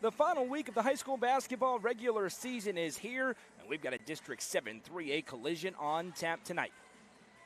The final week of the high school basketball regular season is here, and we've got a District 7 3A collision on tap tonight.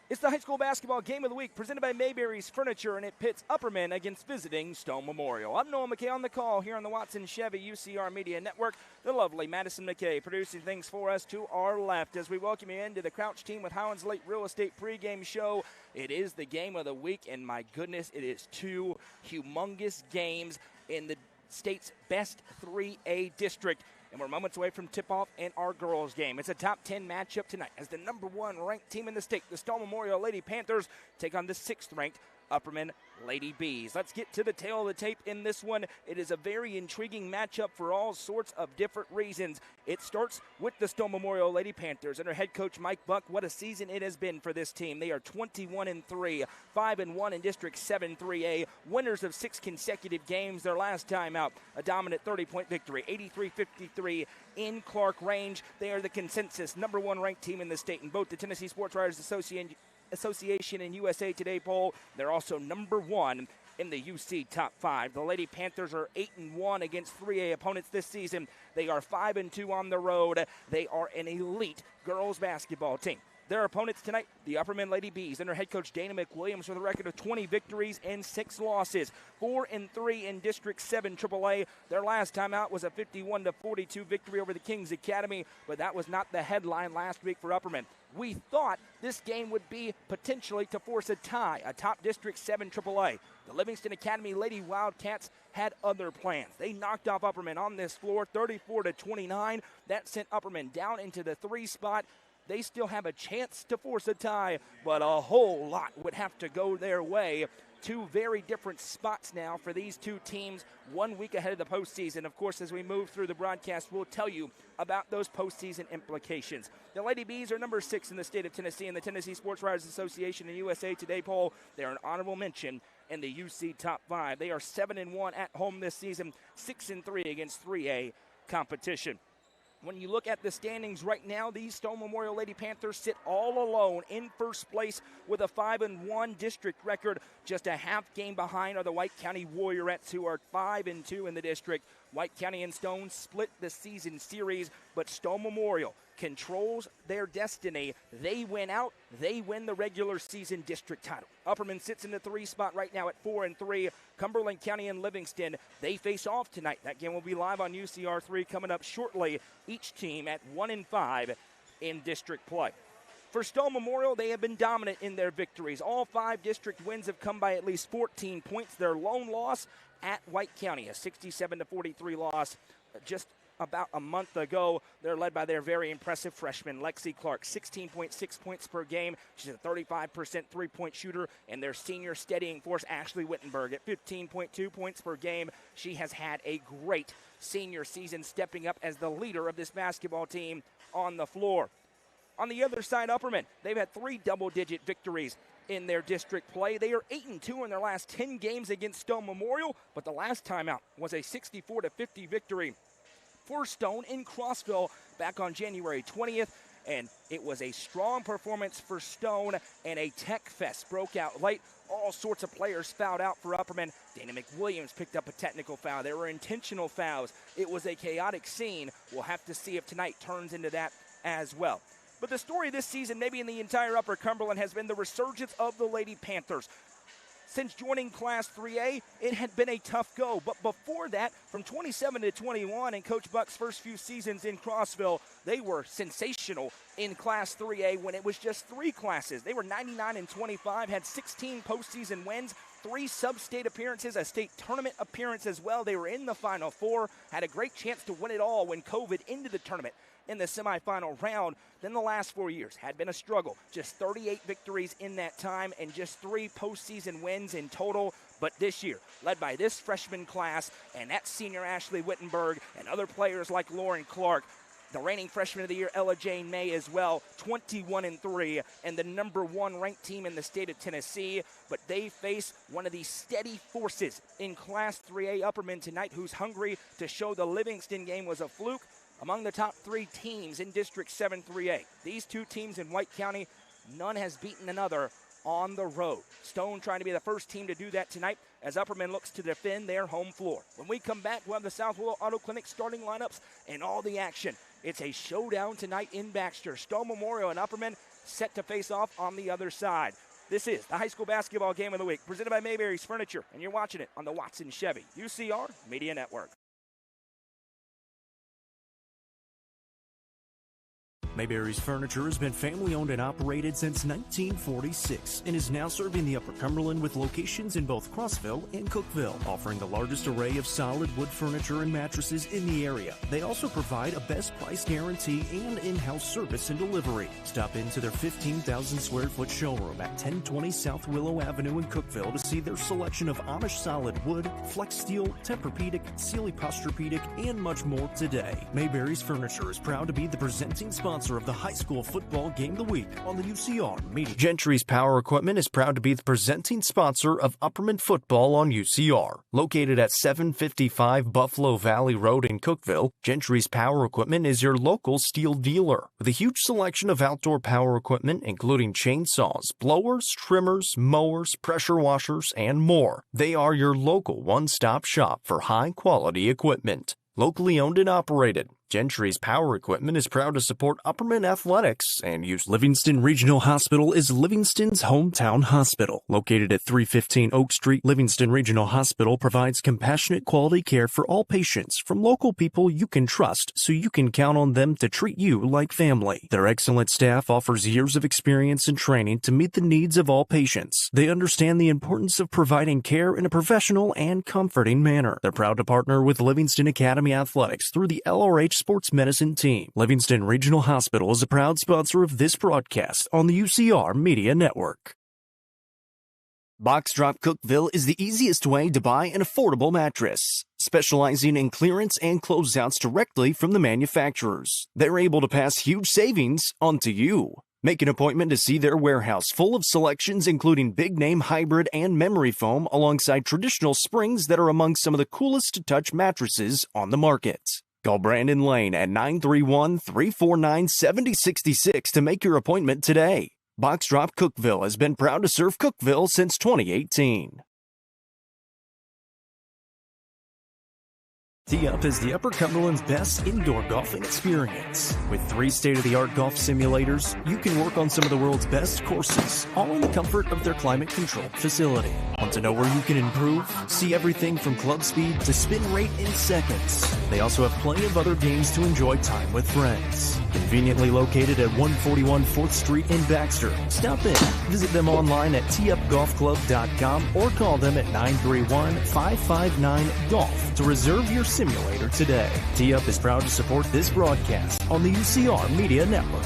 It's the high school basketball game of the week presented by Mayberry's Furniture, and it pits Upperman against visiting Stone Memorial. I'm Noah McKay on the call here on the Watson Chevy UCR Media Network. The lovely Madison McKay producing things for us to our left as we welcome you into the Crouch Team with Howland's Lake Real Estate pregame show. It is the game of the week, and my goodness, it is two humongous games in the state's best 3A district. And we're moments away from tip-off in our girls' game. It's a top 10 matchup tonight as the number one ranked team in the state, the Stone Memorial Lady Panthers, take on the 6th ranked Upperman Lady Bees. Let's get to the tail of the tape in this one. It is a very intriguing matchup for all sorts of different reasons. It starts with the Stone Memorial Lady Panthers and her head coach Mike Buck. What a season it has been for this team. They are 21-3, 5-1 in District 7 3A, winners of 6 consecutive games. Their last time out, a dominant 30-point victory, 83-53 in Clark Range. They are the consensus number one ranked team in the state in both the Tennessee Sports Writers Association and USA Today poll. They're also number one in the UC Top 5. The Lady Panthers are 8-1 against 3A opponents this season. They are 5-2 on the road. They are an elite girls basketball team. Their opponents tonight, the Upperman Lady Bees, and their head coach Dana McWilliams with a record of 20 victories and 6 losses. 4-3 in District 7 AAA. Their last time out was a 51-42 victory over the Kings Academy, but that was not the headline last week for Upperman. We thought this game would be potentially to force a tie, a top District 7 AAA. The Livingston Academy Lady Wildcats had other plans. They knocked off Upperman on this floor 34-29. That sent Upperman down into the 3 spot. They still have a chance to force a tie, but a whole lot would have to go their way. Two very different spots now for these two teams, 1 week ahead of the postseason. Of course, as we move through the broadcast, we'll tell you about those postseason implications. The Lady Bees are number 6 in the state of Tennessee in the Tennessee Sports Writers Association and USA Today poll. They're an honorable mention in the UC Top 5. They are 7-1 at home this season, 6-3 against 3A competition. When you look at the standings right now, these Stone Memorial Lady Panthers sit all alone in first place with a 5-1 district record. Just a half game behind are the White County Warriorettes, who are 5-2 in the district. White County and Stone split the season series, but Stone Memorial controls their destiny. They win out, they win the regular season district title. Upperman sits in the 3 spot right now at 4-3. Cumberland County and Livingston, they face off tonight. That game will be live on UCR3 coming up shortly. Each team at 1-5 in district play. For Stone Memorial, they have been dominant in their victories. All 5 district wins have come by at least 14 points. Their lone loss at White County, a 67-43 loss just about a month ago. They're led by their very impressive freshman, Lexi Clark, 16.6 points per game. She's a 35% three-point shooter, and their senior steadying force, Ashley Wittenberg, at 15.2 points per game. She has had a great senior season, stepping up as the leader of this basketball team on the floor. On the other side, Upperman, they've had 3 double-digit victories in their district play. They are 8-2 in their last 10 games against Stone Memorial, but the last time out was a 64-50 victory for Stone in Crossville back on January 20th, and it was a strong performance for Stone, and a tech fest broke out late. All sorts of players fouled out for Upperman. Dana McWilliams picked up a technical foul. There were intentional fouls. It was a chaotic scene. We'll have to see if tonight turns into that as well. But the story this season, maybe in the entire Upper Cumberland, has been the resurgence of the Lady Panthers. Since joining Class 3A, it had been a tough go. But before that, from 27-21 in Coach Buck's first few seasons in Crossville, they were sensational in Class 3A when it was just 3 classes. They were 99-25, had 16 postseason wins, 3 sub-state appearances, a state tournament appearance as well. They were in the Final Four, had a great chance to win it all when COVID ended the tournament in the semifinal round. Then the last 4 years had been a struggle. Just 38 victories in that time and just 3 postseason wins in total. But this year, led by this freshman class and that senior Ashley Wittenberg and other players like Lauren Clark, the reigning freshman of the year, Ella Jane May as well, 21-3, and the number 1 ranked team in the state of Tennessee. But they face one of the steady forces in Class 3A Upperman tonight, who's hungry to show the Livingston game was a fluke. Among the top 3 teams in District 7 3A, these 2 teams in White County, none has beaten another on the road. Stone trying to be the first team to do that tonight as Upperman looks to defend their home floor. When we come back, we'll have the South Willow Auto Clinic starting lineups and all the action. It's a showdown tonight in Baxter. Stone Memorial and Upperman set to face off on the other side. This is the high school basketball game of the week, presented by Mayberry's Furniture, and you're watching it on the Watson Chevy UCR Media Network. Mayberry's Furniture has been family-owned and operated since 1946 and is now serving the Upper Cumberland with locations in both Crossville and Cookeville, offering the largest array of solid wood furniture and mattresses in the area. They also provide a best price guarantee and in-house service and delivery. Stop into their 15,000 square foot showroom at 1020 South Willow Avenue in Cookeville to see their selection of Amish solid wood, flex steel, Tempur-Pedic, Sealy Posturepedic, and much more today. Mayberry's Furniture is proud to be the presenting sponsor of the high school football game of the week on the UCR Media. Gentry's Power Equipment is proud to be the presenting sponsor of Upperman football on UCR. Located at 755 Buffalo Valley Road in Cookeville, Gentry's Power Equipment is your local steel dealer with a huge selection of outdoor power equipment including chainsaws, blowers, trimmers, mowers, pressure washers, and more. They are your local one-stop shop for high-quality equipment. Locally owned and operated, Gentry's Power Equipment is proud to support Upperman athletics and use Livingston Regional Hospital is Livingston's hometown hospital. Located at 315 Oak Street, Livingston Regional Hospital provides compassionate quality care for all patients from local people you can trust so you can count on them to treat you like family. Their excellent staff offers years of experience and training to meet the needs of all patients. They understand the importance of providing care in a professional and comforting manner. They're proud to partner with Livingston Academy Athletics through the LRH Sports Medicine Team. Livingston Regional Hospital is a proud sponsor of this broadcast on the UCR Media Network. Box Drop Cookeville is the easiest way to buy an affordable mattress, specializing in clearance and closeouts directly from the manufacturers. They're able to pass huge savings on to you. Make an appointment to see their warehouse full of selections including big-name hybrid and memory foam alongside traditional springs that are among some of the coolest to touch mattresses on the market. Call Brandon Lane at 931-349-7066 to make your appointment today. Box Drop Cookeville has been proud to serve Cookeville since 2018. Tee Up is the Upper Cumberland's best indoor golfing experience. With 3 state-of-the-art golf simulators, you can work on some of the world's best courses, all in the comfort of their climate-controlled facility. Want to know where you can improve? See everything from club speed to spin rate in seconds. They also have plenty of other games to enjoy time with friends. Conveniently located at 141 4th Street in Baxter. Stop in. Visit them online at teupgolfclub.com or call them at 931-559-GOLF to reserve your simulator today. Tee Up is proud to support this broadcast on the UCR Media Network.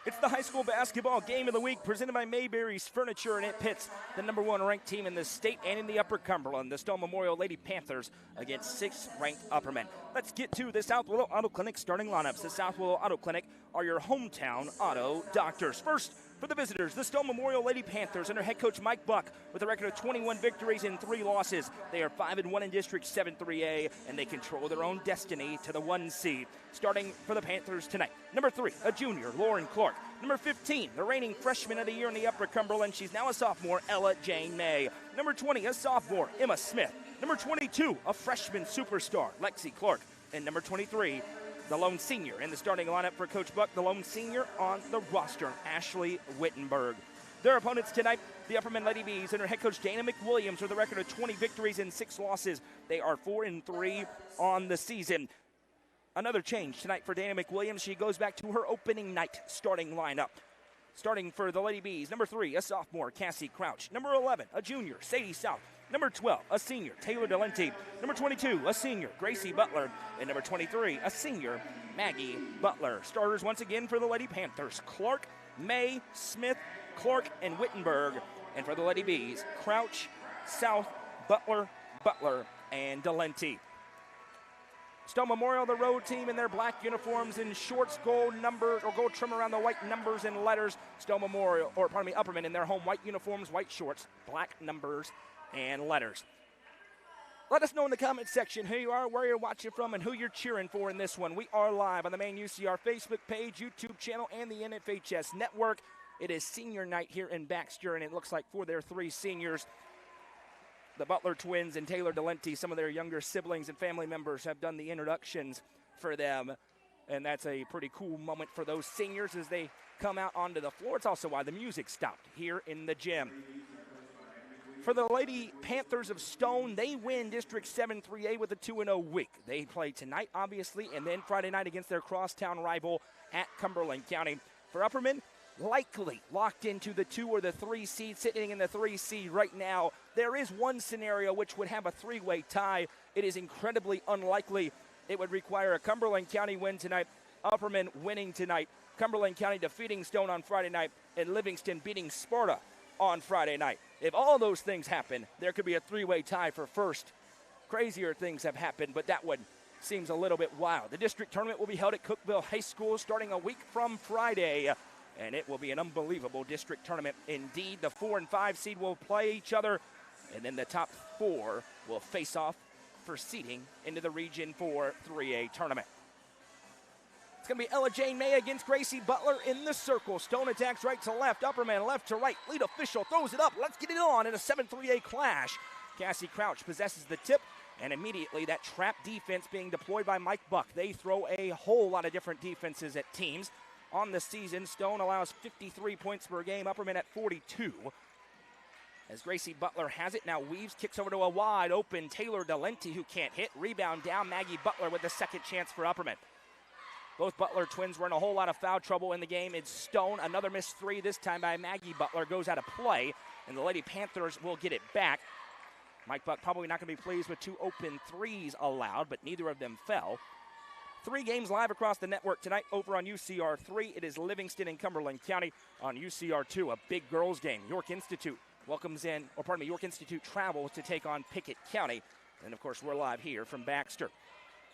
It's the high school basketball game of the week presented by Mayberry's Furniture, and it pits the number 1 ranked team in the state and in the Upper Cumberland, the Stone Memorial Lady Panthers, against 6th ranked Upperman. Let's get to the South Willow Auto Clinic starting lineups. The South Willow Auto Clinic are your hometown auto doctors. First, for the visitors, the Stone Memorial Lady Panthers under head coach Mike Buck with a record of 21 victories and 3 losses. They are 5-1 in District 7-3A, and they control their own destiny to the 1 seed. Starting for the Panthers tonight, number 3, a junior, Lauren Clark. Number 15, the reigning freshman of the year in the Upper Cumberland. She's now a sophomore, Ella Jane May. Number 20, a sophomore, Emma Smith. Number 22, a freshman superstar, Lexi Clark. And number 23, the lone senior in the starting lineup for Coach Buck, the lone senior on the roster, Ashley Wittenberg. Their opponents tonight, the Upperman Lady Bees under head coach Dana McWilliams with a record of 20 victories and 6 losses. They are 4-3 on the season. Another change tonight for Dana McWilliams. She goes back to her opening night starting lineup. Starting for the Lady Bees, number 3, a sophomore, Cassie Crouch. Number 11, a junior, Sadie South. Number 12, a senior, Taylor Delente. Number 22, a senior, Gracie Butler. And number 23, a senior, Maggie Butler. Starters once again for the Lady Panthers, Clark, May, Smith, Clark, and Wittenberg. And for the Lady Bees, Crouch, South, Butler, and Delente. Stone Memorial, the road team in their black uniforms in shorts, gold numbers, or gold trim around the white numbers and letters. Stone Memorial, or pardon me, Upperman in their home white uniforms, white shorts, black numbers, and letters. Let us know in the comments section who you are, where you're watching from, and who you're cheering for in this one. We are live on the main UCR Facebook page, YouTube channel, and the NFHS network. It is senior night here in Baxter, and it looks like for their three seniors, the Butler twins and Taylor Delente, some of their younger siblings and family members have done the introductions for them. And that's a pretty cool moment for those seniors as they come out onto the floor. It's also why the music stopped here in the gym. For the Lady Panthers of Stone, they win District 7 3A with a 2-0 week. They play tonight, obviously, and then Friday night against their crosstown rival at Cumberland County. For Upperman, likely locked into the 2 or the 3 seed, sitting in the 3 seed right now. There is one scenario which would have a 3-way tie. It is incredibly unlikely. It would require a Cumberland County win tonight, Upperman winning tonight, Cumberland County defeating Stone on Friday night, and Livingston beating Sparta on Friday night. If all those things happen, there could be a 3-way tie for first. Crazier things have happened, but that one seems a little bit wild. The district tournament will be held at Cookeville High School starting a week from Friday, and it will be an unbelievable district tournament indeed. The 4 and 5 seed will play each other, and then the top 4 will face off for seeding into the Region 4 3A tournament. It's going to be Ella Jane May against Gracie Butler in the circle. Stone attacks right to left, Upperman left to right. Lead official throws it up. Let's get it on in a 7-3A clash. Cassie Crouch possesses the tip, and immediately that trap defense being deployed by Mike Buck. They throw a whole lot of different defenses at teams. On the season, Stone allows 53 points per game, Upperman at 42. As Gracie Butler has it, now weaves, kicks over to a wide open Taylor Delente who can't hit. Rebound down, Maggie Butler with the second chance for Upperman. Both Butler twins were in a whole lot of foul trouble in the game. It's Stone, another missed 3 this time by Maggie Butler, goes out of play, and the Lady Panthers will get it back. Mike Buck probably not going to be pleased with 2 open 3s allowed, but neither of them fell. 3 games live across the network tonight over on UCR 3. It is Livingston and Cumberland County. On UCR 2, a big girls game. York Institute York Institute travels to take on Pickett County. And of course, we're live here from Baxter.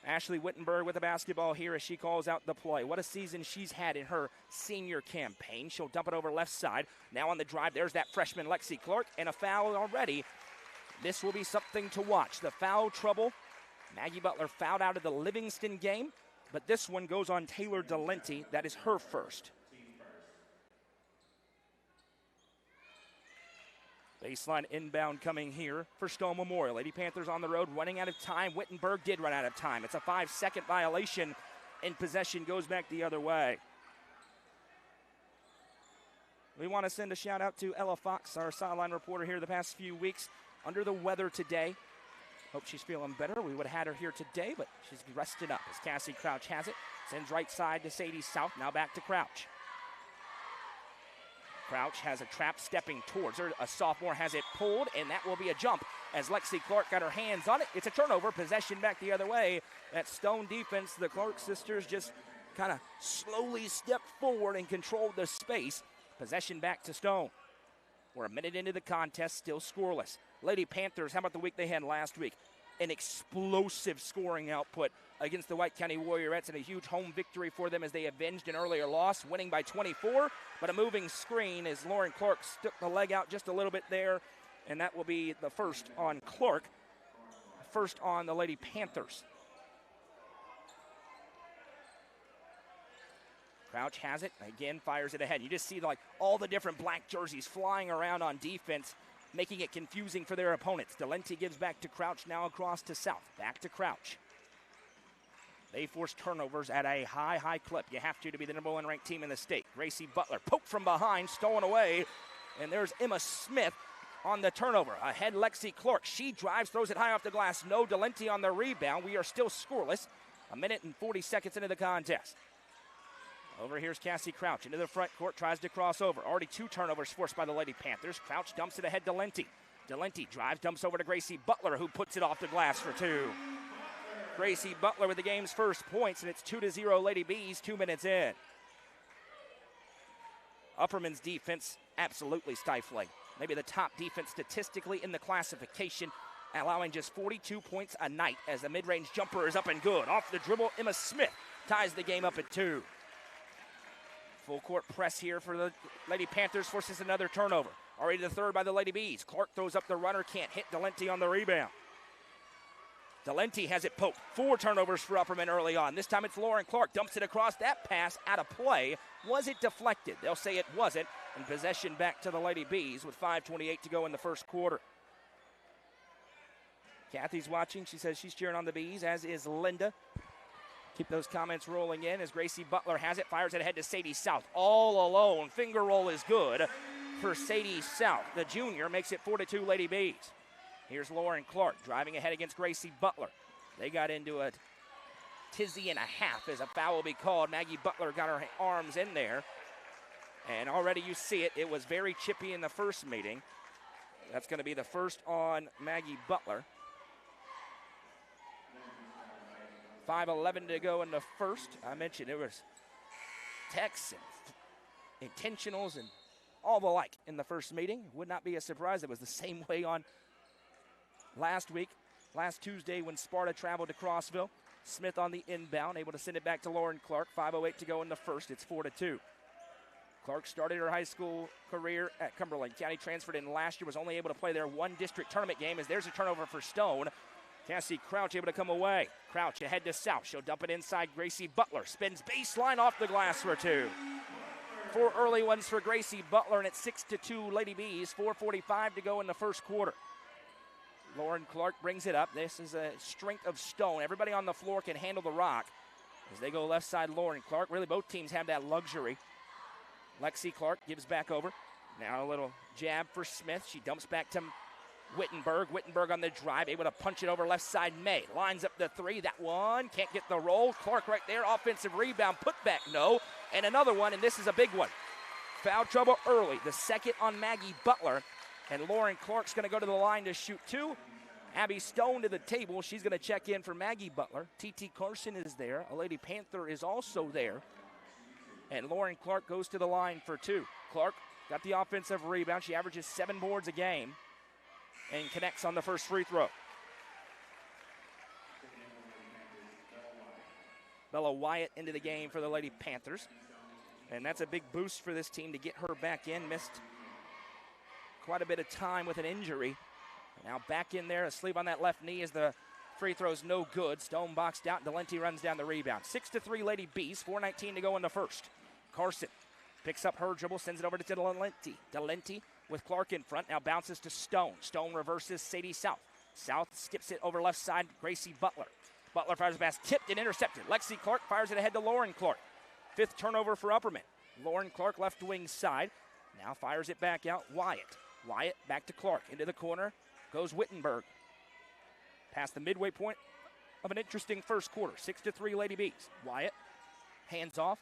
Ashley Wittenberg with the basketball here as she calls out the play. What a season she's had in her senior campaign. She'll dump it over left side. Now on the drive, there's that freshman Lexi Clark, and a foul already. This will be something to watch. The foul trouble. Maggie Butler fouled out of the Livingston game, but this one goes on Taylor Delente. That is her first. Baseline inbound coming here for Stone Memorial. Lady Panthers on the road, running out of time. Wittenberg did run out of time. It's a 5-second violation, and possession goes back the other way. We want to send a shout out to Ella Fox, our sideline reporter here the past few weeks. Under the weather today. Hope she's feeling better. We would have had her here today, but she's rested up as Cassie Crouch has it. Sends right side to Sadie South. Now back to Crouch. Crouch has a trap stepping towards her. A sophomore has it pulled, and that will be a jump as Lexi Clark got her hands on it. It's a turnover. Possession back the other way. That Stone defense, the Clark sisters just kind of slowly stepped forward and controlled the space. Possession back to Stone. We're a minute into the contest, still scoreless. Lady Panthers, how about the week they had last week? An explosive scoring output against the White County Warriorettes, and a huge home victory for them as they avenged an earlier loss, winning by 24. But a moving screen as Lauren Clark stuck the leg out just a little bit there, and that will be the first on Clark, first on the Lady Panthers. Crouch has it, again fires it ahead. You just see all the different black jerseys flying around on defense, making it confusing for their opponents. Delente gives back to Crouch, now across to South. Back to Crouch. They force turnovers at a high clip. You have to be the number 1 ranked team in the state. Gracie Butler poked from behind, stolen away. And there's Emma Smith on the turnover. Ahead, Lexi Clark. She drives, throws it high off the glass. No Delente on the rebound. We are still scoreless. A minute and 40 seconds into the contest. Over here's Cassie Crouch into the front court, tries to cross over. Already 2 turnovers forced by the Lady Panthers. Crouch dumps it ahead to Delente. Delente drives, dumps over to Gracie Butler, who puts it off the glass for 2. Gracie Butler with the game's first points, and it's 2-0 Lady Bees 2 minutes in. Upperman's defense absolutely stifling. Maybe the top defense statistically in the classification, allowing just 42 points a night as the mid-range jumper is up and good. Off the dribble, Emma Smith ties the game up at 2. Full court press here for the Lady Panthers, forces another turnover. Already the third by the Lady Bees. Clark throws up the runner, can't hit Delente on the rebound. Delenti has it poked. 4 turnovers for Upperman early on. This time it's Lauren Clark. Dumps it across. That pass out of play. Was it deflected? They'll say it wasn't. And possession back to the Lady Bees with 5:28 to go in the first quarter. Kathy's watching. She says she's cheering on the Bees, as is Linda. Keep those comments rolling in as Gracie Butler has it. Fires it ahead to Sadie South. All alone. Finger roll is good for Sadie South. The junior makes it 4-2 Lady Bees. Here's Lauren Clark driving ahead against Gracie Butler. They got into a tizzy and a half as a foul will be called. Maggie Butler got her arms in there. And already you see it. It was very chippy in the first meeting. That's going to be the first on Maggie Butler. 5:11 to go in the first. I mentioned it was techs and intentionals and all the like in the first meeting. Would not be a surprise. It was the same way on last Tuesday when Sparta traveled to Crossville. Smith on the inbound, able to send it back to Lauren Clark. 5:08 to go in the first. It's 4-2. Clark started her high school career at Cumberland County, transferred in last year, was only able to play their one district tournament game as there's a turnover for Stone. Cassie Crouch able to come away. Crouch ahead to South. She'll dump it inside Gracie Butler. Spins baseline off the glass for 2. 4 early ones for Gracie Butler, and it's 6-2 Lady Bees. 4:45 to go in the first quarter. Lauren Clark brings it up. This is a strength of Stone. Everybody on the floor can handle the rock. As they go left side, Lauren Clark. Really, both teams have that luxury. Lexi Clark gives back over. Now a little jab for Smith. She dumps back to Wittenberg. Wittenberg on the drive, able to punch it over left side. May lines up the 3. That one can't get the roll. Clark right there. Offensive rebound. Put back, no. And another one, and this is a big one. Foul trouble early. The second on Maggie Butler. And Lauren Clark's going to go to the line to shoot 2. Abby Stone to the table. She's going to check in for Maggie Butler. T.T. Carson is there. A Lady Panther is also there. And Lauren Clark goes to the line for 2. Clark got the offensive rebound. She averages 7 boards a game and connects on the first free throw. Bella Wyatt into the game for the Lady Panthers. And that's a big boost for this team to get her back in. Missed quite a bit of time with an injury. Now back in there, asleep on that left knee as the free throw's no good. Stone boxed out. Delenti runs down the rebound. 6-3 Lady Bees. 4:19 to go in the first. Carson picks up her dribble, sends it over to Delenti. Delenti with Clark in front. Now bounces to Stone. Stone reverses Sadie South. South skips it over left side. Gracie Butler. Butler fires a pass, tipped and intercepted. Lexi Clark fires it ahead to Lauren Clark. 5th turnover for Upperman. Lauren Clark left wing side. Now fires it back out. Wyatt back to Clark. Into the corner goes Wittenberg. Past the midway point of an interesting first quarter. 6-3 Lady Bees. Wyatt hands off.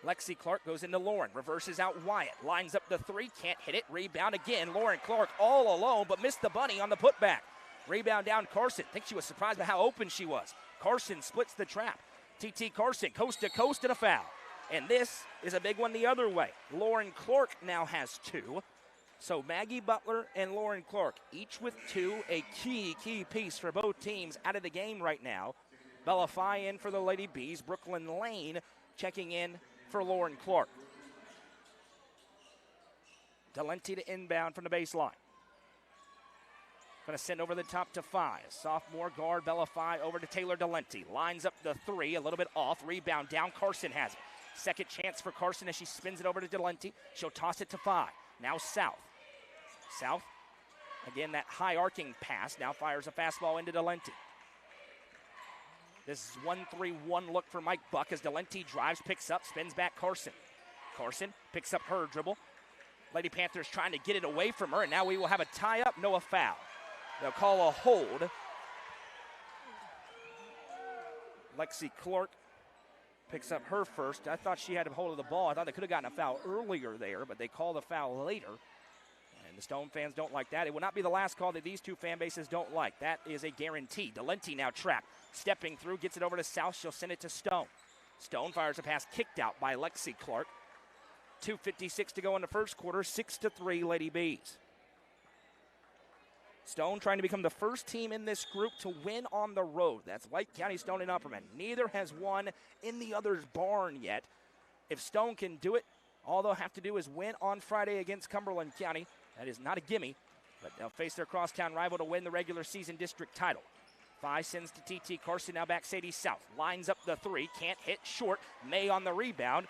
Lexi Clark goes into Lauren. Reverses out Wyatt. Lines up the 3. Can't hit it. Rebound again. Lauren Clark all alone, but missed the bunny on the putback. Rebound down Carson. I think she was surprised by how open she was. Carson splits the trap. T.T. Carson coast to coast and a foul. And this is a big one the other way. Lauren Clark now has 2. So Maggie Butler and Lauren Clark, each with 2, a key piece for both teams out of the game right now. Bella Fye in for the Lady Bees. Brooklyn Lane checking in for Lauren Clark. Delenti to inbound from the baseline. Going to send over the top to Fye. Sophomore guard Bella Fye over to Taylor Delenti. Lines up the 3, a little bit off. Rebound down. Carson has it. Second chance for Carson as she spins it over to Delenti. She'll toss it to Fye. Now South. South, again, that high arcing pass. Now fires a fastball into Delenti. This is 1-3-1 look for Mike Buck as Delenti drives, picks up, spins back Carson. Carson picks up her dribble. Lady Panthers trying to get it away from her, and now we will have a tie-up, no a foul. They'll call a hold. Lexi Clark picks up her first. I thought she had a hold of the ball. I thought they could have gotten a foul earlier there, but they call the foul later. And the Stone fans don't like that. It will not be the last call that these two fan bases don't like. That is a guarantee. Delenti now trapped. Stepping through, gets it over to South. She'll send it to Stone. Stone fires a pass kicked out by Lexi Clark. 2:56 to go in the first quarter. 6-3 Lady Bees. Stone trying to become the first team in this group to win on the road. That's White County, Stone, and Upperman. Neither has won in the other's barn yet. If Stone can do it, all they'll have to do is win on Friday against Cumberland County. That is not a gimme, but they'll face their crosstown rival to win the regular season district title. 5 sends to TT Carson, now back Sadie South. Lines up the 3, can't hit, short. May on the rebound.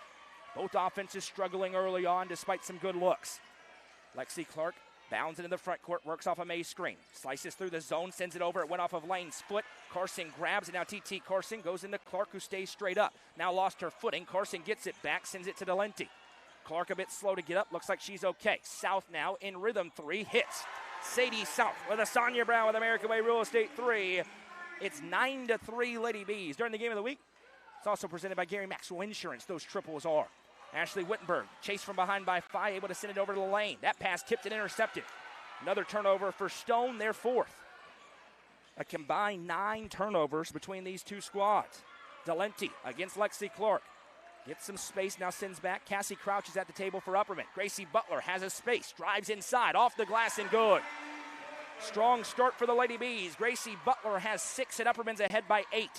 Both offenses struggling early on despite some good looks. Lexi Clark bounds into the front court, works off a May screen. Slices through the zone, sends it over. It went off of Lane's foot. Carson grabs it. Now TT Carson goes into Clark, who stays straight up. Now lost her footing. Carson gets it back, sends it to Delenti. Clark a bit slow to get up. Looks like she's okay. South now in rhythm. 3 hits. Sadie South with a Sonia Brown with American Way Real Estate 3. It's 9-3 Lady Bees. During the game of the week, it's also presented by Gary Maxwell Insurance. Those triples are. Ashley Wittenberg, chased from behind by Phi, able to send it over to the lane. That pass tipped and intercepted. Another turnover for Stone, their 4th. A combined 9 turnovers between these two squads. Delenti against Lexi Clark. Gets some space, now sends back. Cassie Crouch is at the table for Upperman. Gracie Butler has a space, drives inside, off the glass and good. Strong start for the Lady Bees. Gracie Butler has 6 and Upperman's ahead by 8.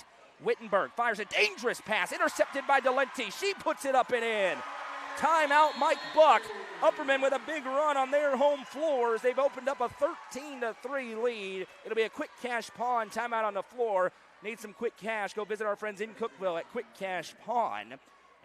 Wittenberg fires a dangerous pass, intercepted by Delenti. She puts it up and in. Timeout, Mike Buck. Upperman with a big run on their home floors. They've opened up a 13-3 lead. It'll be a quick cash pawn. Timeout on the floor. Need some quick cash. Go visit our friends in Cookeville at Quick Cash Pawn.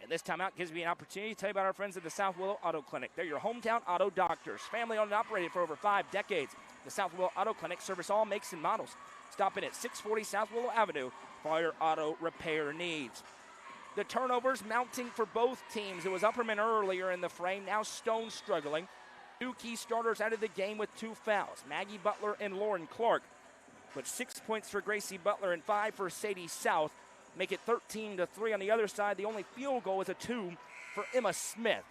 And this timeout gives me an opportunity to tell you about our friends at the South Willow Auto Clinic. They're your hometown auto doctors. Family owned and operated for over 5 decades. The South Willow Auto Clinic service all makes and models. Stop in at 640 South Willow Avenue for all your auto repair needs. The turnovers mounting for both teams. It was Upperman earlier in the frame. Now Stone struggling. 2 key starters out of the game with 2 fouls. Maggie Butler and Lauren Clark. But 6 points for Gracie Butler and 5 for Sadie South. Make it 13-3 on the other side. The only field goal is a 2 for Emma Smith.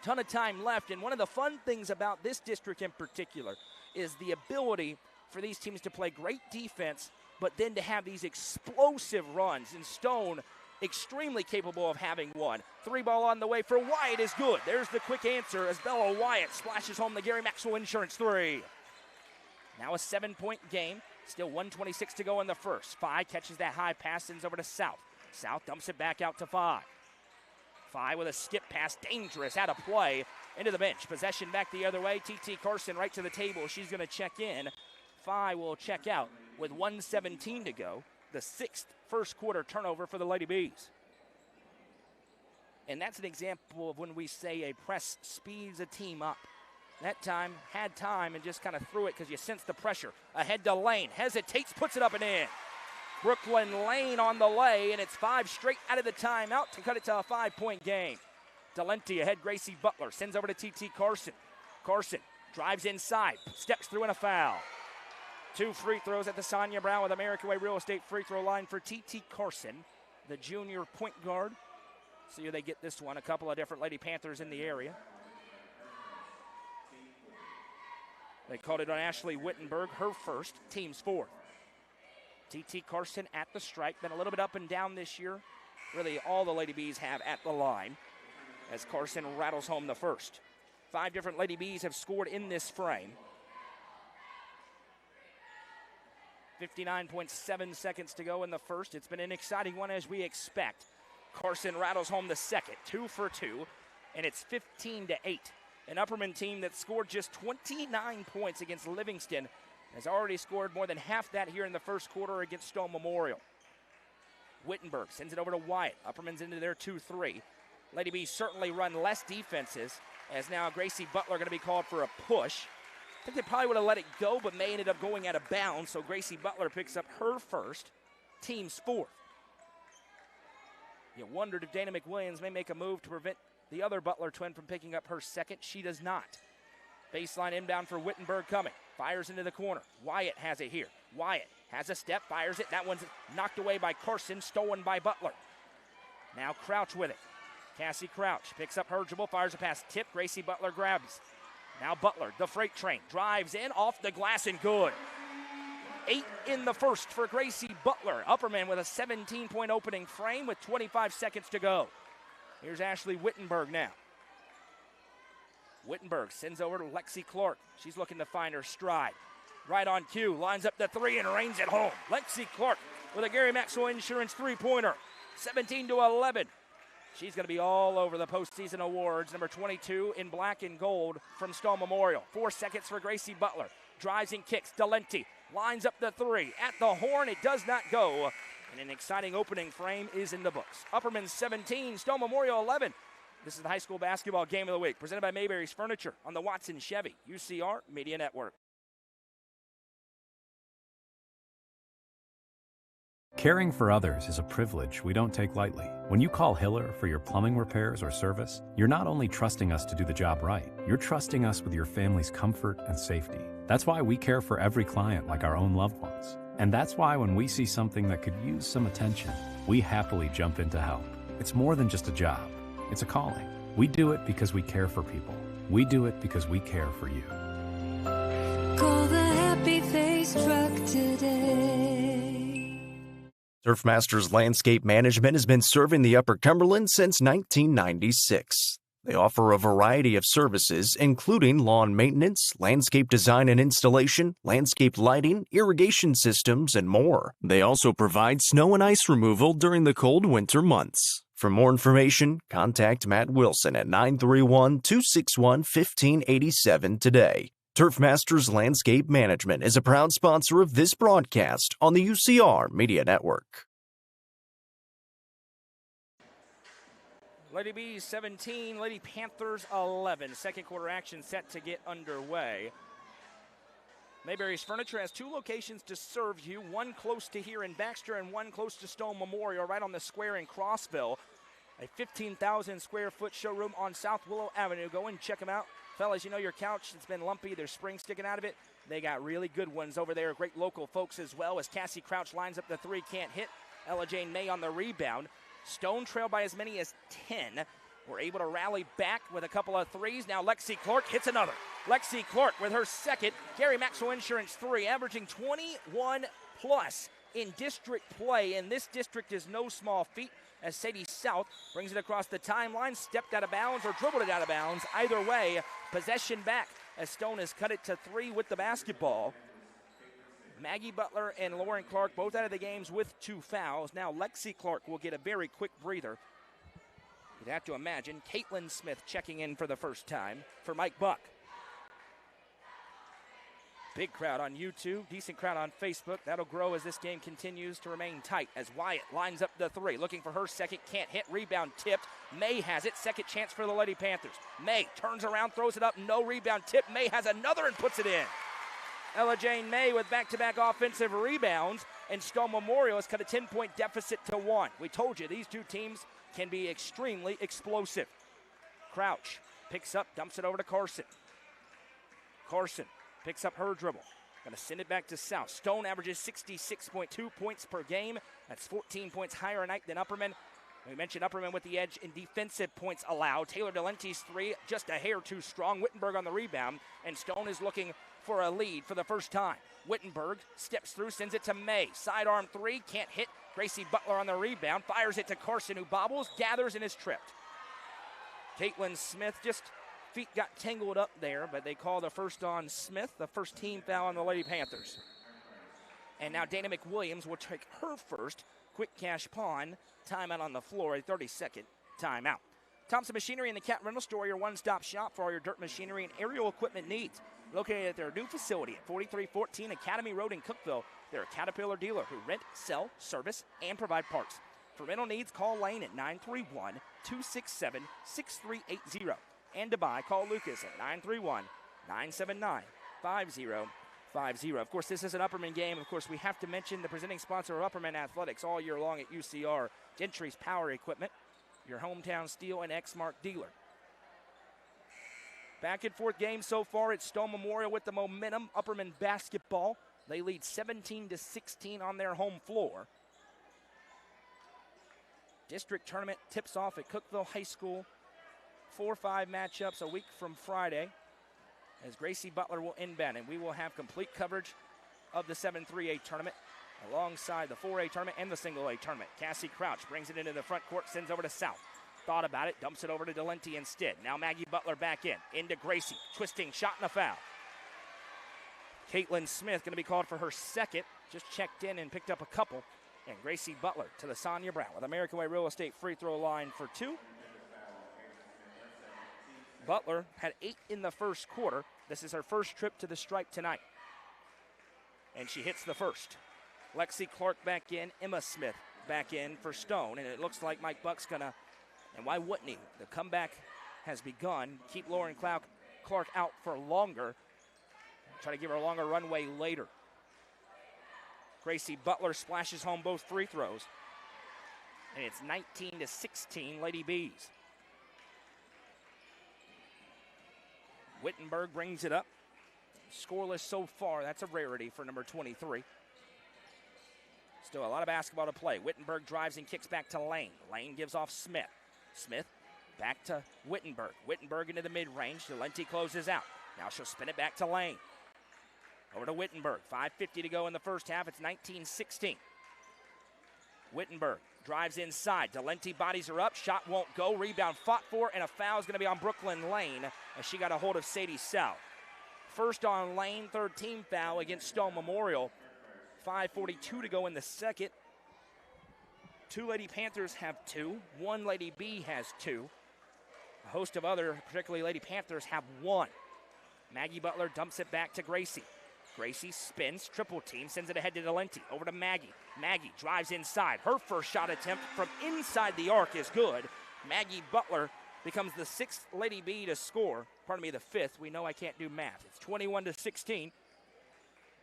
Ton of time left, and one of the fun things about this district in particular is the ability for these teams to play great defense, but then to have these explosive runs. And Stone, extremely capable of having one. 3 ball on the way for Wyatt is good. There's the quick answer as Bella Wyatt splashes home the Gary Maxwell Insurance 3. Now a 7-point game. Still 1:26 to go in the first. Phi catches that high pass, sends over to South. South dumps it back out to Phi. Phi with a skip pass, dangerous, out of play, into the bench. Possession back the other way. TT Carson right to the table. She's going to check in. Phi will check out with 1:17 to go. The 6th first quarter turnover for the Lady Bees. And that's an example of when we say a press speeds a team up. That time, had time and just kind of threw it because you sense the pressure. Ahead to Lane, hesitates, puts it up and in. Brooklyn Lane on the lay, and it's 5 straight out of the timeout to cut it to a 5-point game. Delenti ahead, Gracie Butler, sends over to TT Carson. Carson drives inside, steps through and a foul. 2 free throws at the Sonia Brown with American Way Real Estate free throw line for TT Carson, the junior point guard. See who they get this one. A couple of different Lady Panthers in the area. They called it on Ashley Wittenberg, her first, team's 4th. TT Carson at the strike, been a little bit up and down this year. Really all the Lady Bees have at the line as Carson rattles home the first. 5 different Lady Bees have scored in this frame. 59.7 seconds to go in the first. It's been an exciting one as we expect. Carson rattles home the second, 2 for 2, and it's 15-8. An Upperman team that scored just 29 points against Livingston has already scored more than half that here in the first quarter against Stone Memorial. Wittenberg sends it over to Wyatt. Upperman's into their 2-3. Lady Bees certainly run less defenses, as now Gracie Butler going to be called for a push. I think they probably would have let it go, but May ended up going out of bounds, so Gracie Butler picks up her first, team's 4th. You wondered if Dana McWilliams may make a move to prevent the other Butler twin from picking up her second. She does not. Baseline inbound for Wittenberg coming. Fires into the corner. Wyatt has it here. Wyatt has a step, fires it. That one's knocked away by Carson, stolen by Butler. Now Crouch with it. Cassie Crouch picks up her dribble, fires a pass. Tip, Gracie Butler grabs. Now Butler, the freight train, drives in, off the glass and good. 8 in the first for Gracie Butler. Upperman with a 17-point opening frame with 25 seconds to go. Here's Ashley Wittenberg now. Wittenberg sends over to Lexi Clark. She's looking to find her stride. Right on cue, lines up the 3 and rains it home. Lexi Clark with a Gary Maxwell Insurance 3-pointer. 17-11. She's going to be all over the postseason awards. Number 22 in black and gold from Stone Memorial. 4 seconds for Gracie Butler. Drives and kicks. Delenti lines up the 3. At the horn, it does not go. And an exciting opening frame is in the books. Upperman 17, Stone Memorial 11. This is the high school basketball game of the week, presented by Mayberry's Furniture on the Watson Chevy UCR Media Network. Caring for others is a privilege we don't take lightly. When you call Hiller for your plumbing repairs or service, you're not only trusting us to do the job right, you're trusting us with your family's comfort and safety. That's why we care for every client like our own loved ones. And that's why when we see something that could use some attention, we happily jump in to help. It's more than just a job. It's a calling. We do it because we care for people. We do it because we care for you. Call the Happy Face truck today. Surfmasters Landscape Management has been serving the Upper Cumberland since 1996. They offer a variety of services, including lawn maintenance, landscape design and installation, landscape lighting, irrigation systems, and more. They also provide snow and ice removal during the cold winter months. For more information, contact Matt Wilson at 931-261-1587 today. Turfmasters Landscape Management is a proud sponsor of this broadcast on the UCR Media Network. Lady Bees 17, Lady Panthers 11. Second quarter action set to get underway. Mayberry's Furniture has 2 locations to serve you, one close to here in Baxter and one close to Stone Memorial right on the square in Crossville. A 15,000 square foot showroom on South Willow Avenue. Go and check them out. Fellas, you know your couch, it's been lumpy. There's springs sticking out of it. They got really good ones over there. Great local folks as well as Cassie Crouch lines up the 3, can't hit. Ella Jane May on the rebound. Stone trailed by as many as 10. We're able to rally back with a couple of 3s. Now Lexi Clark hits another. Lexi Clark with her second. Gary Maxwell Insurance 3, averaging 21 plus in district play. And this district is no small feat as Sadie South brings it across the timeline, stepped out of bounds or dribbled it out of bounds. Either way, possession back as Stone has cut it to 3 with the basketball. Maggie Butler and Lauren Clark both out of the games with 2 fouls. Now Lexi Clark will get a very quick breather. You'd have to imagine Caitlin Smith checking in for the first time for Mike Buck. Big crowd on YouTube, decent crowd on Facebook. That'll grow as this game continues to remain tight as Wyatt lines up the 3. Looking for her second, can't hit, rebound tipped. May has it, second chance for the Lady Panthers. May turns around, throws it up, no rebound tip. May has another and puts it in. Ella Jane May with back-to-back offensive rebounds, and Stone Memorial has cut a 10-point deficit to 1. We told you these 2 teams can be extremely explosive. Crouch picks up, dumps it over to Carson. Carson picks up her dribble. Going to send it back to South. Stone averages 66.2 points per game. That's 14 points higher a night than Upperman. We mentioned Upperman with the edge in defensive points allowed. Taylor Delenti's 3 just a hair too strong. Wittenberg on the rebound, and Stone is looking for a lead for the first time. Wittenberg steps through, sends it to May. Sidearm 3, can't hit. Gracie Butler on the rebound, fires it to Carson, who bobbles, gathers, and is tripped. Caitlin Smith just feet got tangled up there, but they call the first on Smith, the first team foul on the Lady Panthers. And now Dana McWilliams will take her first quick cash pawn timeout on the floor, a 30-second timeout. Thompson Machinery and the Cat Rental Store, your one-stop shop for all your dirt machinery and aerial equipment needs. Located at their new facility at 4314 Academy Road in Cookeville, they're a Caterpillar dealer who rent, sell, service, and provide parts. For rental needs, call Lane at 931-267-6380. And to buy, call Lucas at 931-979-5050. Of course, this is an Upperman game. Of course, we have to mention the presenting sponsor of Upperman Athletics all year long at UCR, Gentry's Power Equipment, your hometown steel and Exmark dealer. Back and forth game so far. It's Stone Memorial with the momentum. Upperman basketball. They lead 17-16 on their home floor. District tournament tips off at Cookeville High School. 4-5 matchups a week from Friday as Gracie Butler will inbound, and we will have complete coverage of the 7-3A tournament alongside the 4A tournament and the single A tournament. Cassie Crouch brings it into the front court, sends over to South. Thought about it, dumps it over to Delenti instead. Now Maggie Butler back in, into Gracie. Twisting, shot and a foul. Caitlin Smith going to be called for her second. Just checked in and picked up a couple. And Gracie Butler to the Sonia Brown with American Way Real Estate free throw line for 2. Butler had 8 in the first quarter. This is her first trip to the stripe tonight. And she hits the first. Lexi Clark back in, Emma Smith back in for Stone. And it looks like Mike Buck's gonna, and why wouldn't he? The comeback has begun. Keep Lauren Clark out for longer. Try to give her a longer runway later. Gracie Butler splashes home both free throws. And it's 19-16, Lady Bees. Wittenberg brings it up. Scoreless so far. That's a rarity for number 23. Still a lot of basketball to play. Wittenberg drives and kicks back to Lane. Lane gives off Smith. Smith back to Wittenberg. Wittenberg into the mid-range. Delenti closes out. Now she'll spin it back to Lane. Over to Wittenberg. 5:50 to go in the first half. It's 19-16. Wittenberg drives inside. Delenti bodies her up. Shot won't go. Rebound fought for, and a foul is going to be on Brooklyn Lane as she got a hold of Sadie South. First on Lane, third team foul against Stone Memorial. 5:42 to go in the second. 2 Lady Panthers have 2. 1 Lady B has 2. A host of other, particularly Lady Panthers, have 1. Maggie Butler dumps it back to Gracie. Gracie spins, triple team, sends it ahead to Delenti. Over to Maggie. Maggie drives inside. Her first shot attempt from inside the arc is good. Maggie Butler becomes the 6th Lady B to score. Pardon me, the 5th. We know I can't do math. It's 21-16.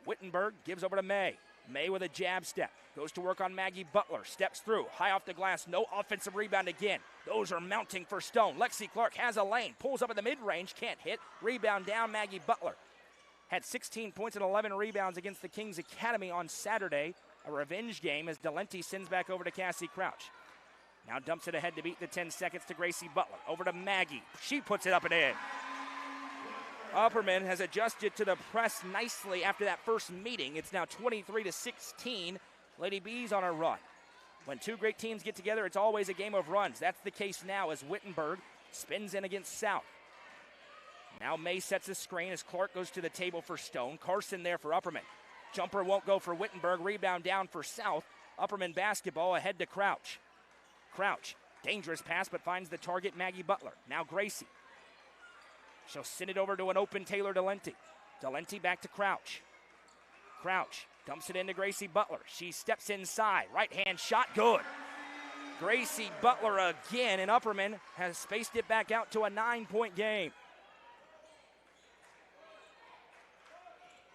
Wittenberg gives over to May. May with a jab step. Goes to work on Maggie Butler. Steps through. High off the glass. No offensive rebound again. Those are mounting for Stone. Lexi Clark has a lane. Pulls up at the mid-range. Can't hit. Rebound down Maggie Butler. Had 16 points and 11 rebounds against the Kings Academy on Saturday. A revenge game as Delenti sends back over to Cassie Crouch. Now dumps it ahead to beat the 10 seconds to Gracie Butler. Over to Maggie. She puts it up and in. Upperman has adjusted to the press nicely after that first meeting. It's now 23-16. Lady Bees on a run. When 2 great teams get together, it's always a game of runs. That's the case now as Wittenberg spins in against South. Now May sets a screen as Clark goes to the table for Stone. Carson there for Upperman. Jumper won't go for Wittenberg. Rebound down for South. Upperman basketball ahead to Crouch. Crouch, dangerous pass, but finds the target, Maggie Butler. Now Gracie. She'll send it over to an open Taylor Delenti. Delenti back to Crouch. Crouch dumps it into Gracie Butler. She steps inside. Right-hand shot, good. Gracie Butler again, and Upperman has spaced it back out to a 9-point game.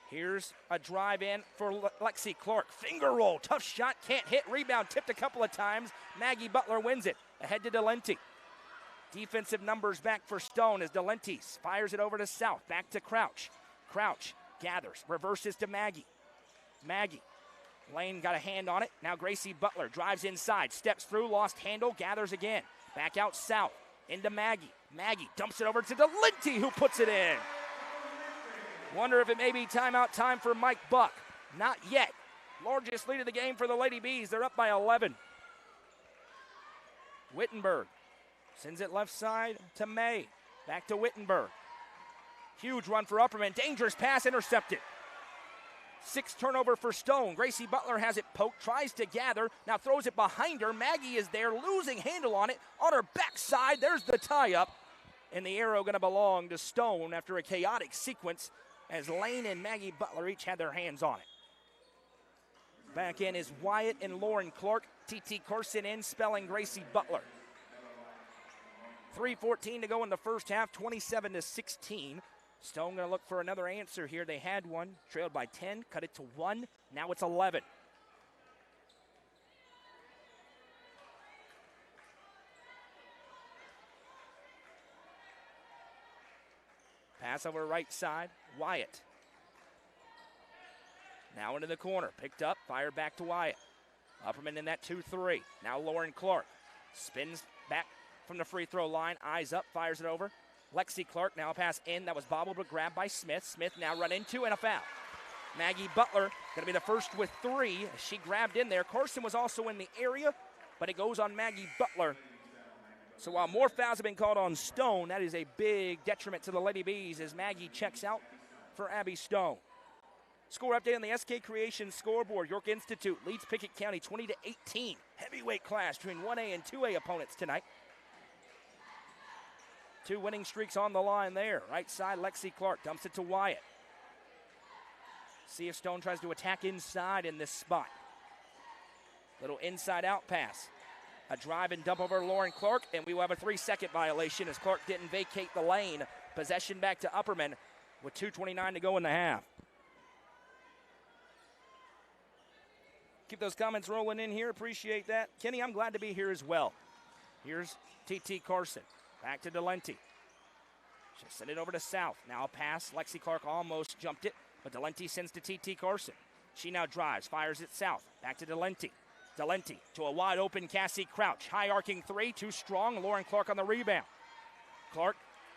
Here's a drive in for Lexi Clark. Finger roll, tough shot, can't hit. Rebound tipped a couple of times. Maggie Butler wins it. Ahead to Delenti. Defensive numbers back for Stone as Delenti fires it over to South. Back to Crouch. Crouch gathers, reverses to Maggie. Maggie. Lane got a hand on it. Now Gracie Butler drives inside, steps through, lost handle, gathers again. Back out South, into Maggie. Maggie dumps it over to Delenti, who puts it in. Wonder if it may be timeout time for Mike Buck. Not yet. Largest lead of the game for the Lady Bees. They're up by 11. Wittenberg sends it left side to May. Back to Wittenberg. Huge run for Upperman. Dangerous pass intercepted. 6 turnover for Stone. Gracie Butler has it poked, tries to gather, now throws it behind her. Maggie is there, losing handle on it. On her backside, there's the tie-up. And the arrow going to belong to Stone after a chaotic sequence as Lane and Maggie Butler each had their hands on it. Back in is Wyatt and Lauren Clark. T.T. Carson in, spelling Gracie Butler. 3:14 to go in the first half, 27-16. Stone going to look for another answer here. They had one, trailed by 10, cut it to 1. Now it's 11. Pass over right side, Wyatt. Now into the corner, picked up, fired back to Wyatt. Upperman in that 2-3. Now Lauren Clark spins back from the free throw line, eyes up, fires it over. Lexi Clark now pass in, that was bobbled but grabbed by Smith. Smith now run into and a foul. Maggie Butler going to be the first with 3. She grabbed in there. Carson was also in the area, but it goes on Maggie Butler. So while more fouls have been called on Stone, that is a big detriment to the Lady Bees as Maggie checks out for Abby Stone. Score update on the SK Creation scoreboard. York Institute leads Pickett County 20-18. Heavyweight clash between 1A and 2A opponents tonight. 2 winning streaks on the line there. Right side, Lexi Clark dumps it to Wyatt. See if Stone tries to attack inside in this spot. Little inside-out pass. A drive and dump over Lauren Clark, and we will have a 3-second violation as Clark didn't vacate the lane. Possession back to Upperman with 2:29 to go in the half. Keep those comments rolling in here. Appreciate that. Kenny, I'm glad to be here as well. Here's T.T. Carson. Back to Delenti. She'll send it over to South. Now a pass. Lexi Clark almost jumped it, but Delenti sends to T.T. Carson. She now drives, fires it South. Back to Delenti. Delenti to a wide open Cassie Crouch. High arcing 3, too strong. Lauren Clark on the rebound. Clark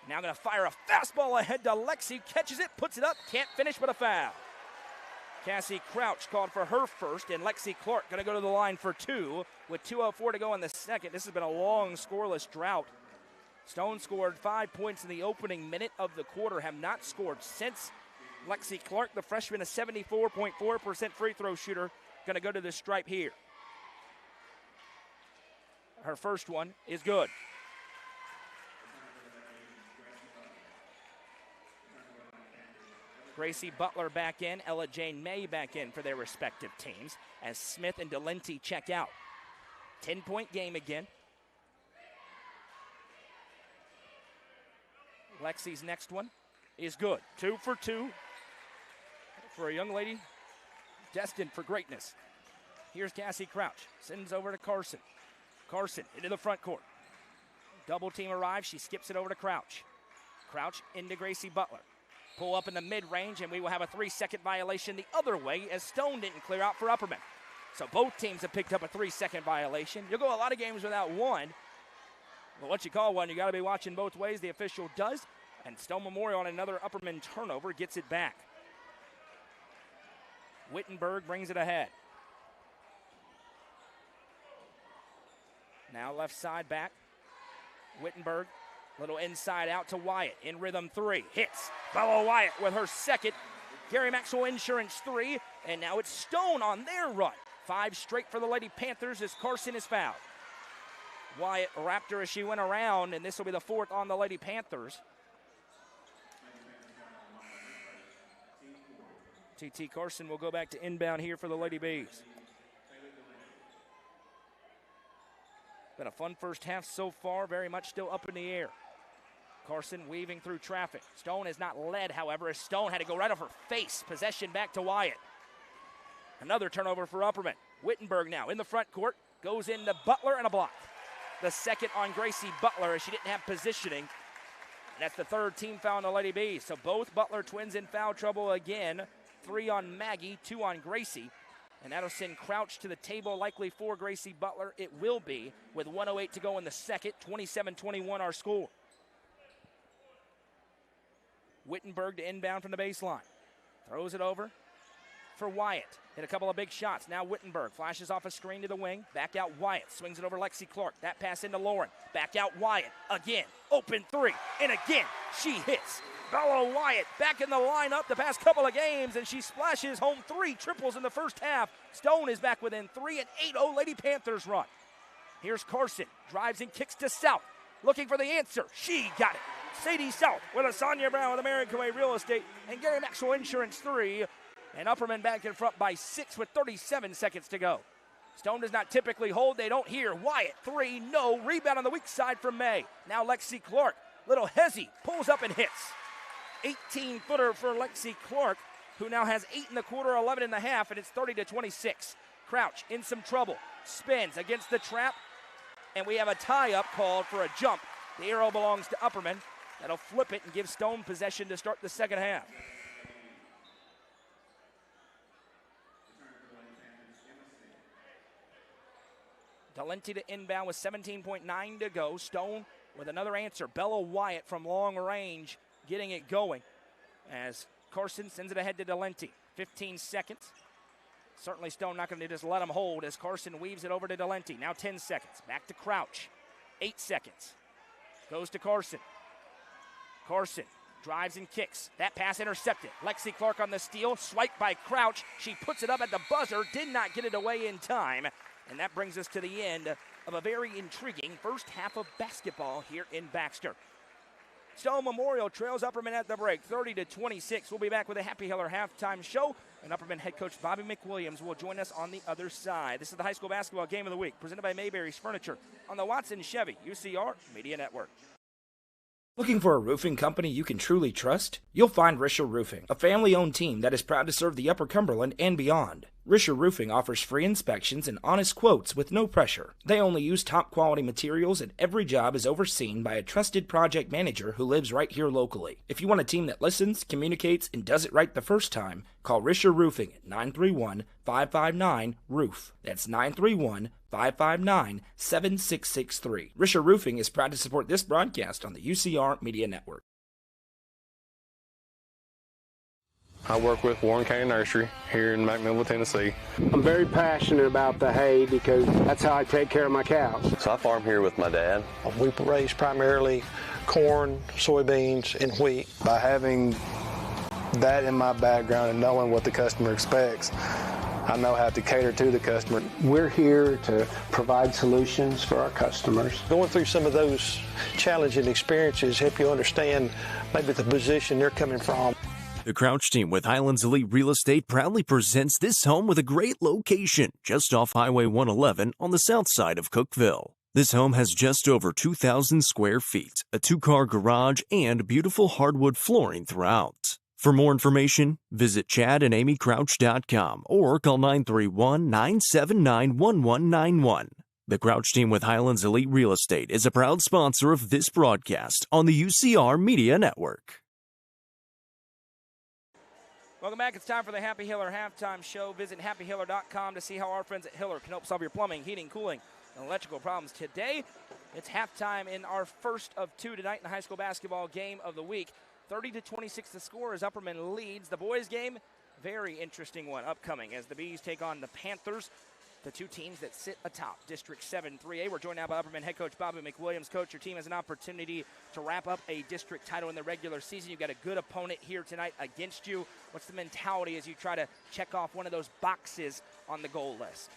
now going to fire a fastball ahead to Lexi. Catches it, puts it up, can't finish but a foul. Cassie Crouch called for her first, and Lexi Clark going to go to the line for 2 with 2:04 to go in the second. This has been a long scoreless drought. Stone scored 5 points in the opening minute of the quarter, have not scored since. Lexi Clark, the freshman, a 74.4% free throw shooter, going to go to the stripe here. Her first one is good. Gracie Butler back in, Ella Jane May back in for their respective teams as Smith and Delenti check out. 10-point game again. Lexi's next one is good. 2 for 2 for a young lady destined for greatness. Here's Cassie Crouch. Sends over to Carson. Carson into the front court. Double team arrives. She skips it over to Crouch. Crouch into Gracie Butler. Pull up in the mid-range, and we will have a 3-second violation the other way as Stone didn't clear out for Upperman. So both teams have picked up a 3-second violation. You'll go a lot of games without one. But once you call one, you got to be watching both ways. The official does. And Stone Memorial on another Upperman turnover gets it back. Wittenberg brings it ahead. Now left side back. Wittenberg, little inside out to Wyatt. In rhythm 3, hits. Bella Wyatt with her second. Gary Maxwell Insurance 3. And now it's Stone on their run. 5 straight for the Lady Panthers as Carson is fouled. Wyatt wrapped her as she went around, and this will be the 4th on the Lady Panthers. T.T. Carson will go back to inbound here for the Lady Bees. Been a fun first half so far, very much still up in the air. Carson weaving through traffic. Stone has not led, however, as Stone had to go right off her face. Possession back to Wyatt. Another turnover for Upperman. Wittenberg now in the front court. Goes into Butler and a block. The second on Gracie Butler as she didn't have positioning. That's the 3rd team foul on the Lady Bees. So both Butler twins in foul trouble again. 3 on Maggie, 2 on Gracie. And that'll send Crouch to the table, likely for Gracie Butler. It will be with 1:08 to go in the second. 27-21 our score. Wittenberg to inbound from the baseline. Throws it over for Wyatt. Hit a couple of big shots. Now Wittenberg flashes off a screen to the wing. Back out Wyatt. Swings it over Lexi Clark. That pass into Lauren. Back out Wyatt. Again. Open 3. And again, she hits. Bella Wyatt back in the lineup the past couple of games, and she splashes home 3 triples in the first half. Stone is back within 3, and 8-0 Lady Panthers run. Here's Carson. Drives and kicks to South. Looking for the answer. She got it. Sadie South with a Sonia Brown with American Way Real Estate and Gary Maxwell Insurance 3. And Upperman back in front by 6 with 37 seconds to go. Stone does not typically hold. They don't hear. Wyatt, 3, no. Rebound on the weak side from May. Now Lexi Clark. Little Hezzy pulls up and hits. 18-footer for Lexi Clark, who now has 8 in the quarter, 11 in the half, and it's 30-26. Crouch in some trouble. Spins against the trap, and we have a tie-up called for a jump. The arrow belongs to Upperman. That'll flip it and give Stone possession to start the second half. Delenti to inbound with 17.9 to go. Stone with another answer. Bella Wyatt from long range getting it going as Carson sends it ahead to Delenti. 15 seconds. Certainly Stone not going to just let him hold as Carson weaves it over to Delenti. Now 10 seconds. Back to Crouch. 8 seconds. Goes to Carson. Carson drives and kicks. That pass intercepted. Lexi Clark on the steal, swiped by Crouch. She puts it up at the buzzer, did not get it away in time. And that brings us to the end of a very intriguing first half of basketball here in Baxter. Stone Memorial trails Upperman at the break, 30-26. We'll be back with a Happy Hiller halftime show, and Upperman head coach Bobby McWilliams will join us on the other side. This is the high school basketball game of the week, presented by Mayberry's Furniture on the Watson Chevy UCR Media Network. Looking for a roofing company you can truly trust? You'll find Risher Roofing, a family-owned team that is proud to serve the Upper Cumberland and beyond. Risher Roofing offers free inspections and honest quotes with no pressure. They only use top-quality materials, and every job is overseen by a trusted project manager who lives right here locally. If you want a team that listens, communicates, and does it right the first time, call Risher Roofing at 931-559-ROOF. That's 931-559-7663. Risher Roofing is proud to support this broadcast on the UCR Media Network. I work with Warren County Nursery here in McMinnville, Tennessee. I'm very passionate about the hay because that's how I take care of my cows. So I farm here with my dad. We raise primarily corn, soybeans, and wheat. By having that in my background and knowing what the customer expects, I know how to cater to the customer. We're here to provide solutions for our customers. Going through some of those challenging experiences help you understand maybe the position they're coming from. The Crouch team with Highlands Elite Real Estate proudly presents this home with a great location just off Highway 111 on the south side of Cookeville. This home has just over 2,000 square feet, a 2-car garage, and beautiful hardwood flooring throughout. For more information, visit chadandamycrouch.com or call 931-979-1191. The Crouch team with Highlands Elite Real Estate is a proud sponsor of this broadcast on the UCR Media Network. Welcome back. It's time for the Happy Hiller halftime show. Visit happyhiller.com to see how our friends at Hiller can help solve your plumbing, heating, cooling, and electrical problems. Today, it's halftime in our first of two tonight in the high school basketball game of the week. 30-26 the score as Upperman leads. The boys game, very interesting one upcoming as the Bees take on the Panthers, the two teams that sit atop District 7 3A. We're joined now by Upperman head coach Bobby McWilliams. Coach, your team has an opportunity to wrap up a district title in the regular season. You've got a good opponent here tonight against you. What's the mentality as you try to check off one of those boxes on the goal list?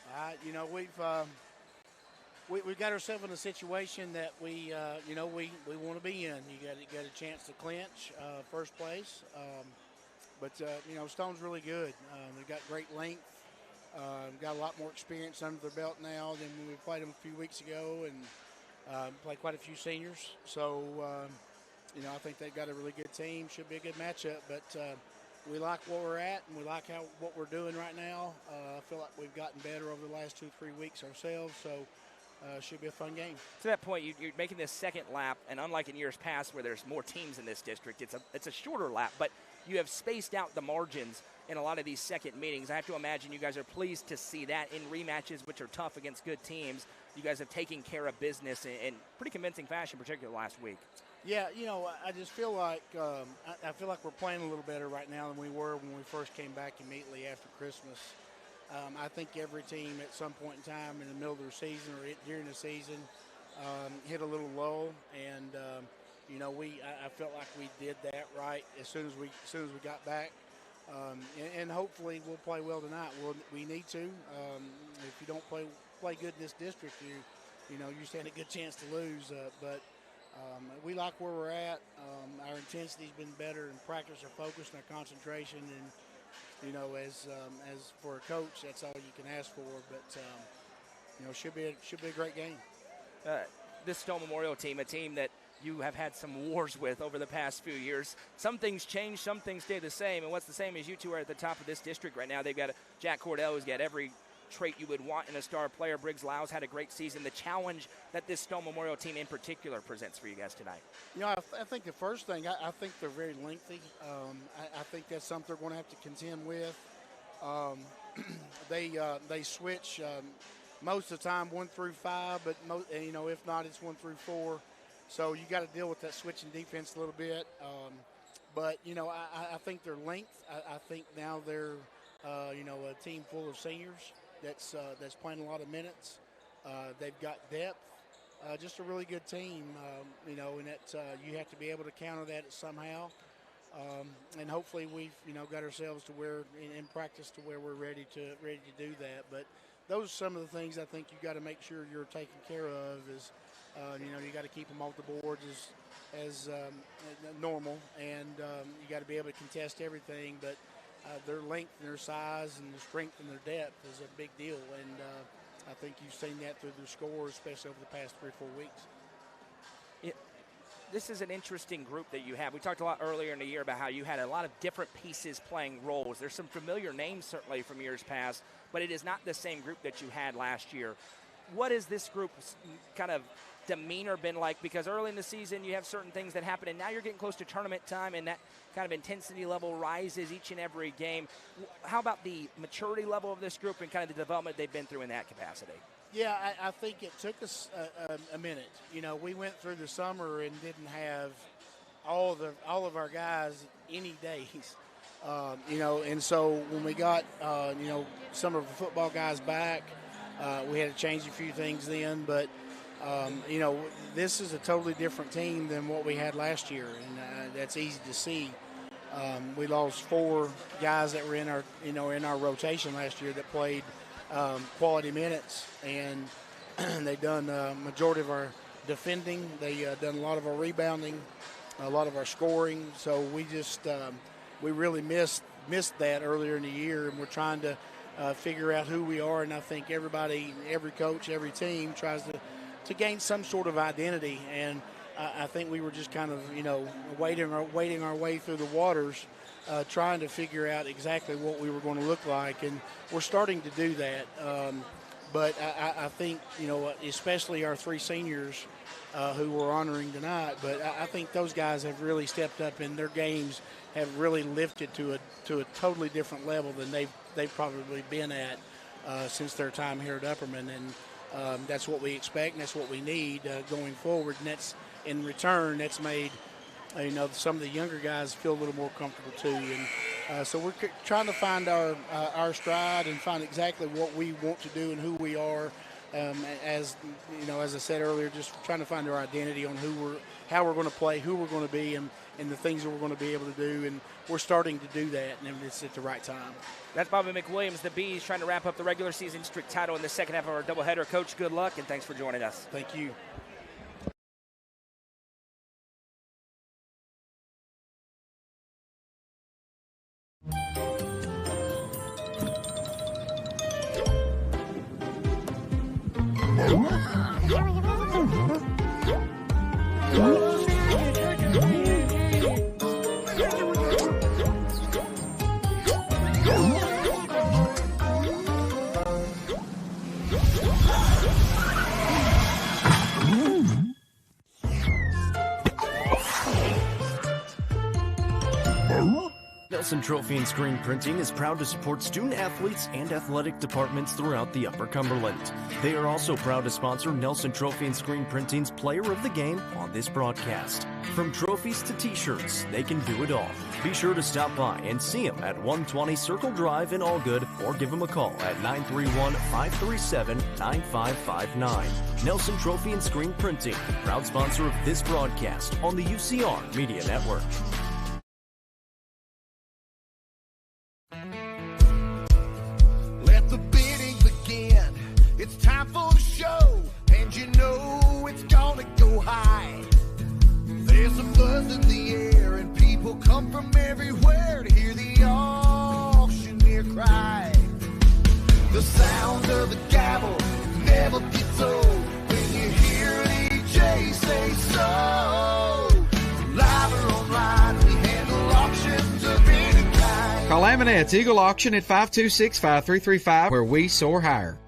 We've got ourselves in a situation that we want to be in. You got a chance to clinch first place, but Stone's really good. They've got great length. Got a lot more experience under their belt now than when we played them a few weeks ago, and played quite a few seniors. So, I think they've got a really good team. Should be a good matchup, but we like where we're at, and we like what we're doing right now. I feel like we've gotten better over the last 2-3 weeks ourselves, so should be a fun game. To that point, you're making this second lap, and unlike in years past where there's more teams in this district, it's a shorter lap, but you have spaced out the margins in a lot of these second meetings. I have to imagine you guys are pleased to see that in rematches, which are tough against good teams. You guys have taken care of business in pretty convincing fashion, particularly last week. Yeah, I just feel like I feel like we're playing a little better right now than we were when we first came back immediately after Christmas. I think every team at some point in time in the middle of their season or during the season hit a little lull, and I felt like we did that right as soon as we got back. And hopefully we'll play well tonight. We need to. If you don't play good in this district, you stand a good chance to lose. But we like where we're at. Our intensity's been better in practice, our focus, and our concentration. And as for a coach, that's all you can ask for. But should be a great game. This Stone Memorial team, a team that you have had some wars with over the past few years. Some things change, some things stay the same. And what's the same is you two are at the top of this district right now. They've got Jack Cordell, who's got every trait you would want in a star player. Briggs Lyles had a great season. The challenge that this Stone Memorial team in particular presents for you guys tonight. I think the first thing, I think they're very lengthy. I think that's something they're going to have to contend with. They switch most of the time 1 through 5, but if not, it's 1 through 4. So you got to deal with that switching defense a little bit. But I think their length. I think now they're a team full of seniors that's playing a lot of minutes. They've got depth. Just a really good team. And that you have to be able to counter that somehow. and hopefully we've got ourselves to where in practice to where we're ready to do that. But those are some of the things I think you got to make sure you're taking care of. Is you got to keep them off the boards as normal, and you got to be able to contest everything. But their length and their size and their strength and their depth is a big deal, and I think you've seen that through their scores, especially over the past 3 or 4 weeks. This is an interesting group that you have. We talked a lot earlier in the year about how you had a lot of different pieces playing roles. There's some familiar names certainly from years past, but it is not the same group that you had last year. What has this group's kind of demeanor been like? Because early in the season you have certain things that happen, and now you're getting close to tournament time, and that kind of intensity level rises each and every game. How about the maturity level of this group and kind of the development they've been through in that capacity? Yeah, I think it took us a minute. We went through the summer and didn't have all of our guys any days. And so when we got some of the football guys back, we had to change a few things then. But this is a totally different team than what we had last year, and that's easy to see. We lost 4 guys that were in our rotation last year that played quality minutes, and they've done majority of our defending. They done a lot of our rebounding, a lot of our scoring. So we just we really missed that earlier in the year, and we're trying to figure out who we are. And I think everybody, every coach, every team tries to gain some sort of identity. And I think we were just kind of wading our way through the waters, trying to figure out exactly what we were going to look like, and we're starting to do that. But I think, especially our 3 seniors who we're honoring tonight, but I think those guys have really stepped up, and their games have really lifted to a totally different level than they've probably been at since their time here at Upperman, and that's what we expect, and that's what we need going forward, and that's in return that's made some of the younger guys feel a little more comfortable too, and so we're trying to find our stride and find exactly what we want to do and who we are. As I said earlier, just trying to find our identity on how we're going to play, who we're going to be, and the things that we're going to be able to do, and we're starting to do that, and it's at the right time. That's Bobby McWilliams, the Bees, trying to wrap up the regular season district title in the second half of our doubleheader. Coach, good luck, and thanks for joining us. Thank you. Nelson Trophy and Screen Printing is proud to support student athletes and athletic departments throughout the Upper Cumberland. They are also proud to sponsor Nelson Trophy and Screen Printing's Player of the Game on this broadcast. From trophies to t-shirts, they can do it all. Be sure to stop by and see them at 120 Circle Drive in Allgood, or give them a call at 931-537-9559. Nelson Trophy and Screen Printing, proud sponsor of this broadcast on the UCR Media Network. Let the bidding begin. It's time for the show, and you know it's gonna go high. There's a buzz in the air, and people come from everywhere to hear the auctioneer cry. The sound of the gavel never gets old when you hear DJ say so. Live or online, we handle auctions of any kind. Call Amanette's Eagle Auction at 526-5335, where we soar higher.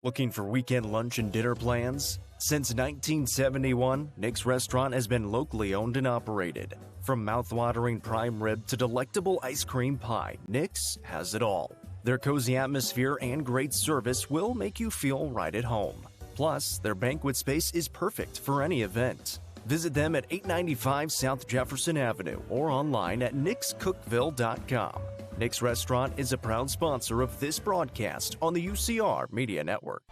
Looking for weekend lunch and dinner plans? Since 1971, Nick's Restaurant has been locally owned and operated. From mouth-watering prime rib to delectable ice cream pie, Nick's has it all. Their cozy atmosphere and great service will make you feel right at home. Plus, their banquet space is perfect for any event. Visit them at 895 South Jefferson Avenue or online at nickscookville.com. Nick's Restaurant is a proud sponsor of this broadcast on the UCR Media Network.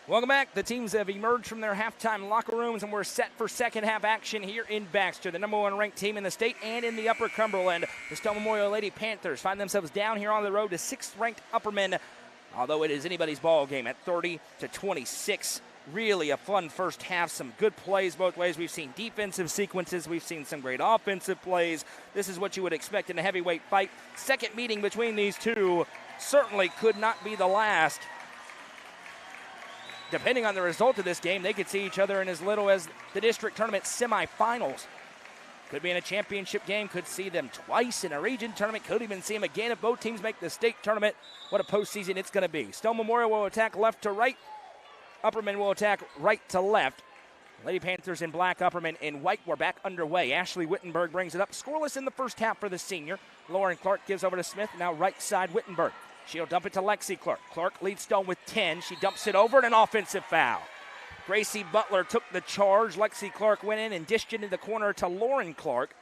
Welcome back. The teams have emerged from their halftime locker rooms, and we're set for second half action here in Baxter. The number 1 ranked team in the state and in the Upper Cumberland, the Stone Memorial Lady Panthers, find themselves down here on the road to 6th ranked Upperman, although it is anybody's ball game at 30-26. Really a fun first half, some good plays both ways. We've seen defensive sequences, we've seen some great offensive plays. This is what you would expect in a heavyweight fight. Second meeting between these two certainly could not be the last. Depending on the result of this game, they could see each other in as little as the district tournament semifinals. Could be in a championship game, could see them twice in a region tournament, could even see them again if both teams make the state tournament. What a postseason it's going to be. Stone Memorial will attack left to right. Upperman will attack right to left. Lady Panthers in black, Upperman in white. We're back underway. Ashley Wittenberg brings it up. Scoreless in the first half for the senior. Lauren Clark gives over to Smith. Now right side Wittenberg. She'll dump it to Lexi Clark. Clark leads Stone with 10. She dumps it over and an offensive foul. Gracie Butler took the charge. Lexi Clark went in and dished it into the corner to Lauren Clark.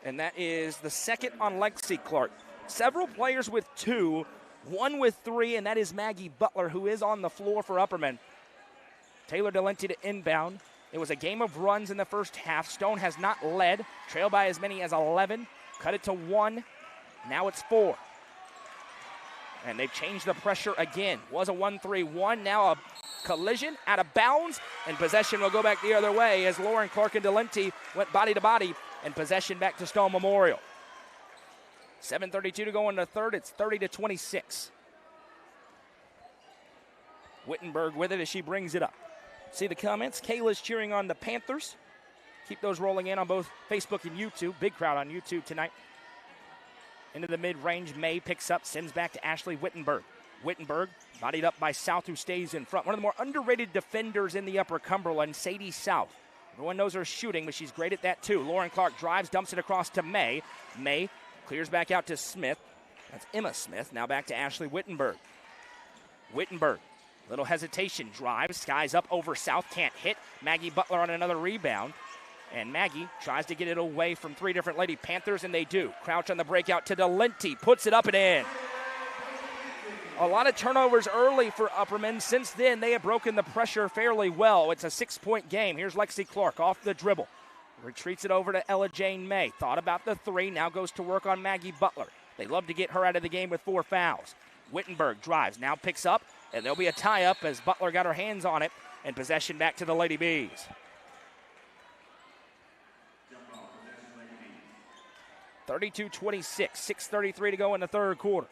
And that is the second on Lexi Clark. Several players with 2, one with 3, and that is Maggie Butler, who is on the floor for Upperman. Taylor Delenti to inbound. It was a game of runs in the first half. Stone has not led. Trailed by as many as 11. Cut it to 1. Now it's 4. And they've changed the pressure again. Was a 1-3-1. Now a collision out of bounds. And possession will go back the other way as Lauren Clark and Delenti went body to body. And possession back to Stone Memorial. 7:32 to go in the third. It's 30-26. Wittenberg with it as she brings it up. See the comments. Kayla's cheering on the Panthers. Keep those rolling in on both Facebook and YouTube. Big crowd on YouTube tonight. Into the mid-range, May picks up, sends back to Ashley Wittenberg. Wittenberg, bodied up by South, who stays in front. One of the more underrated defenders in the Upper Cumberland, Sadie South. Everyone knows her shooting, but she's great at that too. Lauren Clark drives, dumps it across to May. May clears back out to Smith. That's Emma Smith. Now back to Ashley Wittenberg. Wittenberg, little hesitation, drives, skies up over South, can't hit. Maggie Butler on another rebound. And Maggie tries to get it away from 3 different Lady Panthers, and they do. Crouch on the breakout to Delenti, puts it up and in. A lot of turnovers early for Upperman. Since then, they have broken the pressure fairly well. It's a 6-point game. Here's Lexi Clark off the dribble. Retreats it over to Ella Jane May. Thought about the 3, now goes to work on Maggie Butler. They love to get her out of the game with 4 fouls. Wittenberg drives, now picks up, and there'll be a tie-up as Butler got her hands on it, and possession back to the Lady Bees. 32-26, 6:33 to go in the third quarter.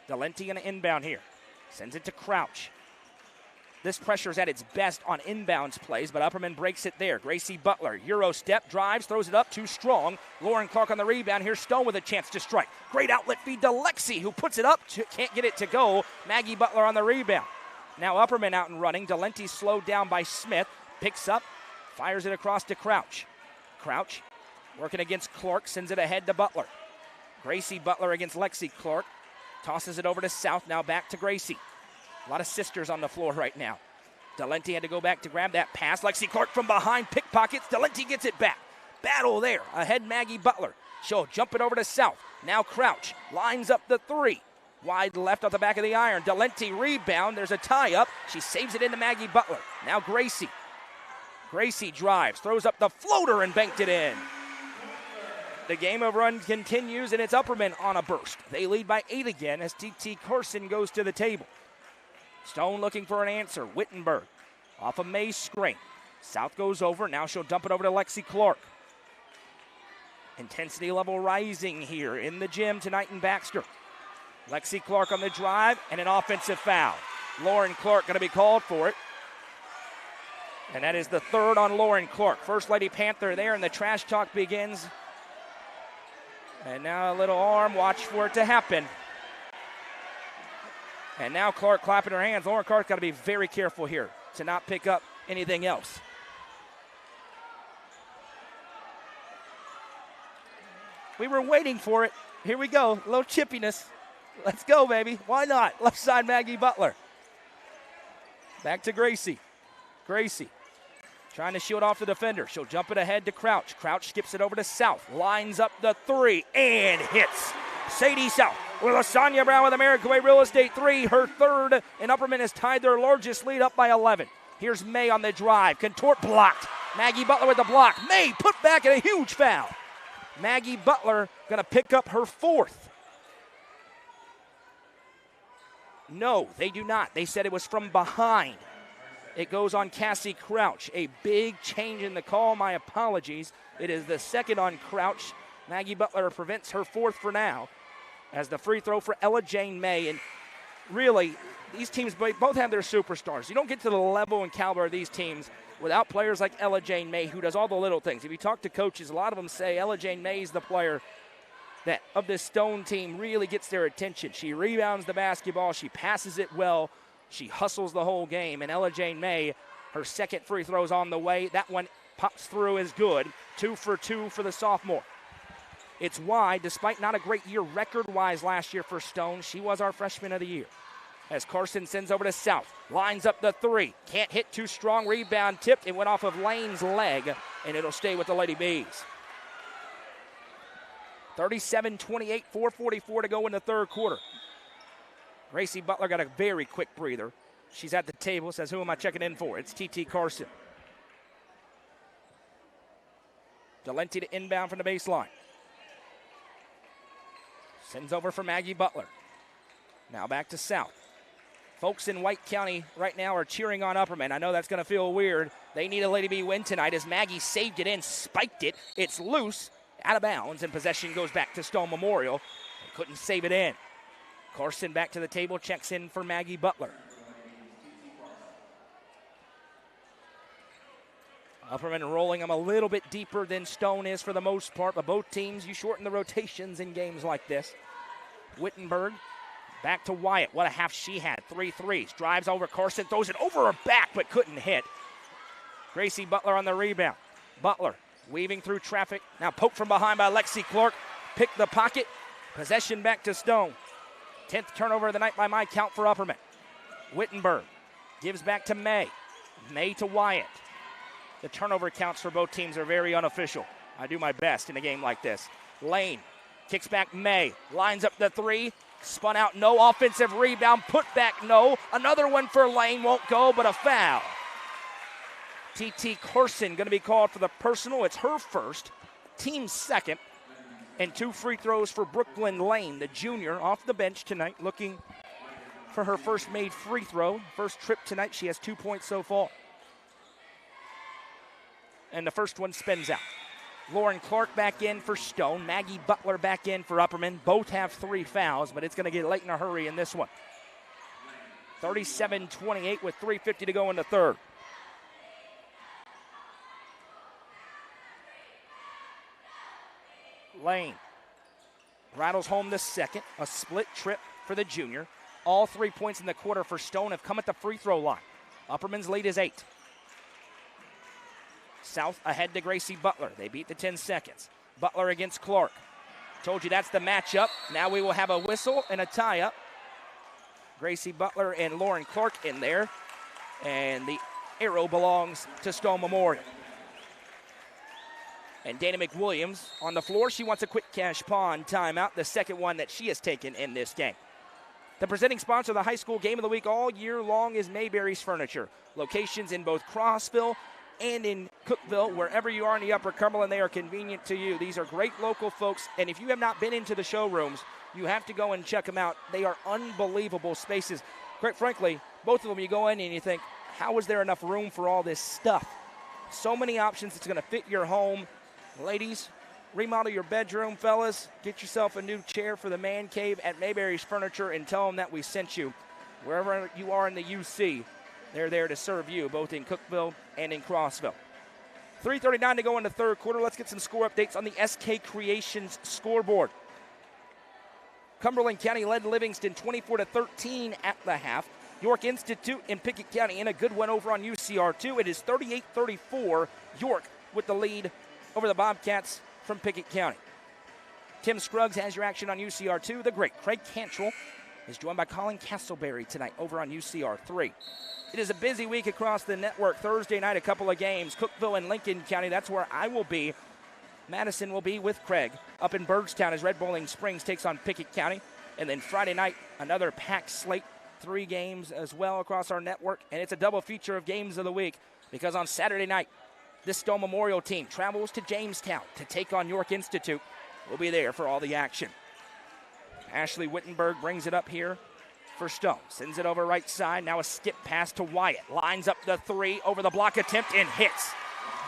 Delenti in an inbound here. Sends it to Crouch. This pressure is at its best on inbounds plays, but Upperman breaks it there. Gracie Butler, Euro step, drives, throws it up, too strong. Lauren Clark on the rebound. Here's Stone with a chance to strike. Great outlet feed to Lexi, who puts it up, can't get it to go. Maggie Butler on the rebound. Now Upperman out and running. Delenti slowed down by Smith. Picks up, fires it across to Crouch. Crouch working against Clark, sends it ahead to Butler. Gracie Butler against Lexi Clark. Tosses it over to South, now back to Gracie. A lot of sisters on the floor right now. Delenti had to go back to grab that pass. Lexi Clark from behind, pickpockets. Delenti gets it back. Battle there. Ahead Maggie Butler. She'll jump it over to South. Now Crouch lines up the 3. Wide left off the back of the iron. Delenti rebound. There's a tie-up. She saves it into Maggie Butler. Now Gracie. Gracie drives, throws up the floater and banked it in. The game of run continues, and it's Upperman on a burst. They lead by 8 again as T.T. Carson goes to the table. Stone looking for an answer. Wittenberg off of May's screen. South goes over. Now she'll dump it over to Lexi Clark. Intensity level rising here in the gym tonight in Baxter. Lexi Clark on the drive and an offensive foul. Lauren Clark going to be called for it. And that is the 3rd on Lauren Clark. First Lady Panther there, and the trash talk begins. And now a little arm, watch for it to happen. And now Clark clapping her hands. Lauren Clark's got to be very careful here to not pick up anything else. We were waiting for it. Here we go, a little chippiness. Let's go, baby. Why not? Left side Maggie Butler. Back to Gracie. Gracie trying to shield off the defender. She'll jump it ahead to Crouch. Crouch skips it over to South. Lines up the 3 and hits. Sadie South with Lasagna Brown with American Way Real Estate 3, her third, and Upperman has tied their largest lead up by 11. Here's May on the drive. Contort blocked. Maggie Butler with the block. May put back and a huge foul. Maggie Butler going to pick up her fourth. No, they do not. They said it was from behind. It goes on Cassie Crouch. A big change in the call. My apologies. It is the second on Crouch. Maggie Butler prevents her fourth for now as the free throw for Ella Jane May. And really, these teams both have their superstars. You don't get to the level and caliber of these teams without players like Ella Jane May, who does all the little things. If you talk to coaches, a lot of them say Ella Jane May is the player that of this Stone team really gets their attention. She rebounds the basketball. She passes it well. She hustles the whole game. And Ella Jane May, her second free throw is on the way. That one pops through is good. 2 for 2 for the sophomore. It's wide, despite not a great year record-wise last year for Stone. She was our freshman of the year. As Carson sends over to South. Lines up the three. Can't hit too strong. Rebound tipped. It went off of Lane's leg, and it'll stay with the Lady Bees. 37-28, 4:44 to go in the third quarter. Gracie Butler got a very quick breather. She's at the table, says, who am I checking in for? It's T.T. Carson. Delenti to inbound from the baseline. Sends over for Maggie Butler. Now back to South. Folks in White County right now are cheering on Upperman. I know that's going to feel weird. They need a Lady B win tonight as Maggie saved it in, spiked it. It's loose, out of bounds, and possession goes back to Stone Memorial. They couldn't save it in. Carson back to the table, checks in for Maggie Butler. Upperman rolling them a little bit deeper than Stone is for the most part, but both teams, you shorten the rotations in games like this. Wittenberg back to Wyatt. What a half she had. 3 threes. Drives over Carson, throws it over her back, but couldn't hit. Gracie Butler on the rebound. Butler weaving through traffic. Now poked from behind by Lexi Clark. Picked the pocket. Possession back to Stone. 10th turnover of the night by my count for Upperman. Wittenberg gives back to May. May to Wyatt. The turnover counts for both teams are very unofficial. I do my best in a game like this. Lane kicks back May. Lines up the three. Spun out, no. Offensive rebound, put back, no. Another one for Lane, won't go, but a foul. T.T. Carson going to be called for the personal. It's her first, team's second. And 2 free throws for Brooklyn Lane, the junior, off the bench tonight, looking for her first made free throw. First trip tonight, she has 2 points so far. And the first one spins out. Lauren Clark back in for Stone. Maggie Butler back in for Upperman. Both have 3 fouls, but it's going to get late in a hurry in this one. 37-28 with 3:50 to go in the third. Lane rattles home the second. A split trip for the junior. All 3 points in the quarter for Stone have come at the free throw line. Upperman's lead is 8. South ahead to Gracie Butler. They beat the 10 seconds. Butler against Clark. Told you that's the matchup. Now we will have a whistle and a tie-up. Gracie Butler and Lauren Clark in there. And the arrow belongs to Stone Memorial. And Dana McWilliams on the floor. She wants a quick cash pawn timeout, the second one that she has taken in this game. The presenting sponsor of the high school game of the week all year long is Mayberry's Furniture. Locations in both Crossville and in Cookville, wherever you are in the Upper Cumberland, they are convenient to you. These are great local folks, and if you have not been into the showrooms, you have to go and check them out. They are unbelievable spaces. Quite frankly, both of them, you go in and you think, how is there enough room for all this stuff? So many options. It's going to fit your home. Ladies, remodel your bedroom. Fellas, get yourself a new chair for the man cave at Mayberry's Furniture and tell them that we sent you. Wherever you are in the UC, they're there to serve you, both in Cookville and in Crossville. 3:39 to go in the third quarter. Let's get some score updates on the SK Creations scoreboard. Cumberland County led Livingston 24-13 at the half. York Institute and Pickett County in a good one over on UCR2. It is 38-34, York with the lead over the Bobcats from Pickett County. Tim Scruggs has your action on UCR2. The great Craig Cantrell is joined by Colin Castleberry tonight over on UCR3. It is a busy week across the network. Thursday night, a couple of games. Cookville and Lincoln County, that's where I will be. Madison will be with Craig up in Byrdstown as Red Bowling Springs takes on Pickett County. And then Friday night, another packed slate, 3 games as well across our network. And it's a double feature of games of the week because on Saturday night, this Stone Memorial team travels to Jamestown to take on York Institute. We'll be there for all the action. Ashley Wittenberg brings it up here for Stone. Sends it over right side. Now a skip pass to Wyatt. Lines up the 3 over the block attempt and hits.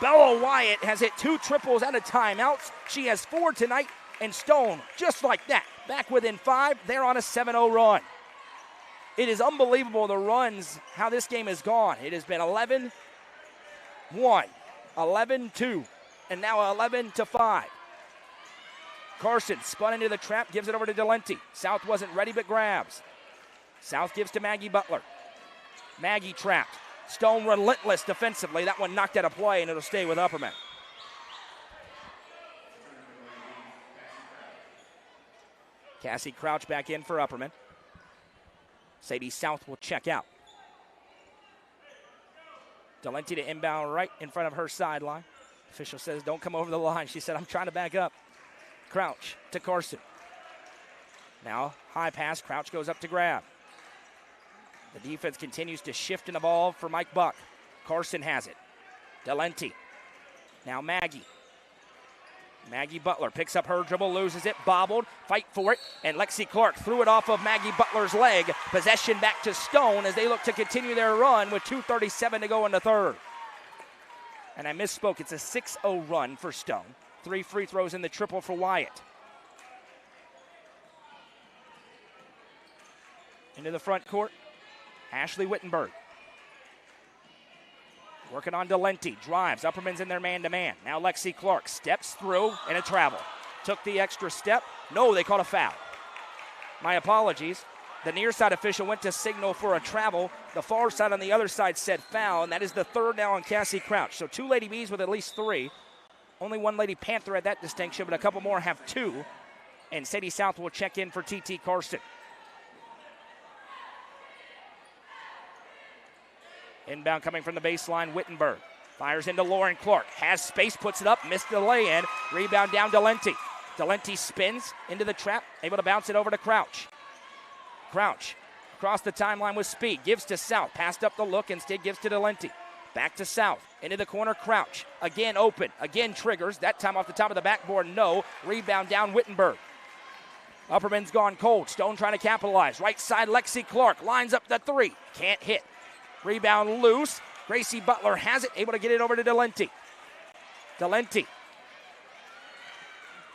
Bella Wyatt has hit 2 triples out of timeouts. She has 4 tonight. And Stone, just like that, back within 5. They're on a 7-0 run. It is unbelievable the runs, how this game has gone. It has been 11-1, 11-2, and now 11-5. Carson spun into the trap, gives it over to Delenti. South wasn't ready but grabs. South gives to Maggie Butler. Maggie trapped. Stone relentless defensively. That one knocked out of play, and it'll stay with Upperman. Cassie Crouch back in for Upperman. Sadie South will check out. Delenti to inbound right in front of her sideline. Official says, don't come over the line. She said, I'm trying to back up. Crouch to Carson. Now, high pass. Crouch goes up to grab. The defense continues to shift in the ball for Mike Buck. Carson has it. Delenti. Now Maggie. Maggie Butler picks up her dribble, loses it, bobbled, fight for it, and Lexi Clark threw it off of Maggie Butler's leg. Possession back to Stone as they look to continue their run with 2:37 to go in the third. And I misspoke, it's a 6-0 run for Stone. 3 free throws in the triple for Wyatt. Into the front court, Ashley Wittenberg. Working on Delenti, drives, Upperman's in their man-to-man. Now Lexi Clark steps through and a travel. Took the extra step. No, they called a foul. My apologies. The near side official went to signal for a travel. The far side on the other side said foul, and that is the third now on Cassie Crouch. So 2 Lady Bees with at least 3. Only 1 Lady Panther at that distinction, but a couple more have 2. And Sadie South will check in for TT Carson. Inbound coming from the baseline, Wittenberg. Fires into Lauren Clark. Has space, puts it up, missed the lay-in. Rebound down Delenti. Delenti spins into the trap, able to bounce it over to Crouch. Crouch across the timeline with speed. Gives to South. Passed up the look, instead gives to Delenti. Back to South. Into the corner, Crouch. Again open. Again triggers. That time off the top of the backboard, no. Rebound down Wittenberg. Upperman's gone cold. Stone trying to capitalize. Right side, Lexi Clark. Lines up the 3. Can't hit. Rebound loose. Gracie Butler has it, able to get it over to Delenti. Delenti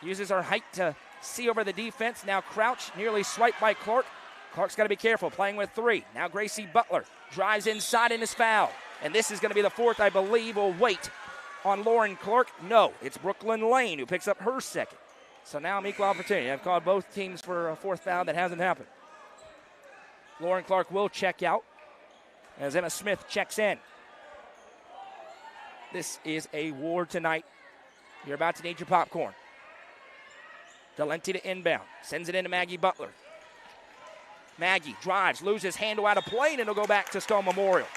uses her height to see over the defense. Now Crouch nearly swiped by Clark. Clark's got to be careful, playing with 3. Now Gracie Butler drives inside and is fouled. And this is going to be the 4th, I believe, will wait on Lauren Clark. No, it's Brooklyn Lane who picks up her 2nd. So now equal opportunity. I've called both teams for a 4th foul. That hasn't happened. Lauren Clark will check out as Emma Smith checks in. This is a war tonight. You're about to need your popcorn. Delenti to inbound. Sends it into Maggie Butler. Maggie drives, loses handle out of play, and it'll go back to Stone Memorial.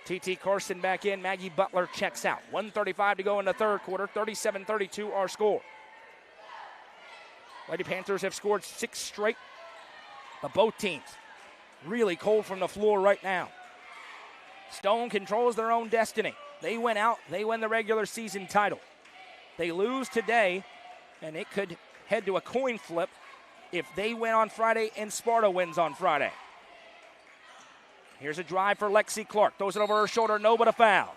TT Carson back in. Maggie Butler checks out. 1:35 to go in the third quarter. 37-32 our score. Lady Panthers have scored 6 straight, but both teams really cold from the floor right now. Stone controls their own destiny. They win out, they win the regular season title. They lose today, and it could head to a coin flip if they win on Friday and Sparta wins on Friday. Here's a drive for Lexi Clark. Throws it over her shoulder, no, but a foul.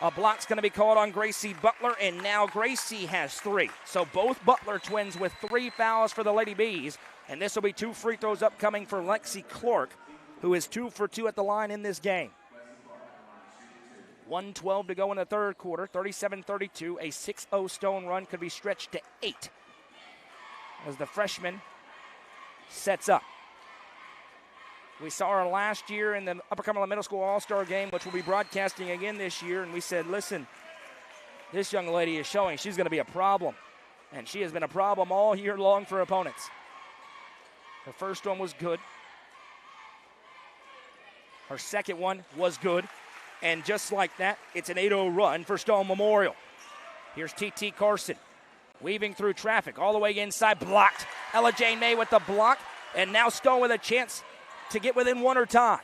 A block's going to be called on Gracie Butler, and now Gracie has 3. So both Butler twins with 3 fouls for the Lady Bees, and this will be 2 free throws upcoming for Lexi Clark, who is 2 for 2 at the line in this game. 1:12 to go in the third quarter, 37-32. A 6-0 Stone run could be stretched to 8 as the freshman sets up. We saw her last year in the Upper Cumberland Middle School All-Star Game, which we'll be broadcasting again this year, and we said, listen, this young lady is showing she's going to be a problem, and she has been a problem all year long for opponents. Her first one was good. Her second one was good. And just like that, it's an 8-0 run for Stone Memorial. Here's T.T. Carson weaving through traffic all the way inside, blocked. Ella Jane May with the block, and now Stone with a chance to get within one or tie.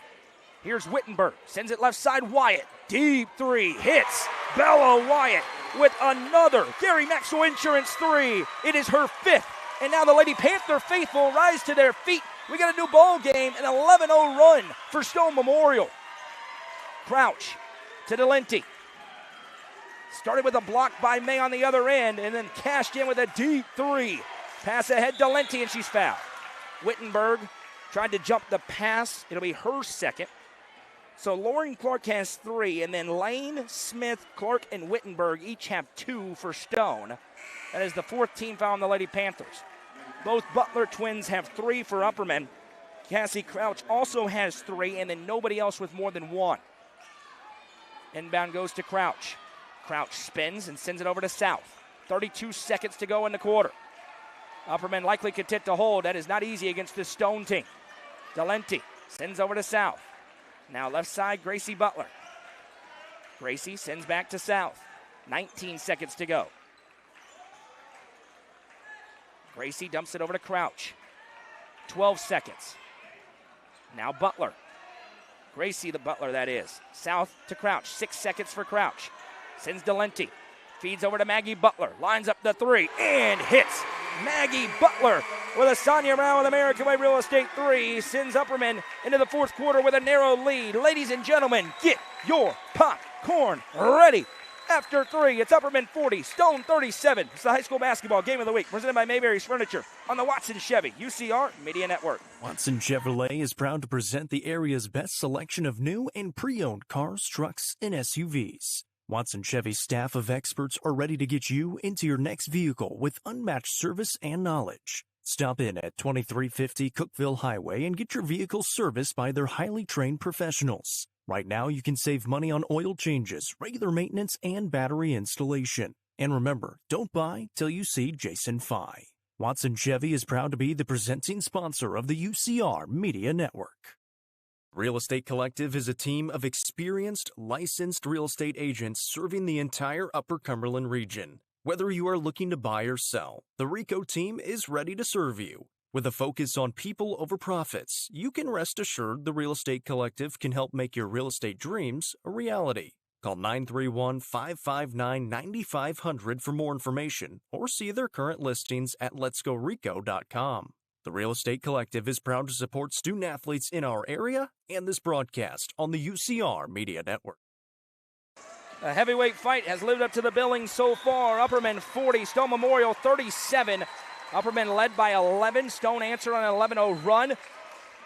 Here's Wittenberg, sends it left side, Wyatt, deep three, hits. Bella Wyatt with another Gary Maxwell Insurance three. It is her fifth, and now the Lady Panther faithful rise to their feet. We got a new ball game, an 11-0 run for Stone Memorial. Crouch to Delenti. Started with a block by May on the other end, and then cashed in with a deep three. Pass ahead, Delenti, and she's fouled. Wittenberg tried to jump the pass. It'll be her second. So Lauren Clark has three, and then Lane, Smith, Clark, and Wittenberg each have two for Stone. That is the fourth team foul on the Lady Panthers. Both Butler twins have three for Upperman. Cassie Crouch also has three, and then nobody else with more than one. Inbound goes to Crouch. Crouch spins and sends it over to South. 32 seconds to go in the quarter. Upperman likely content to hold. That is not easy against this Stone team. Delenti sends over to South. Now left side, Gracie Butler. Gracie sends back to South. 19 seconds to go. Gracie dumps it over to Crouch. 12 seconds. Now Butler. Gracie the Butler, that is. South to Crouch. 6 seconds for Crouch. Sends Delenti. Feeds over to Maggie Butler. Lines up the three and hits. Maggie Butler with a Sonia Brown with American Way Real Estate three. Sends Upperman into the fourth quarter with a narrow lead. Ladies and gentlemen, get your popcorn ready. After three, it's Upperman 40, Stone 37. It's the high school basketball game of the week, presented by Mayberry's Furniture on the Watson Chevy UCR Media Network. Watson Chevrolet is proud to present the area's best selection of new and pre-owned cars, trucks, and SUVs. Watson Chevy's staff of experts are ready to get you into your next vehicle with unmatched service and knowledge. Stop in at 2350 Cookeville Highway and get your vehicle serviced by their highly trained professionals. Right now, you can save money on oil changes, regular maintenance, and battery installation. And remember, don't buy till you see Jason Fye. Watson Chevy is proud to be the presenting sponsor of the UCR Media Network. Real Estate Collective is a team of experienced, licensed real estate agents serving the entire Upper Cumberland region. Whether you are looking to buy or sell, the RICO team is ready to serve you. With a focus on people over profits, you can rest assured the Real Estate Collective can help make your real estate dreams a reality. Call 931-559-9500 for more information or see their current listings at letsgorico.com. The Real Estate Collective is proud to support student athletes in our area and this broadcast on the UCR Media Network. A heavyweight fight has lived up to the billing so far. Upperman 40, Stone Memorial 37. Upperman led by 11. Stone answered on an 11-0 run.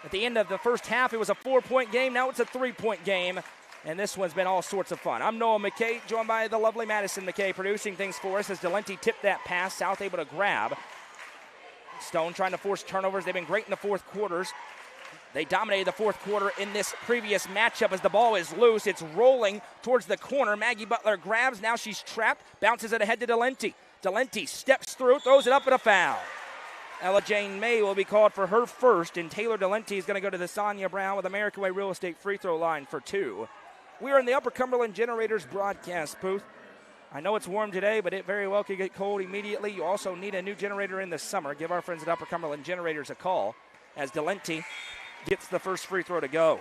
At the end of the first half, it was a 4-point game. Now it's a 3-point game, and this one's been all sorts of fun. I'm Noah McKay, joined by the lovely Madison McKay, producing things for us as Delenti tipped that pass. South able to grab. Stone trying to force turnovers. They've been great in the fourth quarters. They dominated the fourth quarter in this previous matchup as the ball is loose. It's rolling towards the corner. Maggie Butler grabs. Now she's trapped. Bounces it ahead to Delenti. Delenti steps through, throws it up, and a foul. Ella Jane May will be called for her first, and Taylor Delenti is going to go to the Sonia Brown with American Way Real Estate free throw line for two. We are in the Upper Cumberland Generators broadcast booth. I know it's warm today, but it very well could get cold immediately. You also need a new generator in the summer. Give our friends at Upper Cumberland Generators a call as Delenti gets the first free throw to go.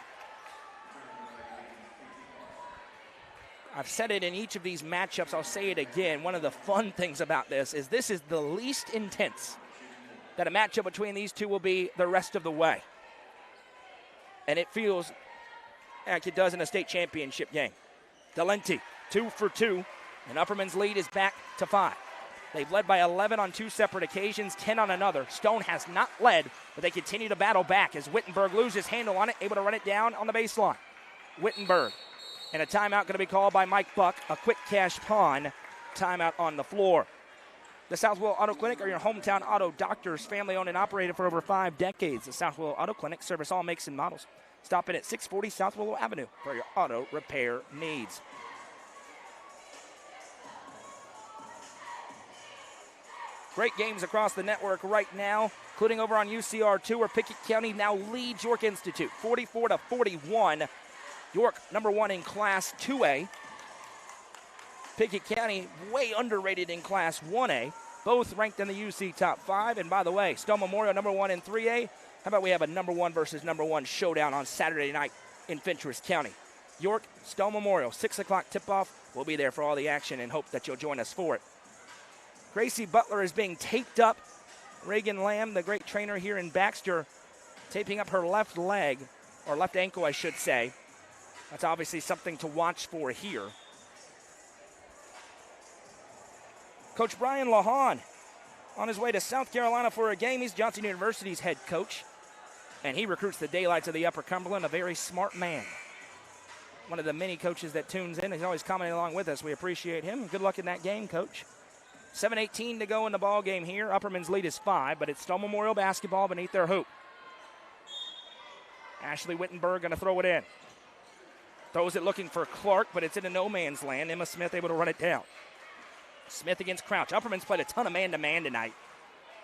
I've said it in each of these matchups. I'll say it again. One of the fun things about this is the least intense that a matchup between these two will be the rest of the way. And it feels like it does in a state championship game. Delenti, 2 for 2. And Upperman's lead is back to 5. They've led by 11 on two separate occasions, 10 on another. Stone has not led, but they continue to battle back as Wittenberg loses handle on it, able to run it down on the baseline. Wittenberg, and a timeout going to be called by Mike Buck, a quick cash pawn timeout on the floor. The South Willow Auto Clinic are your hometown auto doctors, family owned and operated for over 5 decades. The South Willow Auto Clinic service all makes and models. Stop in at 640 South Willow Avenue for your auto repair needs. Great games across the network right now, including over on UCR2, where Pickett County now leads York Institute 44-41. York, number 1 in Class 2A. Pickett County, way underrated in Class 1A. Both ranked in the UC top 5. And by the way, Stone Memorial, number 1 in 3A. How about we have a number 1 versus number 1 showdown on Saturday night in Fentress County. York, Stone Memorial, 6 o'clock tip-off. We'll be there for all the action and hope that you'll join us for it. Gracie Butler is being taped up. Reagan Lamb, the great trainer here in Baxter, taping up her left leg, or left ankle, I should say. That's obviously something to watch for here. Coach Brian Lahan on his way to South Carolina for a game. He's Johnson University's head coach, and he recruits the daylights of the Upper Cumberland, a very smart man. One of the many coaches that tunes in. He's always commenting along with us. We appreciate him. Good luck in that game, Coach. 7:18 to go in the ball game here. Upperman's lead is 5, but it's Stone Memorial basketball beneath their hoop. Ashley Wittenberg going to throw it in. Throws it looking for Clark, but it's in a no man's land. Emma Smith able to run it down. Smith against Crouch. Upperman's played a ton of man-to-man tonight.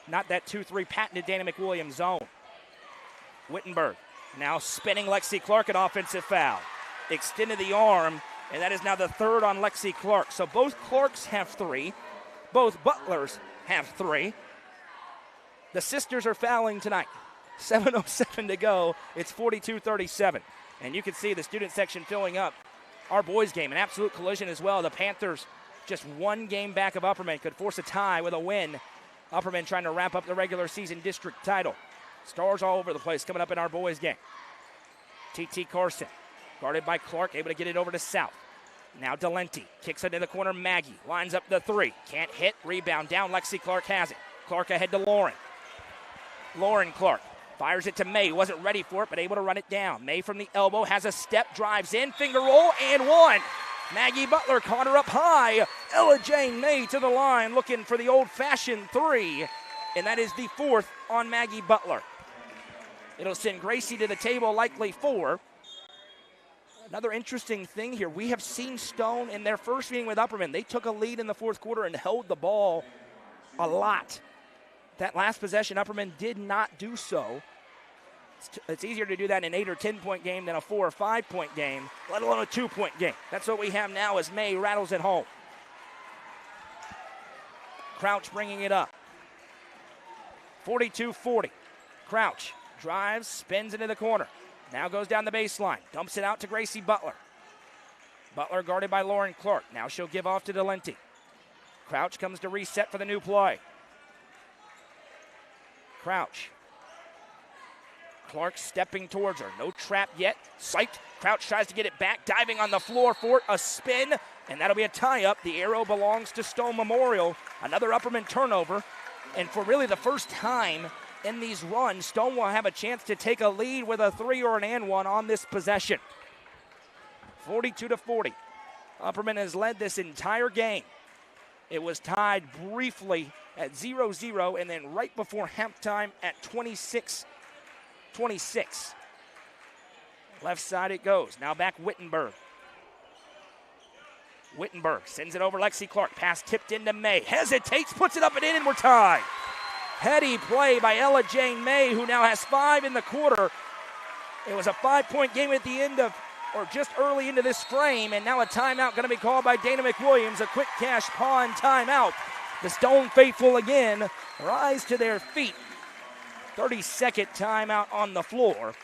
Not that 2-3 patented Danny McWilliams zone. Wittenberg now spinning Lexi Clark, an offensive foul. Extended the arm, and that is now the 3rd on Lexi Clark. So both Clarks have 3. Both Butlers have 3. The sisters are fouling tonight. 7:07 to go. It's 42-37. And you can see the student section filling up. Our boys game, an absolute collision as well. The Panthers just 1 game back of Upperman, could force a tie with a win. Upperman trying to wrap up the regular season district title. Stars all over the place coming up in our boys game. T.T. Carson, guarded by Clark, able to get it over to South. Now Delenti kicks it in the corner. Maggie lines up the 3. Can't hit. Rebound down. Lexi Clark has it. Clark ahead to Lauren. Lauren Clark fires it to May. Wasn't ready for it, but able to run it down. May from the elbow has a step, drives in, finger roll, and 1. Maggie Butler caught her up high. Ella Jane May to the line looking for the old-fashioned 3, and that is the 4th on Maggie Butler. It'll send Gracie to the table, likely 4. Another interesting thing here, we have seen Stone in their first meeting with Upperman. They took a lead in the 4th quarter and held the ball a lot. That last possession, Upperman did not do so. It's easier to do that in an 8 or 10 point game than a 4 or 5 point game, let alone a 2 point game. That's what we have now as May rattles it home. Crouch bringing it up. 42-40. Crouch drives, spins into the corner. Now goes down the baseline, dumps it out to Gracie Butler. Butler guarded by Lauren Clark. Now she'll give off to Delenti. Crouch comes to reset for the new play. Crouch. Clark stepping towards her. No trap yet. Psyched. Crouch tries to get it back. Diving on the floor for it. A spin. And that'll be a tie-up. The arrow belongs to Stone Memorial. Another Upperman turnover. And for really the first time in these runs, Stone will have a chance to take a lead with a 3 or an and 1 on this possession. 42-40. Upperman has led this entire game. It was tied briefly at 0-0 and then right before halftime at 26-26. Left side it goes. Now back Wittenberg. Wittenberg sends it over Lexi Clark. Pass tipped into May. Hesitates, puts it up and in, and we're tied. Heady play by Ella Jane May, who now has 5 in the quarter. It was a 5-point game at the end of, or just early into this frame, and now a timeout going to be called by Dana McWilliams, a quick cash pawn timeout. The Stone faithful again rise to their feet. 30-second timeout on the floor.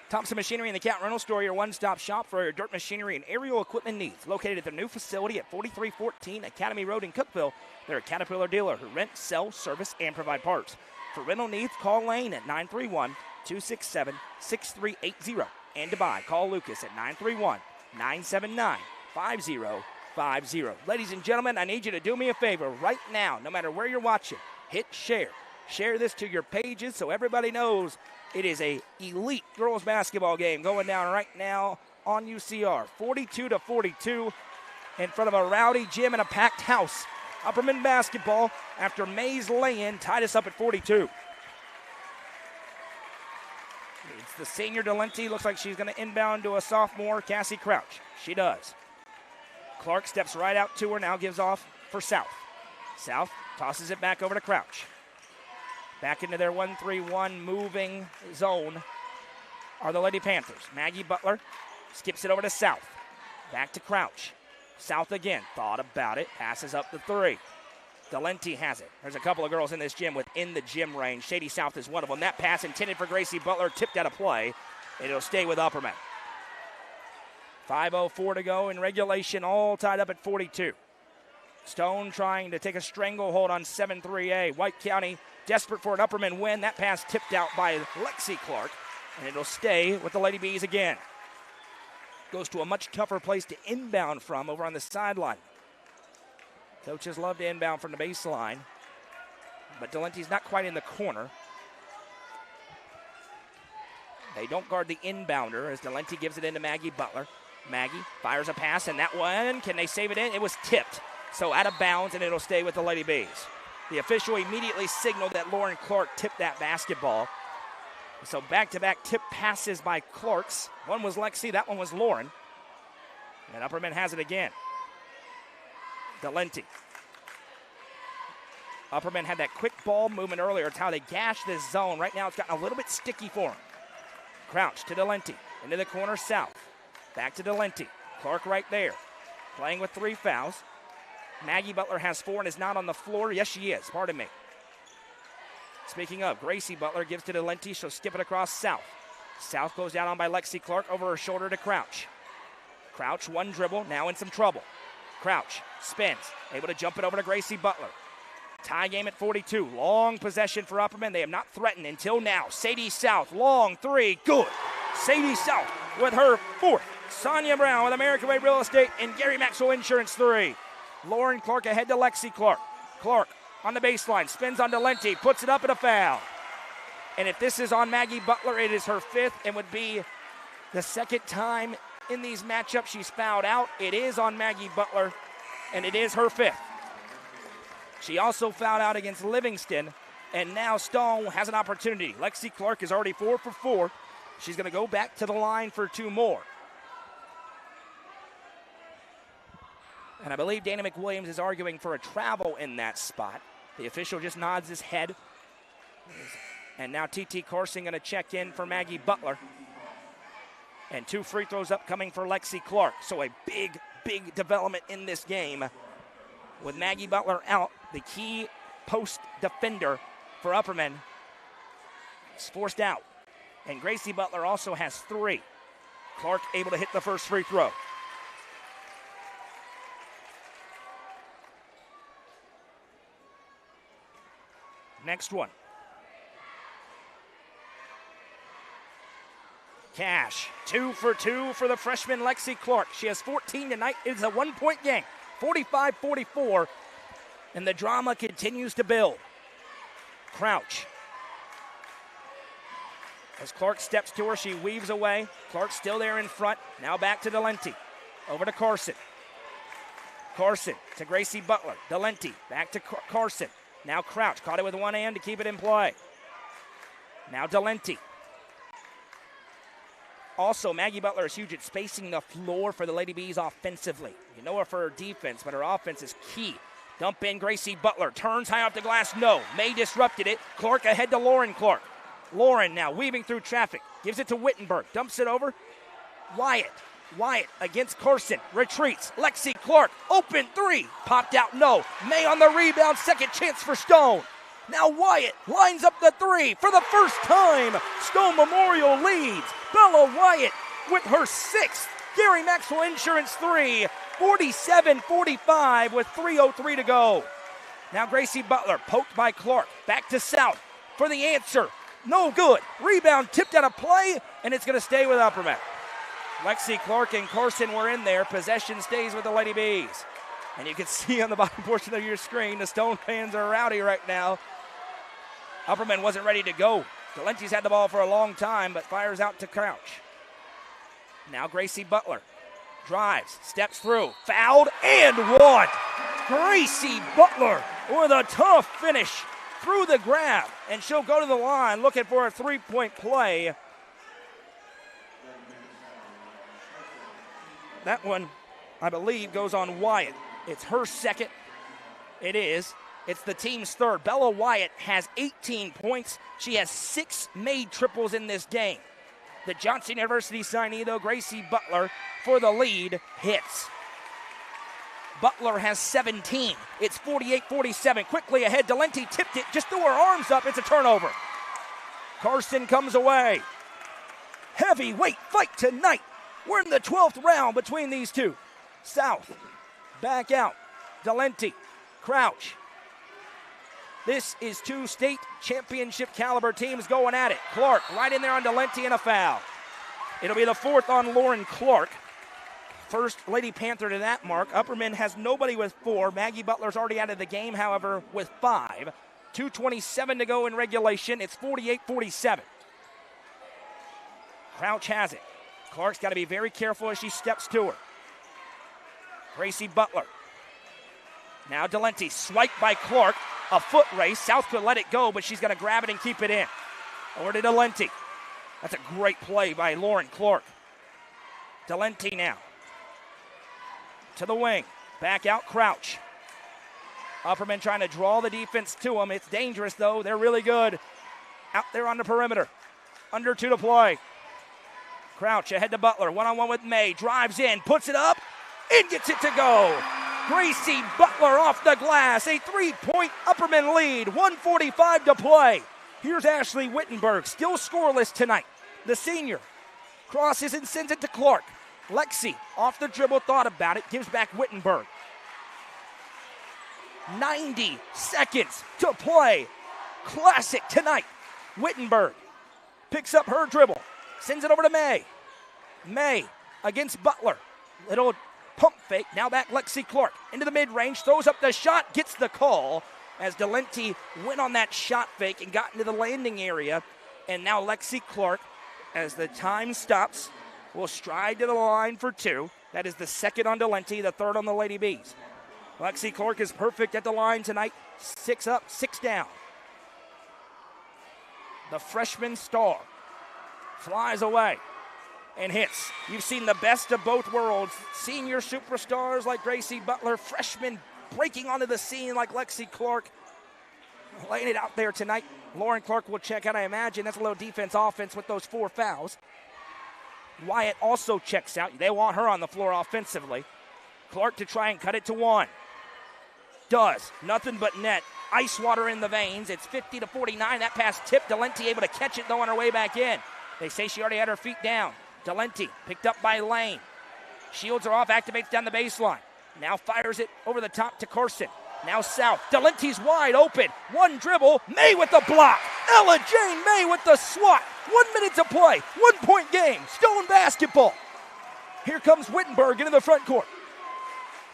Thompson Machinery and the Cat Rental Store, your one-stop shop for your dirt machinery and aerial equipment needs. Located at their new facility at 4314 Academy Road in Cookeville. They're a Caterpillar dealer who rent, sell, service, and provide parts. For rental needs, call Lane at 931-267-6380. And to buy, call Lucas at 931-979-5050. Ladies and gentlemen, I need you to do me a favor right now, no matter where you're watching. Hit share. Share this to your pages so everybody knows it is a elite girls basketball game going down right now on UCR. 42-42 in front of a rowdy gym and a packed house. Upperman basketball after May's lay-in tied us up at 42. It's the senior Delenti. Looks like she's going to inbound to a sophomore, Cassie Crouch. She does. Clark steps right out to her, now gives off for South. South tosses it back over to Crouch. Back into their 1-3-1 moving zone are the Lady Panthers. Maggie Butler Skips it over to South. Back to Crouch. South again. Thought about it. Passes up the 3. Delenti has it. There's a couple of girls in this gym within the gym range. Shady South is one of them. That pass intended for Gracie Butler, tipped out of play. And it'll stay with Upperman. 5:04 to go in regulation, all tied up at 42. Stone trying to take a stranglehold on 7-3A. White County desperate for an Upperman win. That pass tipped out by Lexi Clark. And it'll stay with the Lady Bees again. Goes to a much tougher place to inbound from over on the sideline. Coaches love to inbound from the baseline. But Delenti's not quite in the corner. They don't guard the inbounder as Delenti gives it into Maggie Butler. Maggie fires a pass, and that one, can they save it in? It was tipped. So out of bounds, and it'll stay with the Lady Bees. The official immediately signaled that Lauren Clark tipped that basketball. So back-to-back tip passes by Clarks. One was Lexi, that one was Lauren. And Upperman has it again. Delenti. Upperman had that quick ball movement earlier. It's how they gashed this zone. Right now it's gotten a little bit sticky for him. Crouch to Delenti. Into the corner South. Back to Delenti. Clark right there. Playing with 3 fouls. Maggie Butler has 4 and is not on the floor. Yes, she is. Pardon me. Speaking of, Gracie Butler gives to Delenti. She'll skip it across South. South goes down on by Lexi Clark over her shoulder to Crouch. Crouch, one dribble, now in some trouble. Crouch spins, able to jump it over to Gracie Butler. Tie game at 42. Long possession for Upperman. They have not threatened until now. Sadie South, long 3, good. Sadie South with her 4th. Sonia Brown with American Way Real Estate and Gary Maxwell Insurance 3. Lauren Clark ahead to Lexi Clark. Clark on the baseline, spins on Delenti, puts it up at a foul. And if this is on Maggie Butler, it is her 5th and would be the 2nd time in these matchups she's fouled out. It is on Maggie Butler, and it is her 5th. She also fouled out against Livingston, and now Stone has an opportunity. Lexi Clark is already 4 for 4. She's going to go back to the line for 2 more. And I believe Dana McWilliams is arguing for a travel in that spot. The official just nods his head. And now T.T. Carson going to check in for Maggie Butler. And 2 free throws upcoming for Lexi Clark. So a big, big development in this game. With Maggie Butler out, the key post defender for Upperman is forced out. And Gracie Butler also has 3. Clark able to hit the first free throw. Next one. Cash, 2 for 2 for the freshman Lexi Clark. She has 14 tonight. It is a 1-point game, 45-44, and the drama continues to build. Crouch. As Clark steps to her, she weaves away. Clark still there in front. Now back to Delenti. Over to Carson. Carson to Gracie Butler. Delenti back to Carson. Now Crouch caught it with one hand to keep it in play. Now Delenti. Also, Maggie Butler is huge at spacing the floor for the Lady Bees offensively. You know her for her defense, but her offense is key. Dump in Gracie Butler. Turns high off the glass. No. May disrupted it. Clark ahead to Lauren Clark. Lauren now weaving through traffic. Gives it to Wittenberg. Dumps it over. Wyatt against Carson. Retreats. Lexi Clark. Open 3. Popped out. No. May on the rebound. Second chance for Stone. Now Wyatt lines up the 3 for the first time. Stone Memorial leads. Bella Wyatt with her 6th. Gary Maxwell Insurance 3. 47-45 with 3:03 to go. Now Gracie Butler poked by Clark. Back to South for the answer. No good. Rebound tipped out of play, and it's going to stay with Upperman. Lexi Clark and Carson were in there. Possession stays with the Lady Bees. And you can see on the bottom portion of your screen, the Stone fans are rowdy right now. Upperman wasn't ready to go. Delenti's had the ball for a long time, but fires out to Crouch. Now Gracie Butler drives, steps through, fouled, and one. Gracie Butler with a tough finish through the grab, and she'll go to the line looking for a 3-point play. That one, I believe, goes on Wyatt. It's her 2nd. It is. It's the team's 3rd. Bella Wyatt has 18 points. She has 6 made triples in this game. The Johnson University signee, though, Gracie Butler, for the lead, hits. Butler has 17. It's 48-47. Quickly ahead, Delenti tipped it, just threw her arms up. It's a turnover. Carson comes away. Heavyweight fight tonight. We're in the 12th round between these two. South, back out. Delenti, Crouch. This is two state championship caliber teams going at it. Clark right in there on Delenti and a foul. It'll be the fourth on Lauren Clark. First Lady Panther to that mark. Upperman has nobody with 4. Maggie Butler's already out of the game, however, with 5. 2:27 to go in regulation. It's 48-47. Crouch has it. Clark's got to be very careful as she steps to her. Gracie Butler. Now Delenti, swiped by Clark. A foot race. South could let it go, but she's going to grab it and keep it in. Over to Delenti. That's a great play by Lauren Clark. Delenti now. To the wing. Back out Crouch. Upperman trying to draw the defense to him. It's dangerous, though. They're really good. Out there on the perimeter. Under 2 to play. Crouch ahead to Butler. One-on-one with May. Drives in. Puts it up. And gets it to go. Gracie Butler off the glass. A 3-point Upperman lead. 1:45 to play. Here's Ashley Wittenberg. Still scoreless tonight. The senior. Crosses and sends it to Clark. Lexi off the dribble, thought about it. Gives back Wittenberg. 90 seconds to play. Classic tonight. Wittenberg picks up her dribble. Sends it over to May. May against Butler. Little pump fake. Now back Lexi Clark. Into the mid-range. Throws up the shot. Gets the call as Delenti went on that shot fake and got into the landing area. And now Lexi Clark, as the time stops, will stride to the line for 2. That is the second on Delenti, the third on the Lady Bees. Lexi Clark is perfect at the line tonight. 6 up, 6 down. The freshman star flies away and hits. You've seen the best of both worlds. Senior superstars like Gracie Butler, freshmen breaking onto the scene like Lexi Clark. Laying it out there tonight. Lauren Clark will check out, I imagine. That's a little defense-offense with those 4 fouls. Wyatt also checks out. They want her on the floor offensively. Clark to try and cut it to 1. Does. Nothing but net. Ice water in the veins. It's 50-49. That pass tipped. Delenti able to catch it, though, on her way back in. They say she already had her feet down. Delenti picked up by Lane. Shields her off, activates down the baseline. Now fires it over the top to Carson. Now South. Delenti's wide open. One dribble. May with the block. Ella Jane May with the swat. 1 minute to play. 1-point game. Stone basketball. Here comes Wittenberg into the front court.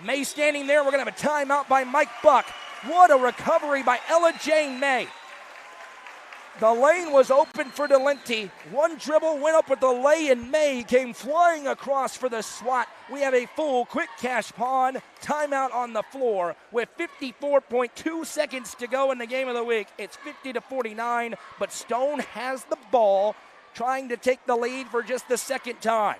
May standing there. We're going to have a timeout by Mike Buck. What a recovery by Ella Jane May. The lane was open for Delenti. One dribble went up with the lay, and May came flying across for the swat. We have a full quick cash pawn timeout on the floor with 54.2 seconds to go in the game of the week. It's 50-49, but Stone has the ball, trying to take the lead for just the second time.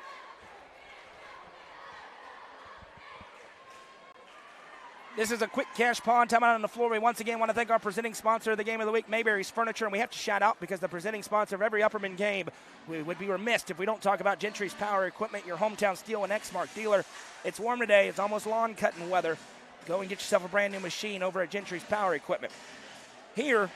This is a quick cash pawn timeout on the floor. We once again want to thank our presenting sponsor of the game of the week, Mayberry's Furniture. And we have to shout out because the presenting sponsor of every Upperman game. We would be remiss if we don't talk about Gentry's Power Equipment, your hometown Steel and Exmark dealer. It's warm today. It's almost lawn cutting weather. Go and get yourself a brand new machine over at Gentry's Power Equipment. Here,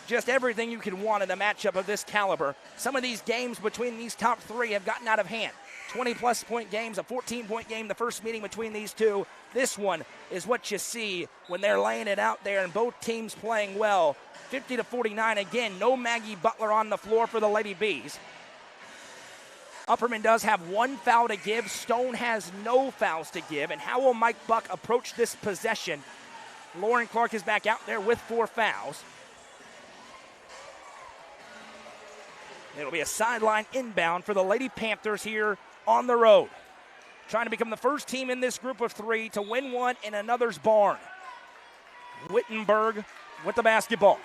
just everything you can want in a matchup of this caliber. Some of these games between these top 3 have gotten out of hand. 20-plus point games, a 14-point game, the first meeting between these two. This one is what you see when they're laying it out there and both teams playing well. 50-49, again, no Maggie Butler on the floor for the Lady Bees. Upperman does have 1 foul to give. Stone has no fouls to give. And how will Mike Buck approach this possession? Lauren Clark is back out there with 4 fouls. It'll be a sideline inbound for the Lady Panthers here on the road. Trying to become the first team in this group of 3 to win one in another's barn. Wittenberg with the basketball.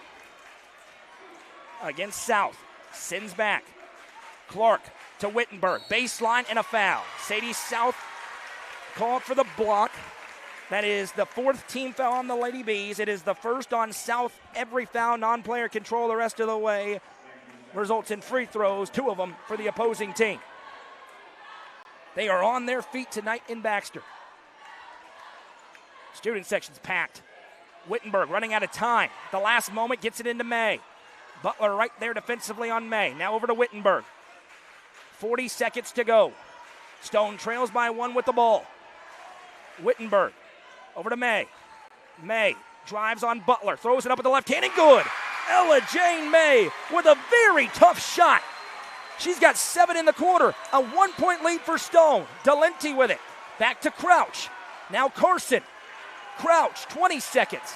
Against South. Sends back. Clark to Wittenberg. Baseline and a foul. Sadie South called for the block. That is the 4th team foul on the Lady Bees. It is the first on South. Every foul, non-player control the rest of the way. results in free throws, 2 of them for the opposing team. They are on their feet tonight in Baxter. Student section's packed. Wittenberg running out of time. At the last moment, gets it into May. Butler right there defensively on May. Now over to Wittenberg. 40 seconds to go. Stone trails by 1 with the ball. Wittenberg over to May. May drives on Butler. Throws it up at the left hand and good. Ella Jane May with a very tough shot. She's got 7 in the quarter. A 1-point lead for Stone. Delenti with it. Back to Crouch. Now Carson. Crouch, 20 seconds.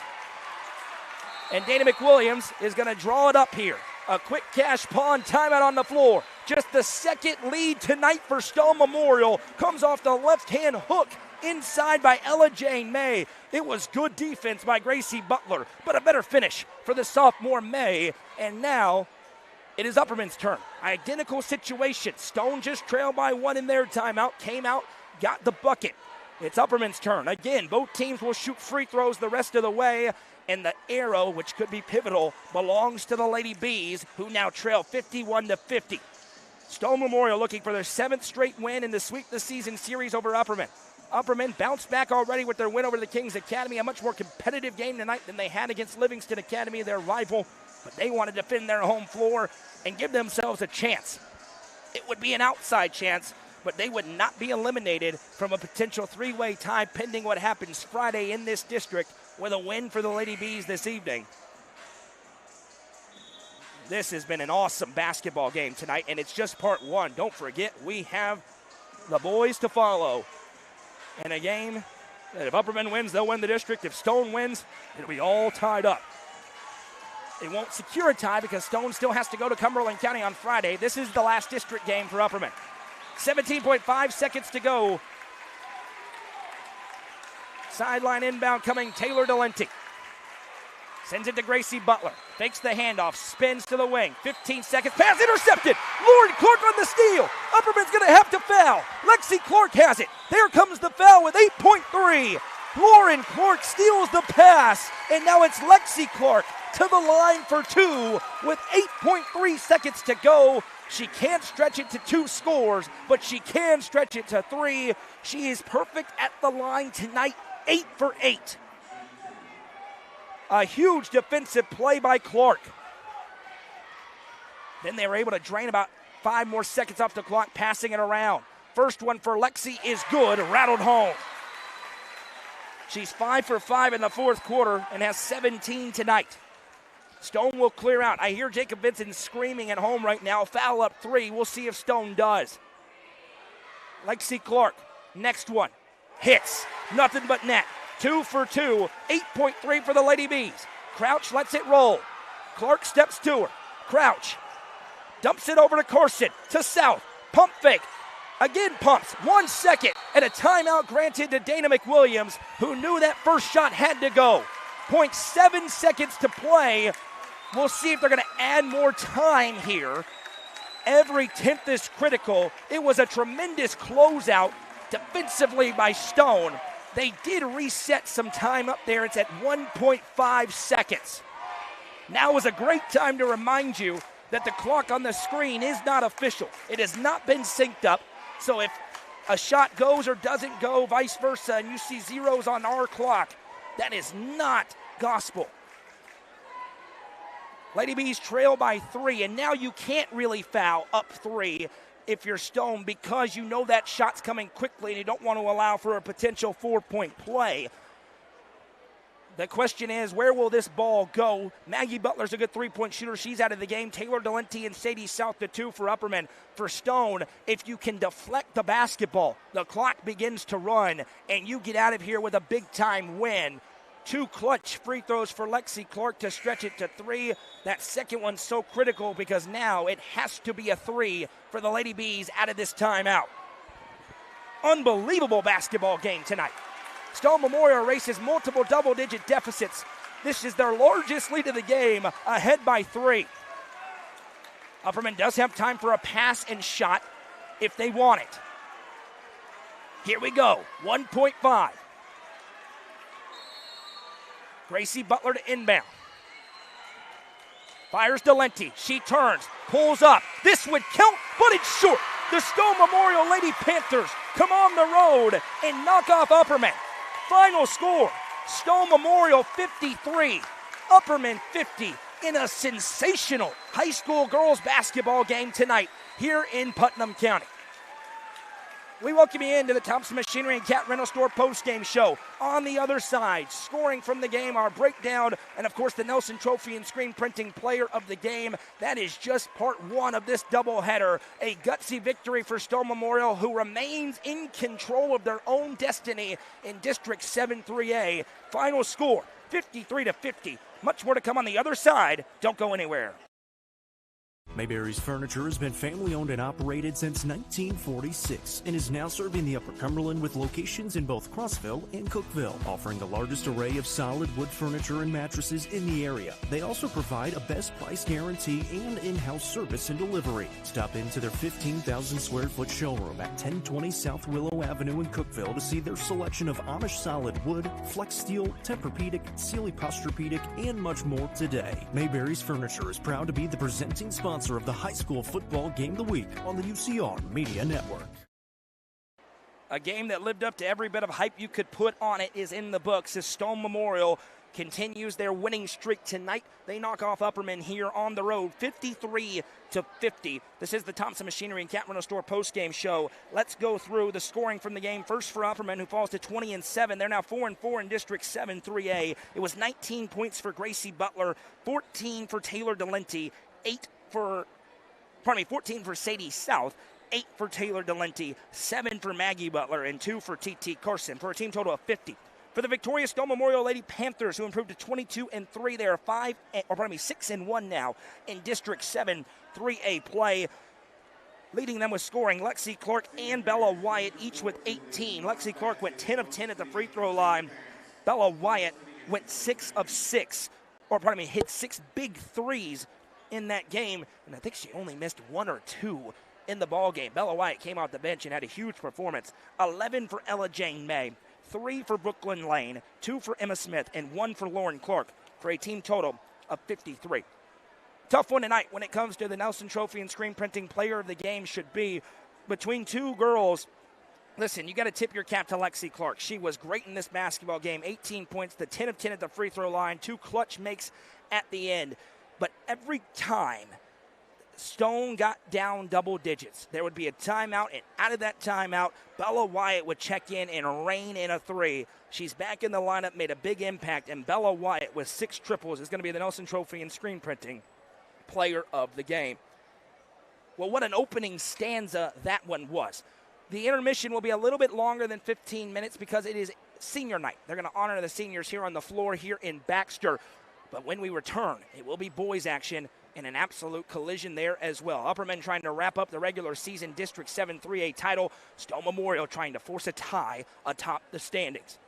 And Dana McWilliams is going to draw it up here. A quick cash pawn timeout on the floor. Just the second lead tonight for Stone Memorial. Comes off the left-hand hook inside by Ella Jane May. It was good defense by Gracie Butler, but a better finish for the sophomore May. And now it is Upperman's turn. Identical situation. Stone just trailed by 1 in their timeout. Came out, got the bucket. It's Upperman's turn. Again, both teams will shoot free throws the rest of the way. And the arrow, which could be pivotal, belongs to the Lady Bees, who now trail 51-50. Stone Memorial looking for their 7th straight win in the Sweep the Season series over Upperman. Upperman bounced back already with their win over the Kings Academy. A much more competitive game tonight than they had against Livingston Academy, their rival. But they want to defend their home floor and give themselves a chance. It would be an outside chance, but they would not be eliminated from a potential 3-way tie pending what happens Friday in this district with a win for the Lady Bees this evening. This has been an awesome basketball game tonight, and it's just part 1. Don't forget, we have the boys to follow. And a game that if Upperman wins, they'll win the district. If Stone wins, it'll be all tied up. It won't secure a tie because Stone still has to go to Cumberland County on Friday. This is the last district game for Upperman. 17.5 seconds to go. Sideline inbound coming, Taylor Delenti. Sends it to Gracie Butler. Fakes the handoff, spins to the wing. 15 seconds, pass intercepted. Lauren Clark on the steal. Upperman's going to have to foul. Lexi Clark has it. There comes the foul with 8.3. Lauren Clark steals the pass, and now it's Lexi Clark to the line for 2 with 8.3 seconds to go. She can't stretch it to 2 scores, but she can stretch it to 3. She is perfect at the line tonight, 8 for 8. A huge defensive play by Clark. Then they were able to drain about 5 more seconds off the clock, passing it around. First one for Lexi is good, rattled home. She's 5 for 5 in the 4th quarter and has 17 tonight. Stone will clear out. I hear Jacob Vincent screaming at home right now. Foul up 3. We'll see if Stone does. Lexi Clark, next one. Hits. Nothing but net. 2 for 2. 8.3 for the Lady Bees. Crouch lets it roll. Clark steps to her. Crouch dumps it over to Carson. To South. Pump fake. Again pumps. 1 second. And a timeout granted to Dana McWilliams, who knew that first shot had to go. 0.7 seconds to play. We'll see if they're going to add more time here. Every 10th is critical. It was a tremendous closeout defensively by Stone. They did reset some time up there. It's at 1.5 seconds. Now is a great time to remind you that the clock on the screen is not official. It has not been synced up. So if a shot goes or doesn't go, vice versa, and you see zeros on our clock, that is not gospel. Lady Bees trail by 3, and now you can't really foul up 3 if you're Stone because you know that shot's coming quickly and you don't want to allow for a potential 4-point play. The question is, where will this ball go? Maggie Butler's a good 3-point shooter. She's out of the game. Taylor Delenti and Sadie South, the 2 for Upperman. For Stone, if you can deflect the basketball, the clock begins to run, and you get out of here with a big-time win. 2 clutch free throws for Lexi Clark to stretch it to 3. That second one's so critical because now it has to be a 3 for the Lady Bees out of this timeout. Unbelievable basketball game tonight. Stone Memorial erases multiple double-digit deficits. This is their largest lead of the game, ahead by 3. Upperman does have time for a pass and shot if they want it. Here we go, 1.5. Gracie Butler to inbound. Fires Delenti. She turns, pulls up. This would count, but it's short. The Stone Memorial Lady Panthers come on the road and knock off Upperman. Final score, Stone Memorial 53, Upperman 50 in a sensational high school girls basketball game tonight here in Putnam County. We welcome you into the Thompson Machinery and Cat Rental Store postgame show. On the other side, scoring from the game, our breakdown, and of course the Nelson Trophy and Screen Printing Player of the Game. That is just part one of this doubleheader. A gutsy victory for Stone Memorial, who remains in control of their own destiny in District 7 3A. Final score, 53-50. Much more to come on the other side. Don't go anywhere. Mayberry's Furniture has been family-owned and operated since 1946 and is now serving the Upper Cumberland with locations in both Crossville and Cookville, offering the largest array of solid wood furniture and mattresses in the area. They also provide a best price guarantee and in-house service and delivery. Stop into their 15,000 square foot showroom at 1020 South Willow Avenue in Cookville to see their selection of Amish solid wood, flex steel, Tempur-Pedic, Sealy Posturepedic, and much more today. Mayberry's Furniture is proud to be the presenting sponsor of the high school football game of the week on the UCR Media Network. A game that lived up to every bit of hype you could put on it is in the books as Stone Memorial continues their winning streak tonight. They knock off Upperman here on the road, 53-50. This is the Thompson Machinery and Cat Rental Store postgame show. Let's go through the scoring from the game. First for Upperman, who falls to 20-7. They're now 4-4 in District 7 3A. It was 19 points for Gracie Butler, 14 for Taylor Delenti, 14 for Sadie South, 8 for Taylor Delenti, 7 for Maggie Butler, and 2 for T.T. Carson, for a team total of 50. For the victorious Stone Memorial Lady Panthers, who improved to 22-3, they are 6-1 now in District 7 3A play. Leading them with scoring, Lexi Clark and Bella Wyatt, each with 18. Lexi Clark went 10 of 10 at the free throw line. Bella Wyatt went 6 of 6, hit 6 big threes in that game, and I think she only missed 1 or 2 in the ball game. Bella Wyatt came off the bench and had a huge performance. 11 for Ella Jane May, 3 for Brooklyn Lane, 2 for Emma Smith, and 1 for Lauren Clark, for a team total of 53. Tough one tonight when it comes to the Nelson Trophy and Screen Printing Player of the Game should be between two girls. Listen, you got to tip your cap to Lexi Clark. She was great in this basketball game. 18 points, the 10 of 10 at the free throw line, 2 clutch makes at the end. But every time Stone got down double digits, there would be a timeout, and out of that timeout, Bella Wyatt would check in and rain in a 3. She's back in the lineup, made a big impact, and Bella Wyatt with 6 triples is going to be the Nelson Trophy and Screen Printing Player of the Game. Well, what an opening stanza that one was. The intermission will be a little bit longer than 15 minutes because it is senior night. They're going to honor the seniors here on the floor here in Baxter. But when we return, it will be boys action and an absolute collision there as well. Upperman trying to wrap up the regular season District 7 3A title. Stone Memorial trying to force a tie atop the standings.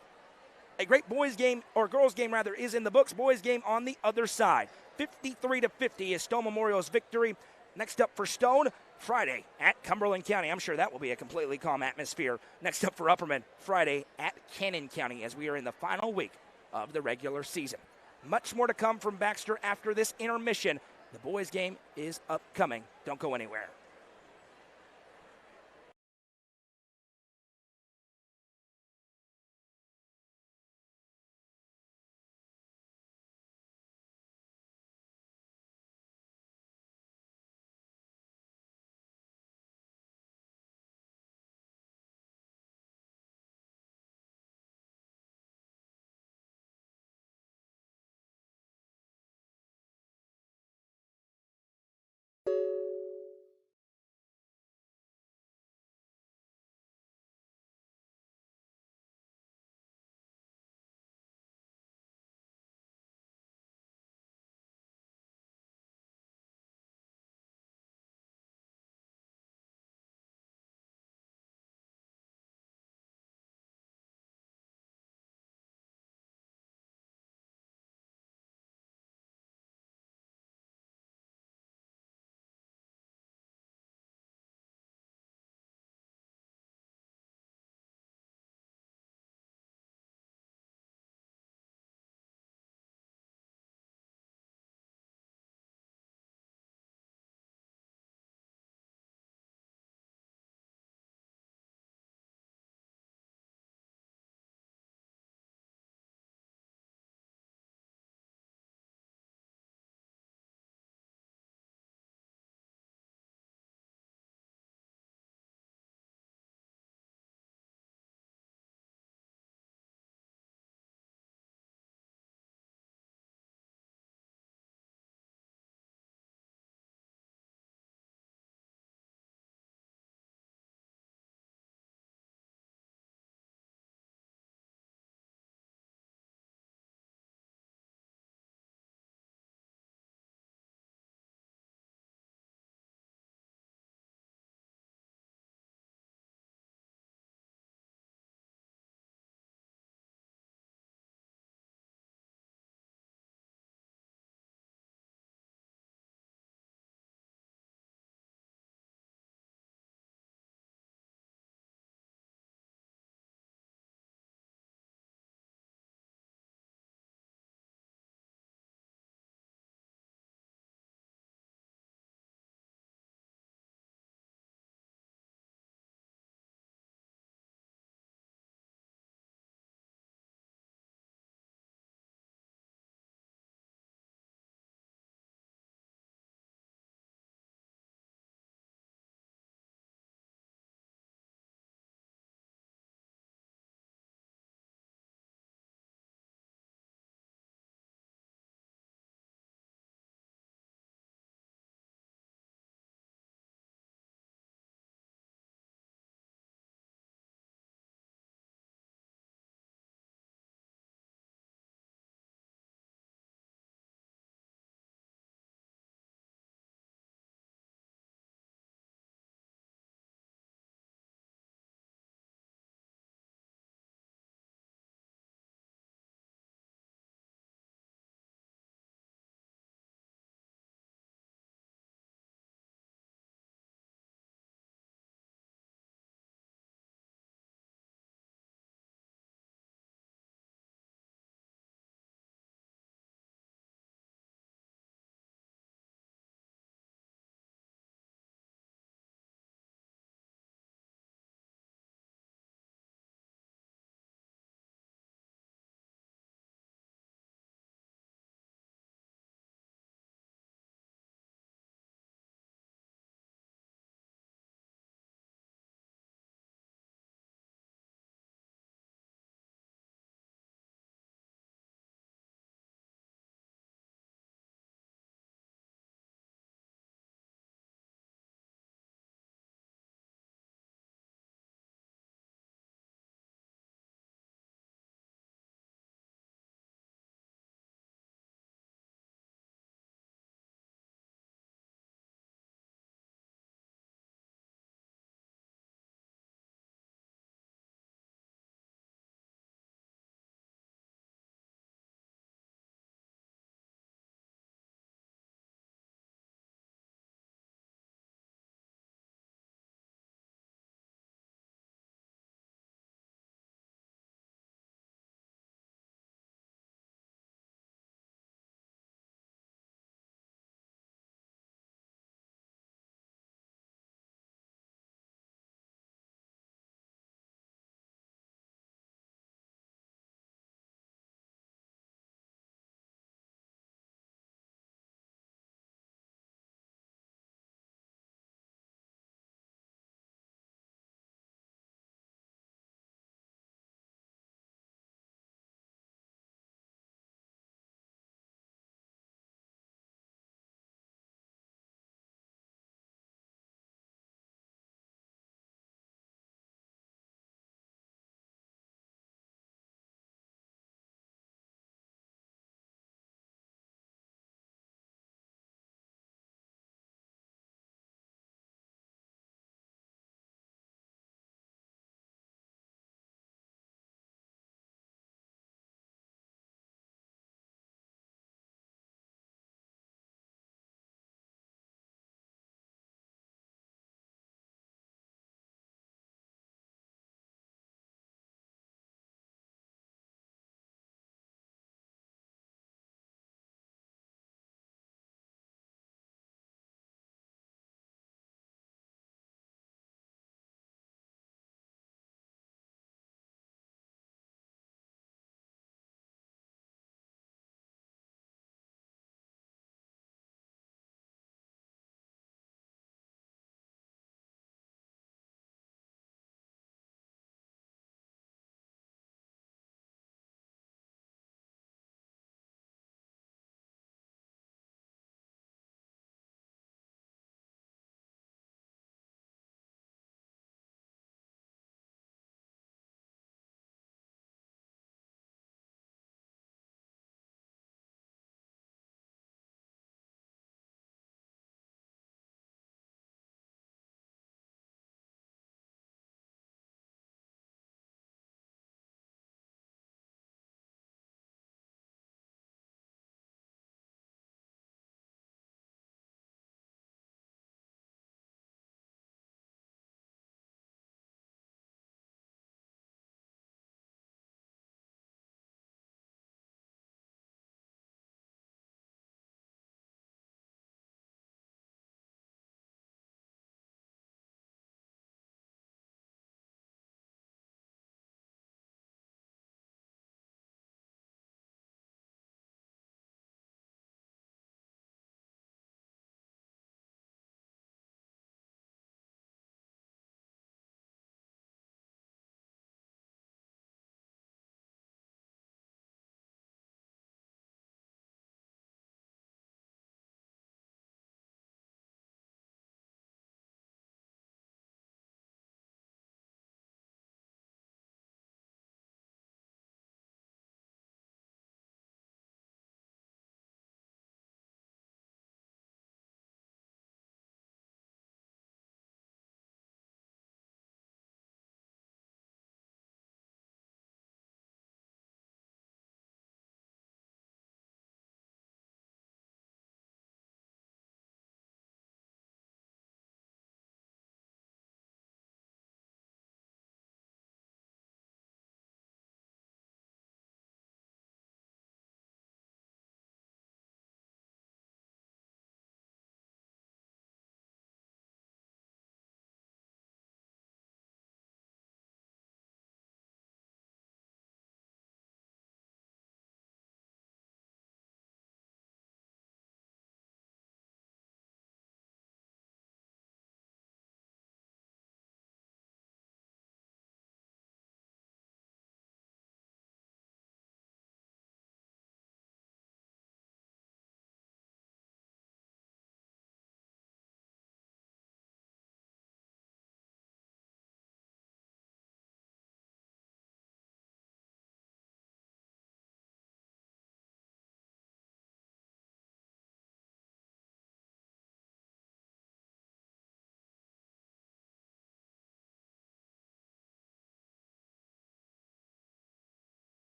A great boys game, or girls game rather, is in the books. Boys game on the other side. 53-50 is Stone Memorial's victory. Next up for Stone, Friday at Cumberland County. I'm sure that will be a completely calm atmosphere. Next up for Upperman, Friday at Cannon County, as we are in the final week of the regular season. Much more to come from Baxter after this intermission. The boys' game is upcoming. Don't go anywhere.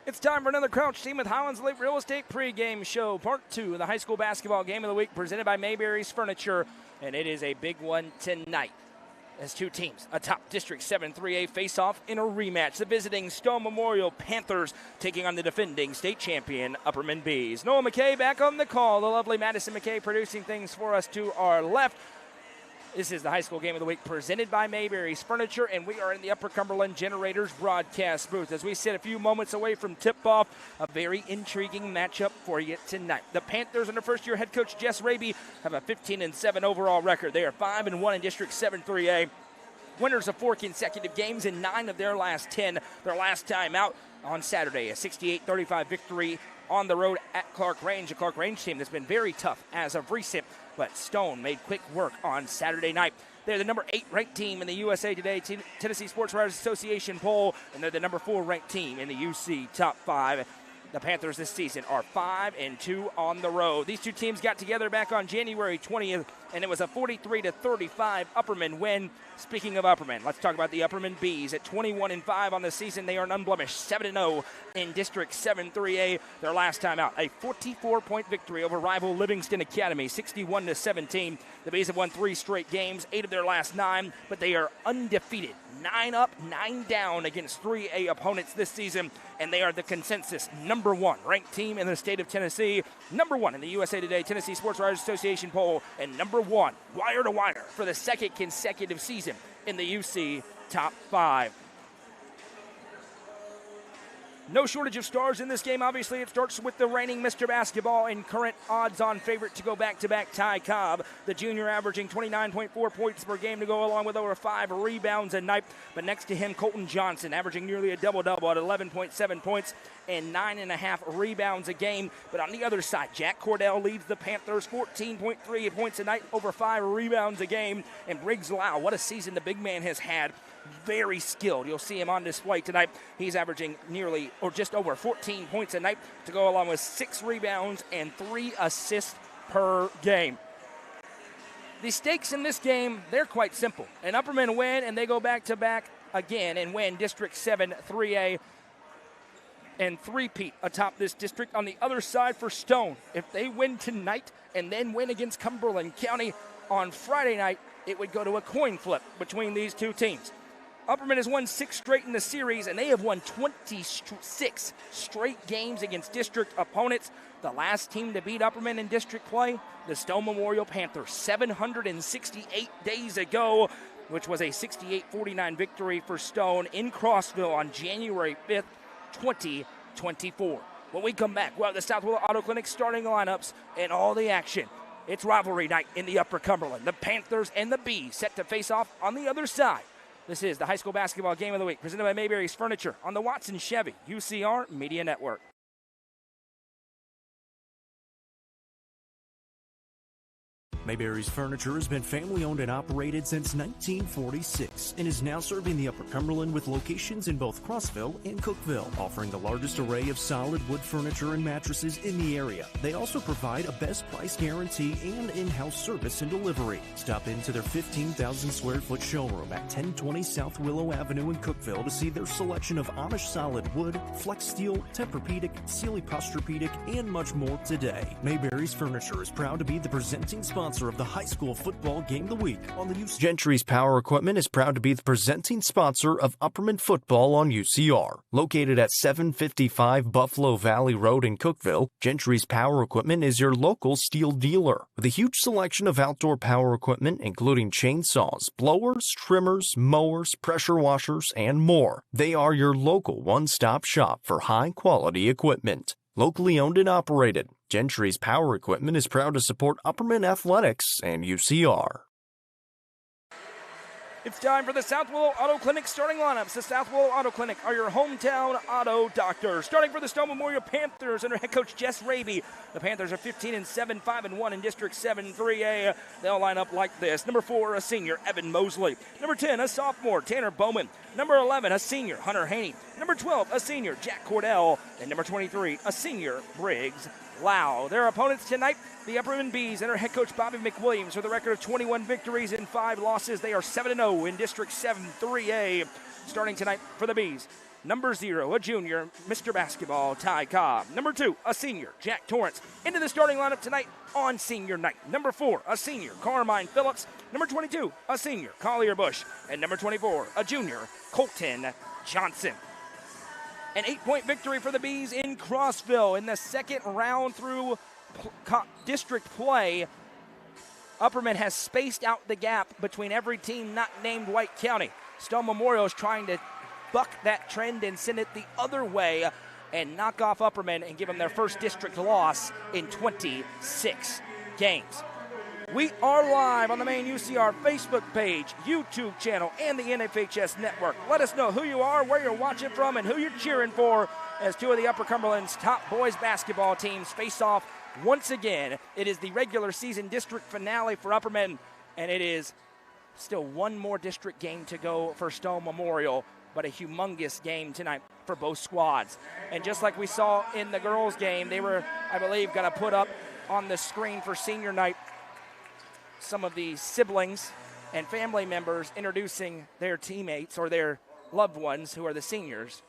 It's time for another Crouch Team with Highlands Lake Real Estate pregame show, part 2 of the high school basketball game of the week, presented by Mayberry's Furniture, and it is a big one tonight. As two teams, a top District 7 3A face-off in a rematch. The visiting Stone Memorial Panthers taking on the defending state champion Upperman Bees. Noah McKay back on the call. The lovely Madison McKay producing things for us to our left. This is the high school game of the week presented by Mayberry's Furniture, and we are in the Upper Cumberland Generators broadcast booth as we sit a few moments away from tip-off. A very intriguing matchup for you tonight. The Panthers under first-year head coach Jess Raby have a 15-7 overall record. They are 5-1 in District 7 3A. Winners of 4 consecutive games in 9 of their last 10. Their last time out on Saturday, a 68-35 victory on the road at Clark Range, a Clark Range team that's been very tough as of recent, but Stone made quick work on Saturday night. They're the number 8 ranked team in the USA Today Tennessee Sports Writers Association poll, and they're the number 4 ranked team in the UC Top 5. The Panthers this season are 5-2 on the road. These two teams got together back on January 20th, and it was a 43-35 Upperman win. Speaking of Upperman, let's talk about the Upperman Bees. At 21-5 on the season, they are an unblemished 7-0 in District 7 3A. Their last time out, a 44-point victory over rival Livingston Academy, 61-17. The Bees have won 3 straight games, 8 of their last 9, but they are undefeated. 9 up, 9 down against 3A opponents this season, and they are the consensus number 1 ranked team in the state of Tennessee, number 1 in the USA Today Tennessee Sports Writers Association poll, and number 1 wire to wire for the second consecutive season in the UC Top 5. No shortage of stars in this game. Obviously, it starts with the reigning Mr. Basketball and current odds-on favorite to go back-to-back, Ty Cobb. The junior averaging 29.4 points per game to go along with over 5 rebounds a night. But next to him, Colton Johnson averaging nearly a double-double at 11.7 points and 9.5 rebounds a game. But on the other side, Jack Cordell leads the Panthers 14.3 points a night, over 5 rebounds a game. And Briggs Lau, what a season the big man has had. Very skilled. You'll see him on display tonight. He's averaging nearly or just over 14 points a night to go along with 6 rebounds and 3 assists per game. The stakes in this game, they're quite simple. An Upperman win, and they go back-to-back again and win District 7 3A and three-peat atop this district. On the other side for Stone, if they win tonight and then win against Cumberland County on Friday night, it would go to a coin flip between these two teams. Upperman has won 6 straight in the series, and they have won 26 straight games against district opponents. The last team to beat Upperman in district play, the Stone Memorial Panthers, 768 days ago, which was a 68-49 victory for Stone in Crossville on January 5th, 2024. When we come back, we'll have the Southwell Auto Clinic starting lineups and all the action. It's rivalry night in the Upper Cumberland. The Panthers and the Bees set to face off on the other side. This is the high school basketball game of the week, presented by Mayberry's Furniture on the Watson Chevy UCR Media Network. Mayberry's Furniture has been family-owned and operated since 1946 and is now serving the Upper Cumberland with locations in both Crossville and Cookville, offering the largest array of solid wood furniture and mattresses in the area. They also provide a best price guarantee and in-house service and delivery. Stop into their 15,000 square foot showroom at 1020 South Willow Avenue in Cookville to see their selection of Amish solid wood, flex steel, Tempur-Pedic, Sealy Posturepedic, and much more today. Mayberry's Furniture is proud to be the presenting sponsor of the high school football game of the week on the UCR. Gentry's Power Equipment is proud to be the presenting sponsor of Upperman football on UCR. Located at 755 Buffalo Valley Road in Cookville, Gentry's Power Equipment is your local steel dealer. With a huge selection of outdoor power equipment, including chainsaws, blowers, trimmers, mowers, pressure washers, and more. They are your local one-stop shop for high-quality equipment. Locally owned and operated, Gentry's Power Equipment is proud to support Upperman Athletics and UCR. It's time for the South Willow Auto Clinic starting lineups. The South Willow Auto Clinic are your hometown auto doctors. Starting for the Stone Memorial Panthers under head coach Jess Raby. The Panthers are 15-7, 5-1 in District 7 3A. They'll line up like this. Number 4, a senior, Evan Mosley. Number 10, a sophomore, Tanner Bowman. Number 11, a senior, Hunter Haney. Number 12, a senior, Jack Cordell. And number 23, a senior, Briggs Lau. Their opponents tonight, the Upperman Bees under head coach Bobby McWilliams with a record of 21 victories and 5 losses. They are 7-0 in District 7 3A. Starting tonight for the Bees, Number 0, a junior, Mr. Basketball, Ty Cobb. Number 2, a senior, Jack Torrance, into the starting lineup tonight on senior night. Number 4, a senior, Carmine Phillips. Number 22, a senior, Collier Bush. And number 24, a junior, Colton Johnson. An 8-point victory for the Bees in Crossville in the second round through district play. Upperman has spaced out the gap between every team not named White County. Stone Memorial is trying to buck that trend and send it the other way and knock off Upperman and give them their first district loss in 26 games. We are live on the main UCR Facebook page, YouTube channel, and the NFHS network. Let us know who you are, where you're watching from, and who you're cheering for as two of the Upper Cumberland's top boys basketball teams face off once again. It is the regular season district finale for Upperman, and it is still one more district game to go for Stone Memorial, but a humongous game tonight for both squads. And just like we saw in the girls' game, they were, I believe, going to put up on the screen for senior night some of the siblings and family members introducing their teammates or their loved ones who are the seniors.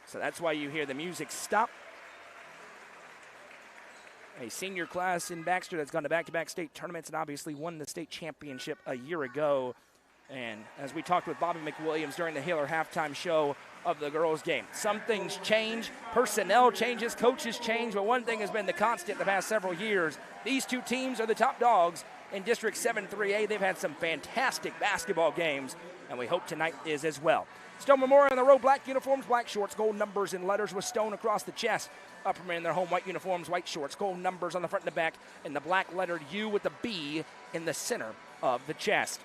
So that's why you hear the music stop. A senior class in Baxter that's gone to back-to-back state tournaments and obviously won the state championship a year ago. And as we talked with Bobby McWilliams during the Haler halftime show of the girls' game, some things change, personnel changes, coaches change, but one thing has been the constant the past several years. These two teams are the top dogs in District 7-3A. They've had some fantastic basketball games, and we hope tonight is as well. Stone Memorial in the row, black uniforms, black shorts, gold numbers and letters with stone across the chest. Upperman in their home white uniforms, white shorts, gold numbers on the front and the back, and the black lettered U with the B in the center of the chest.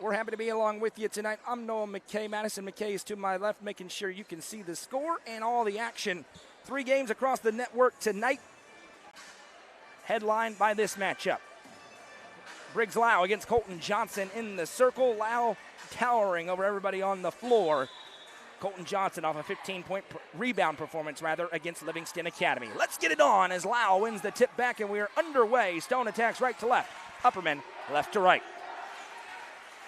We're happy to be along with you tonight. I'm Noah McKay. Madison McKay is to my left, making sure you can see the score and all the action. 3 games across the network tonight, headlined by this matchup. Briggs Lau against Colton Johnson in the circle. Lau towering over everybody on the floor. Colton Johnson off a 15-point rebound performance, against Livingston Academy. Let's get it on as Lau wins the tip back, and we are underway. Stone attacks right to left. Upperman left to right.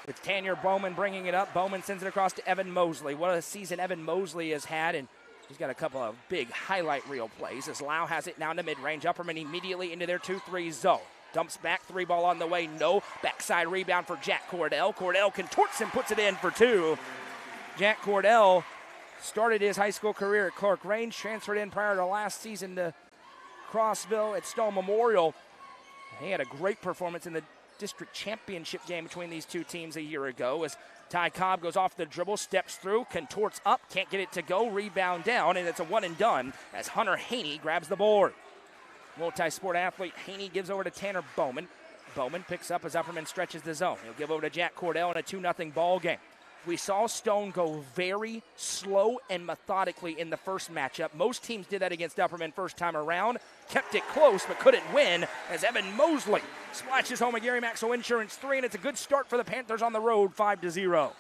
With Tanya Bowman bringing it up. Bowman sends it across to Evan Mosley. What a season Evan Mosley has had, and he's got a couple of big highlight reel plays as Lau has it now in the mid-range. Upperman immediately into their 2-3 zone. Dumps back, 3 ball on the way, no. Backside rebound for Jack Cordell. Cordell contorts and puts it in for 2. Jack Cordell started his high school career at Clark Range, transferred in prior to last season to Crossville at Stone Memorial. He had a great performance in the district championship game between these two teams a year ago as Ty Cobb goes off the dribble, steps through, contorts up, can't get it to go, rebound down, and it's a one and done as Hunter Haney grabs the board. Multi-sport athlete Haney gives over to Tanner Bowman. Bowman picks up as Upperman stretches the zone. He'll give over to Jack Cordell in a 2-0 ball game. We saw Stone go very slow and methodically in the first matchup. Most teams did that against Upperman first time around. Kept it close but couldn't win as Evan Mosley splashes home a Gary Maxwell Insurance 3, and it's a good start for the Panthers on the road, 5-0.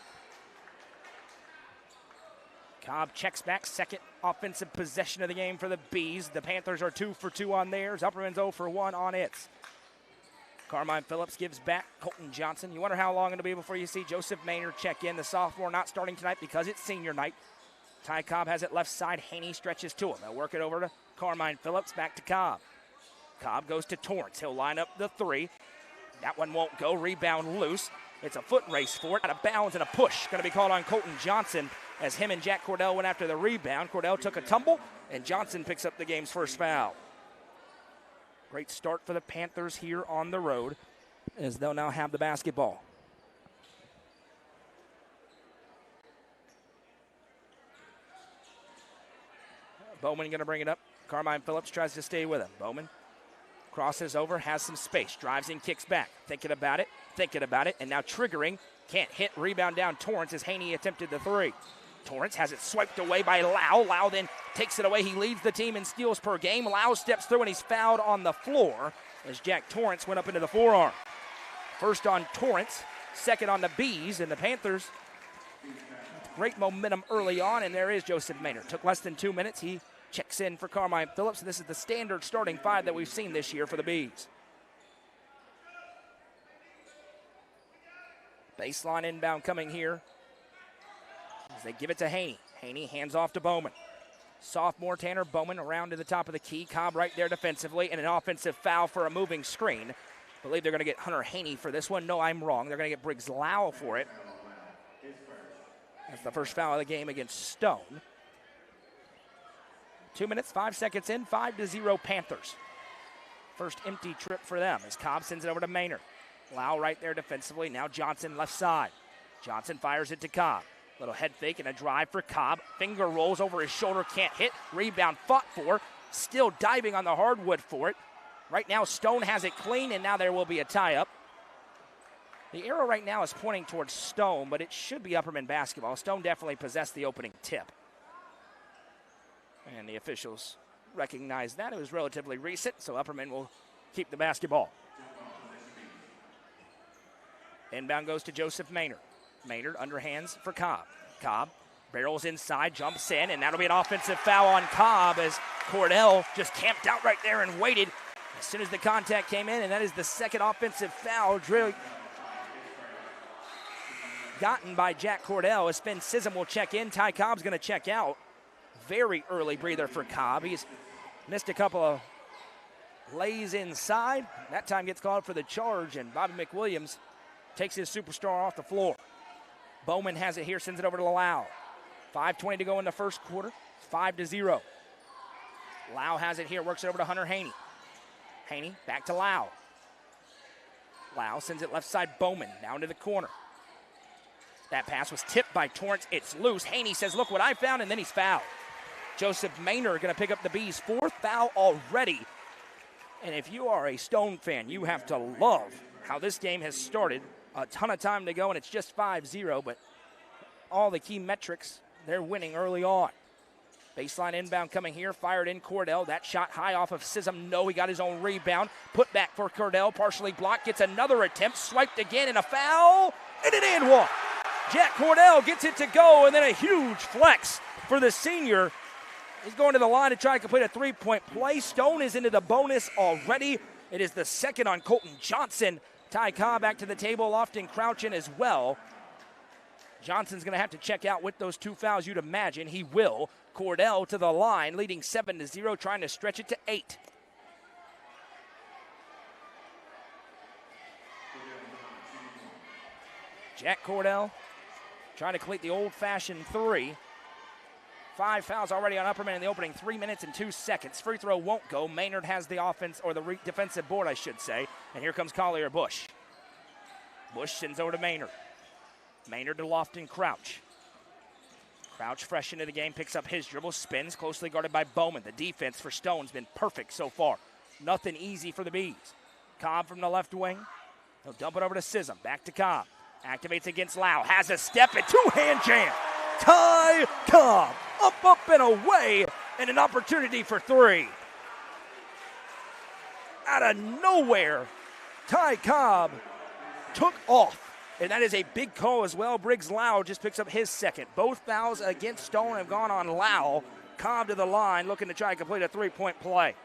Cobb checks back, second offensive possession of the game for the Bees. The Panthers are 2 for 2 on theirs. Upperman's 0 for 1 on its. Carmine Phillips gives back Colton Johnson. You wonder how long it'll be before you see Joseph Maynard check in. The sophomore not starting tonight because it's senior night. Ty Cobb has it left side. Haney stretches to him. They'll work it over to Carmine Phillips. Back to Cobb. Cobb goes to Torrance. He'll line up the 3. That one won't go. Rebound loose. It's a foot race for it. Out of bounds and a push. Going to be called on Colton Johnson as him and Jack Cordell went after the rebound. Cordell took a tumble, and Johnson picks up the game's first foul. Great start for the Panthers here on the road as they'll now have the basketball. Bowman going to bring it up. Carmine Phillips tries to stay with him. Bowman crosses over, has some space, drives in, kicks back. Thinking about it, and now triggering. Can't hit, rebound down Torrance as Haney attempted the 3. Torrance has it swiped away by Lau. Lau then takes it away. He leads the team in steals per game. Lau steps through and he's fouled on the floor as Jack Torrance went up into the forearm. First on Torrance, second on the Bees, and the Panthers great momentum early on, and there is Joseph Maynard. Took less than 2 minutes. He checks in for Carmine Phillips. This is the standard starting 5 that we've seen this year for the Bees. Baseline inbound coming here as they give it to Haney. Haney hands off to Bowman. Sophomore Tanner Bowman around to the top of the key. Cobb right there defensively, and an offensive foul for a moving screen. I believe they're going to get Hunter Haney for this one. No, I'm wrong. They're going to get Briggs Lau for it. That's the first foul of the game against Stone. 2 minutes, 5 seconds in, 5-0 Panthers. First empty trip for them as Cobb sends it over to Maynard. Lau right there defensively. Now Johnson left side. Johnson fires it to Cobb. Little head fake and a drive for Cobb. Finger rolls over his shoulder, can't hit. Rebound fought for. Still diving on the hardwood for it. Right now Stone has it clean, and now there will be a tie-up. The arrow right now is pointing towards Stone, but it should be Upperman basketball. Stone definitely possessed the opening tip. And the officials recognize that. It was relatively recent, so Upperman will keep the basketball. Inbound goes to Joseph Maynard. Maynard underhands for Cobb. Cobb barrels inside, jumps in, and that'll be an offensive foul on Cobb as Cordell just camped out right there and waited as soon as the contact came in, and that is the second offensive foul gotten by Jack Cordell. As Finn Sissom will check in, Ty Cobb's going to check out. Very early breather for Cobb. He's missed a couple of lays inside. That time gets called for the charge, and Bobby McWilliams takes his superstar off the floor. Bowman has it here, sends it over to Lau. 5:20 to go in the first quarter, 5-0. Lau has it here, works it over to Hunter Haney. Haney back to Lau. Lau sends it left side, Bowman down to the corner. That pass was tipped by Torrance. It's loose. Haney says, look what I found, and then he's fouled. Joseph Maynard going to pick up the Bees' fourth foul already. And if you are a Stone fan, you have to love how this game has started. A ton of time to go, and it's just 5-0, but all the key metrics, they're winning early on. Baseline inbound coming here, fired in Cordell. That shot high off of Sissom. No, he got his own rebound. Put back for Cordell, partially blocked, gets another attempt, swiped again, and a foul, and an and one. Jack Cordell gets it to go, and then a huge flex for the senior. He's going to the line to try to complete a three-point play. Stone is into the bonus already. It is the second on Colton Johnson. Ty Cobb back to the table, Lofton crouching as well. Johnson's going to have to check out with those two fouls, you'd imagine. He will. Cordell to the line, leading 7-0, trying to stretch it to 8. Jack Cordell trying to complete the old-fashioned three. 5 fouls already on Upperman in the opening 3 minutes and 2 seconds. Free throw won't go. Maynard has the offense, or the defensive board, I should say. And here comes Collier Bush. Bush sends over to Maynard. Maynard to Lofton Crouch. Crouch fresh into the game, picks up his dribble, spins, closely guarded by Bowman. The defense for Stone's been perfect so far. Nothing easy for the Bees. Cobb from the left wing. He'll dump it over to Sissom. Back to Cobb. Activates against Lau. Has a step and two-hand jam. Ty Cobb. Up, and away, and an opportunity for three. Out of nowhere, Ty Cobb took off. And that is a big call as well. Briggs Lau just picks up his second. Both fouls against Stone have gone on Lau. Cobb to the line, looking to try and complete a three-point play.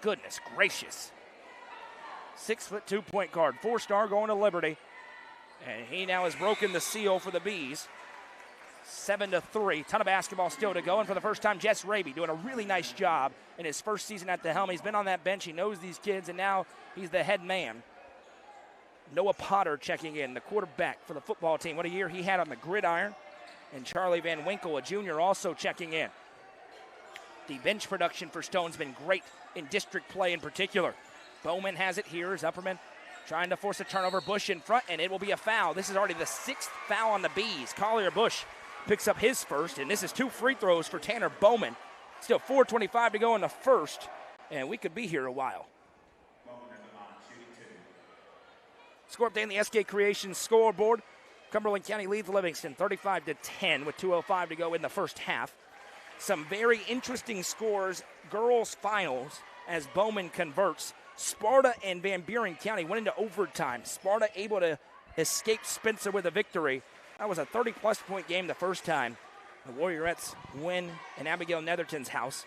Goodness gracious. 6'2" point guard. 4-star going to Liberty. And he now has broken the seal for the Bees. 7-3. Ton of basketball still to go. And for the first time, Jess Raby doing a really nice job in his first season at the helm. He's been on that bench. He knows these kids, and now he's the head man. Noah Potter checking in, the quarterback for the football team. What a year he had on the gridiron. And Charlie Van Winkle, a junior, also checking in. The bench production for Stone's been great in district play in particular. Bowman has it here as Upperman trying to force a turnover. Bush in front, and it will be a foul. This is already the 6th foul on the Bees. Collier Bush picks up his first, and this is 2 free throws for Tanner Bowman. Still 4:25 to go in the first, and we could be here a while. Score update on the SK Creations scoreboard. Cumberland County leads Livingston 35-10 with 2:05 to go in the first half. Some very interesting scores. Girls finals as Bowman converts. Sparta and Van Buren County went into overtime. Sparta able to escape Spencer with a victory. That was a 30-plus point game the first time. The Warriorettes win in Abigail Netherton's house.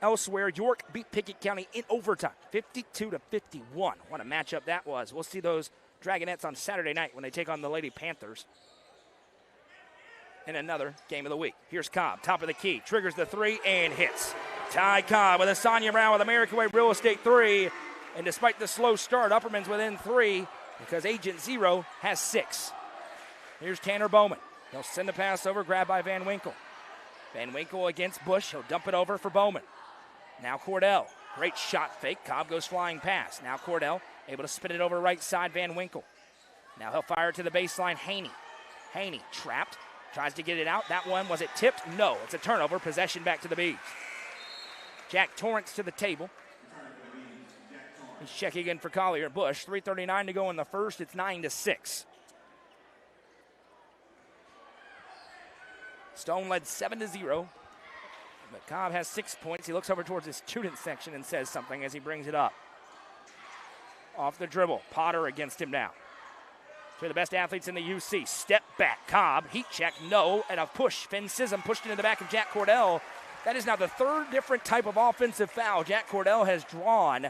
Elsewhere, York beat Pickett County in overtime, 52-51. What a matchup that was. We'll see those Dragonettes on Saturday night when they take on the Lady Panthers. in another game of the week. Here's Cobb, top of the key, triggers the three and hits. Ty Cobb with a Sonia Brown with American Way Real Estate 3. And despite the slow start, Upperman's within 3 because Agent Zero has 6. Here's Tanner Bowman. He'll send the pass over, grabbed by Van Winkle. Van Winkle against Bush. He'll dump it over for Bowman. Now Cordell. Great shot fake. Cobb goes flying past. Now Cordell able to spin it over right side, Van Winkle. Now he'll fire it to the baseline, Haney. Haney trapped. Tries to get it out. That one, was it tipped? No, it's a turnover. Possession back to the Bees. Jack Torrance to the table. He's checking in for Collier. Bush, 3:39 to go in the first. It's 9-6. Stone led 7-0. But Cobb has 6 points. He looks over towards his student section and says something as he brings it up. Off the dribble. Potter against him now. Two of the best athletes in the UC. Step back. Cobb. Heat check. No. And a push. Finn Sissom pushed into the back of Jack Cordell. That is now the third different type of offensive foul Jack Cordell has drawn.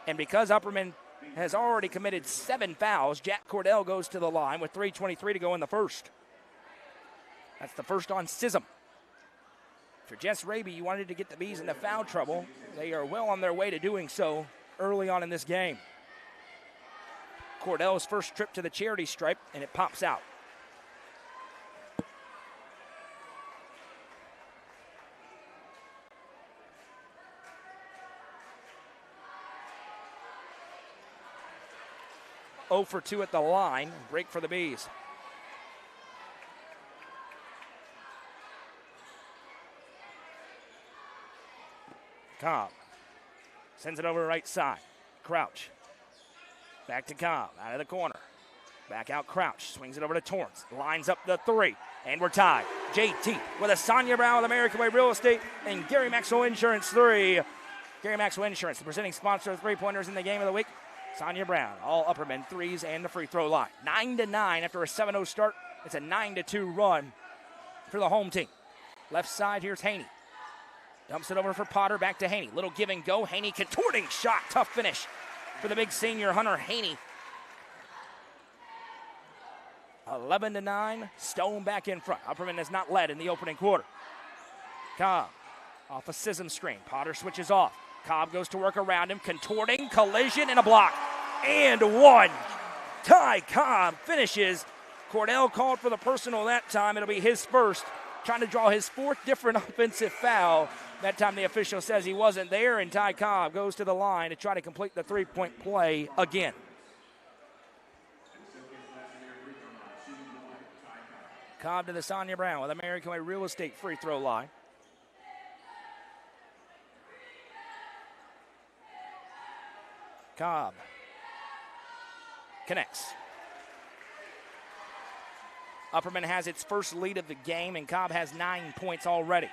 And because Upperman has already committed 7 fouls, Jack Cordell goes to the line with 3:23 to go in the first. That's the first on Sissom. For Jess Raby, you wanted to get the Bees into foul trouble. They are well on their way to doing so early on in this game. Cordell's first trip to the charity stripe, and it pops out. Oh for 2 at the line. Break for the Bees. Cobb sends it over right side. Crouch. Back to Cobb. Out of the corner. Back out Crouch. Swings it over to Torrance. Lines up the 3. And we're tied. JT with a Sonia Brown with American Way Real Estate and Gary Maxwell Insurance 3. Gary Maxwell Insurance, the presenting sponsor of three-pointers in the game of the week. Sonia Brown, all Upperman 3s and the free throw line. 9-9 after a 7-0 start. It's a 9-2 run for the home team. Left side, here's Haney. Dumps it over for Potter, back to Haney. Little give and go. Haney contorting shot. Tough finish for the big senior, Hunter Haney. 11-9. Stone back in front. Upperman has not led in the opening quarter. Cobb off a Sissom screen. Potter switches off. Cobb goes to work around him. Contorting, collision, and a block. And one. Ty Cobb finishes. Cordell called for the personal that time. It'll be his first. Trying to draw his 4th different offensive foul. That time the official says he wasn't there, and Ty Cobb goes to the line to try to complete the 3-point play again. Cobb to the Sonia Brown with American Way Real Estate free throw line. Cobb connects. Upperman has its first lead of the game, and Cobb has 9 points already.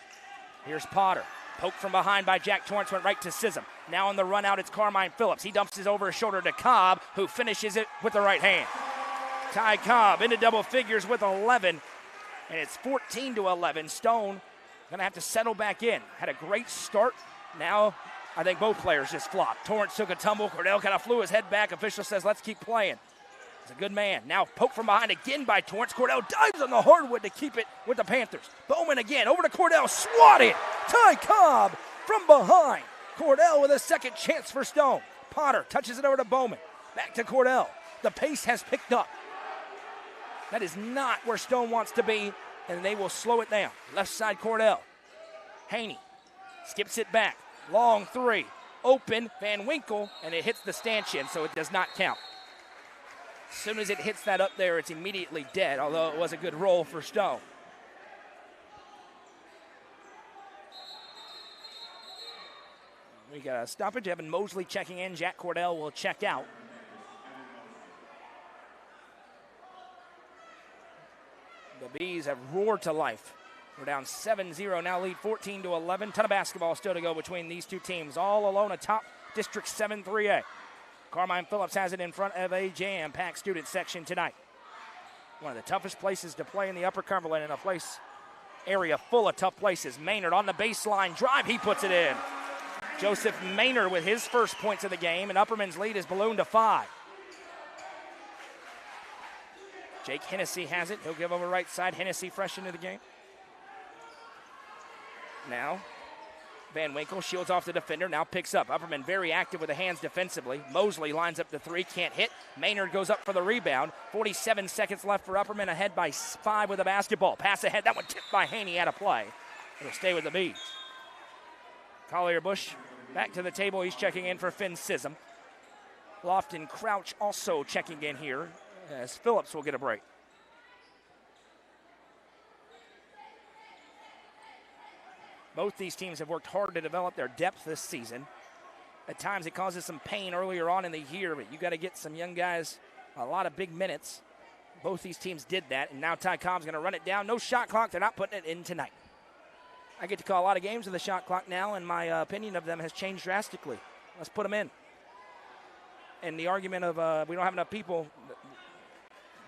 Here's Potter. Poked from behind by Jack Torrance, went right to Sissom. Now on the run out, it's Carmine Phillips. He dumps his over his shoulder to Cobb, who finishes it with the right hand. Ty Cobb into double figures with 11, and it's 14-11. Stone going to have to settle back in. Had a great start. Now I think both players just flopped. Torrance took a tumble. Cordell kind of flew his head back. Official says, let's keep playing. He's a good man. Now poked from behind again by Torrance. Cordell dives on the hardwood to keep it with the Panthers. Bowman again, over to Cordell, swatted. Ty Cobb from behind. Cordell with a second chance for Stone. Potter touches it over to Bowman. Back to Cordell. The pace has picked up. That is not where Stone wants to be, and they will slow it down. Left side Cordell. Haney skips it back. Long 3. Open, Van Winkle, and it hits the stanchion, so it does not count. As soon as it hits that up there, it's immediately dead, although it was a good roll for Stone. We got a stoppage. Evan Mosley checking in. Jack Cordell will check out. The Bees have roared to life. We're down 7-0, now lead 14-11. Ton of basketball still to go between these two teams, all alone atop District 7 3A. Carmine Phillips has it in front of a jam-packed student section tonight. One of the toughest places to play in the Upper Cumberland, in a place area full of tough places. Maynard on the baseline drive, he puts it in. Joseph Maynard with his first points of the game, and Upperman's lead is ballooned to 5. Jake Hennessy has it. He'll give over right side. Hennessy fresh into the game. Now, Van Winkle shields off the defender, now picks up. Upperman very active with the hands defensively. Mosley lines up the three, can't hit. Maynard goes up for the rebound. 47 seconds left for Upperman, ahead by 5 with the basketball. Pass ahead, that one tipped by Haney out of play. It'll stay with the Bees. Collier Bush back to the table, he's checking in for Finn Sism. Lofton Crouch also checking in here, as Phillips will get a break. Both these teams have worked hard to develop their depth this season. At times it causes some pain earlier on in the year, but you got to get some young guys a lot of big minutes. Both these teams did that, and now Ty Cobb's going to run it down. No shot clock. They're not putting it in tonight. I get to call a lot of games with the shot clock now, and my opinion of them has changed drastically. Let's put them in. And the argument of we don't have enough people.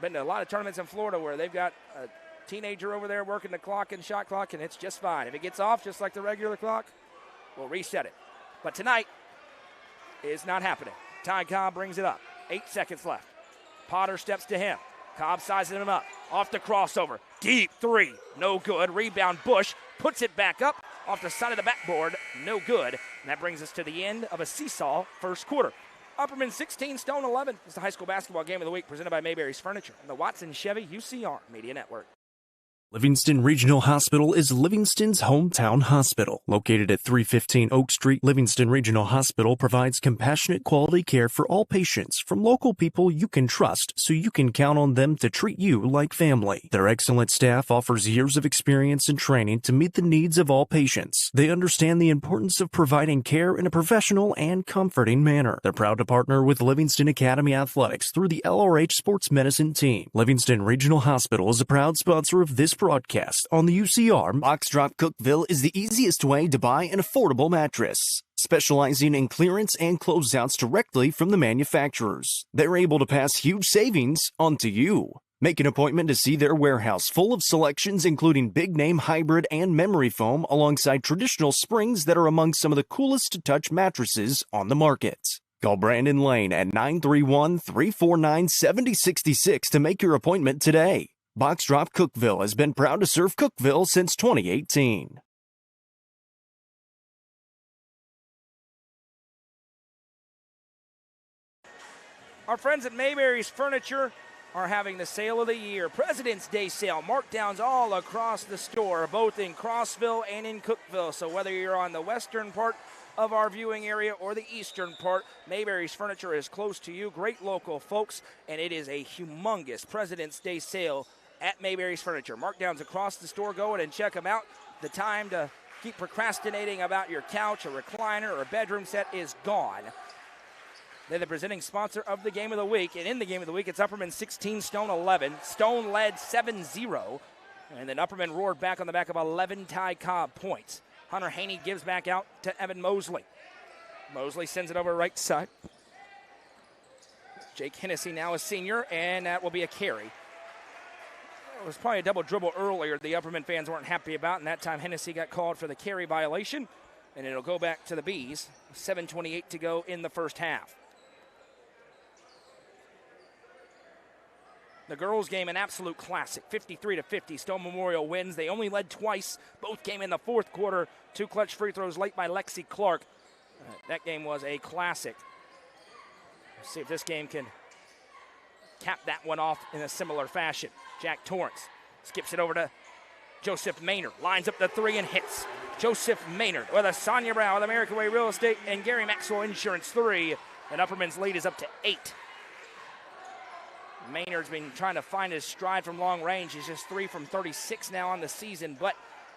Been to a lot of tournaments in Florida where they've got a teenager over there working the clock and shot clock, and it's just fine. If it gets off just like the regular clock, we'll reset it. But tonight is not happening. Ty Cobb brings it up. 8 seconds left. Potter steps to him. Cobb sizes him up. Off the crossover. Deep three. No good. Rebound Bush. Puts it back up off the side of the backboard. No good. And that brings us to the end of a seesaw first quarter. Upperman 16, Stone 11. It's the high school basketball game of the week presented by Mayberry's Furniture and the Watson Chevy UCR Media Network. Livingston Regional Hospital is Livingston's hometown hospital. Located at 315 Oak Street, Livingston Regional Hospital provides compassionate quality care for all patients from local people you can trust, so you can count on them to treat you like family. Their excellent staff offers years of experience and training to meet the needs of all patients. They understand the importance of providing care in a professional and comforting manner. They're proud to partner with Livingston Academy Athletics through the LRH Sports Medicine team. Livingston Regional Hospital is a proud sponsor of this broadcast on the UCR. Box Drop Cookeville is the easiest way to buy an affordable mattress, specializing in clearance and closeouts directly from the manufacturers. They're able to pass huge savings on to you. Make an appointment to see their warehouse full of selections including big name hybrid and memory foam alongside traditional springs that are among some of the coolest to touch mattresses on the market. Call Brandon Lane at 931-349-7066 to make your appointment today. Box Drop Cookeville has been proud to serve Cookeville since 2018. Our friends at Mayberry's Furniture are having the sale of the year. President's Day sale. Markdowns all across the store, both in Crossville and in Cookeville. So whether you're on the western part of our viewing area or the eastern part, Mayberry's Furniture is close to you. Great local folks, and it is a humongous President's Day sale at Mayberry's Furniture. Markdowns across the store. Go in and check them out. The time to keep procrastinating about your couch, a recliner, or a bedroom set is gone. They're the presenting sponsor of the game of the week. And in the game of the week, it's Upperman 16, Stone 11. Stone led 7-0. And then Upperman roared back on the back of 11 Ty Cobb points. Hunter Haney gives back out to Evan Mosley. Mosley sends it over right side. Jake Hennessy now a senior, and that will be a carry. It was probably a double dribble earlier the Upperman fans weren't happy about, and that time Hennessy got called for the carry violation, and it'll go back to the Bees. 7:28 to go in the first half. The girls' game, an absolute classic, 53-50. Stone Memorial wins. They only led twice. Both came in the fourth quarter. 2 clutch free throws late by Lexi Clark. That game was a classic. Let's see if this game can cap that one off in a similar fashion. Jack Torrance skips it over to Joseph Maynard. Lines up the three and hits. Joseph Maynard with a Sonia Brown with American Way Real Estate and Gary Maxwell Insurance 3. And Upperman's lead is up to 8. Maynard's been trying to find his stride from long range. He's just 3 from 36 now on the season, but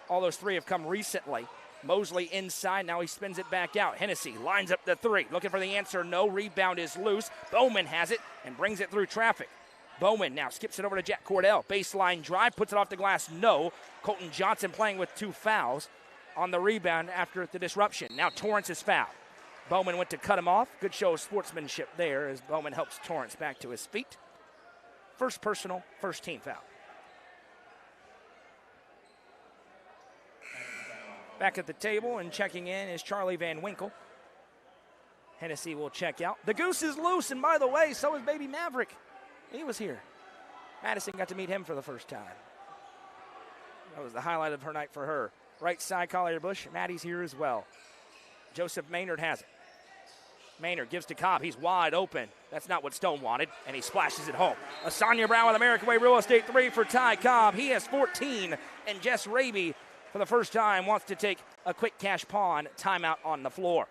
all those 3 have come recently. Mosley inside, now he spins it back out. Hennessy lines up the 3, looking for the answer. No, rebound is loose. Bowman has it and brings it through traffic. Bowman now skips it over to Jack Cordell. Baseline drive, puts it off the glass. No. Colton Johnson playing with 2 fouls on the rebound after the disruption. Now Torrance is fouled. Bowman went to cut him off. Good show of sportsmanship there as Bowman helps Torrance back to his feet. First personal, first team foul. Back at the table and checking in is Charlie Van Winkle. Hennessy will check out. The goose is loose, and by the way, so is baby Maverick. He was here. Madison got to meet him for the first time. That was the highlight of her night for her. Right side, Collier Bush. Maddie's here as well. Joseph Maynard has it. Maynard gives to Cobb. He's wide open. That's not what Stone wanted, and he splashes it home. Asanya Brown with American Way Real Estate 3 for Ty Cobb. He has 14, and Jess Raby, for the first time, wants to take a quick cash pawn timeout on the floor.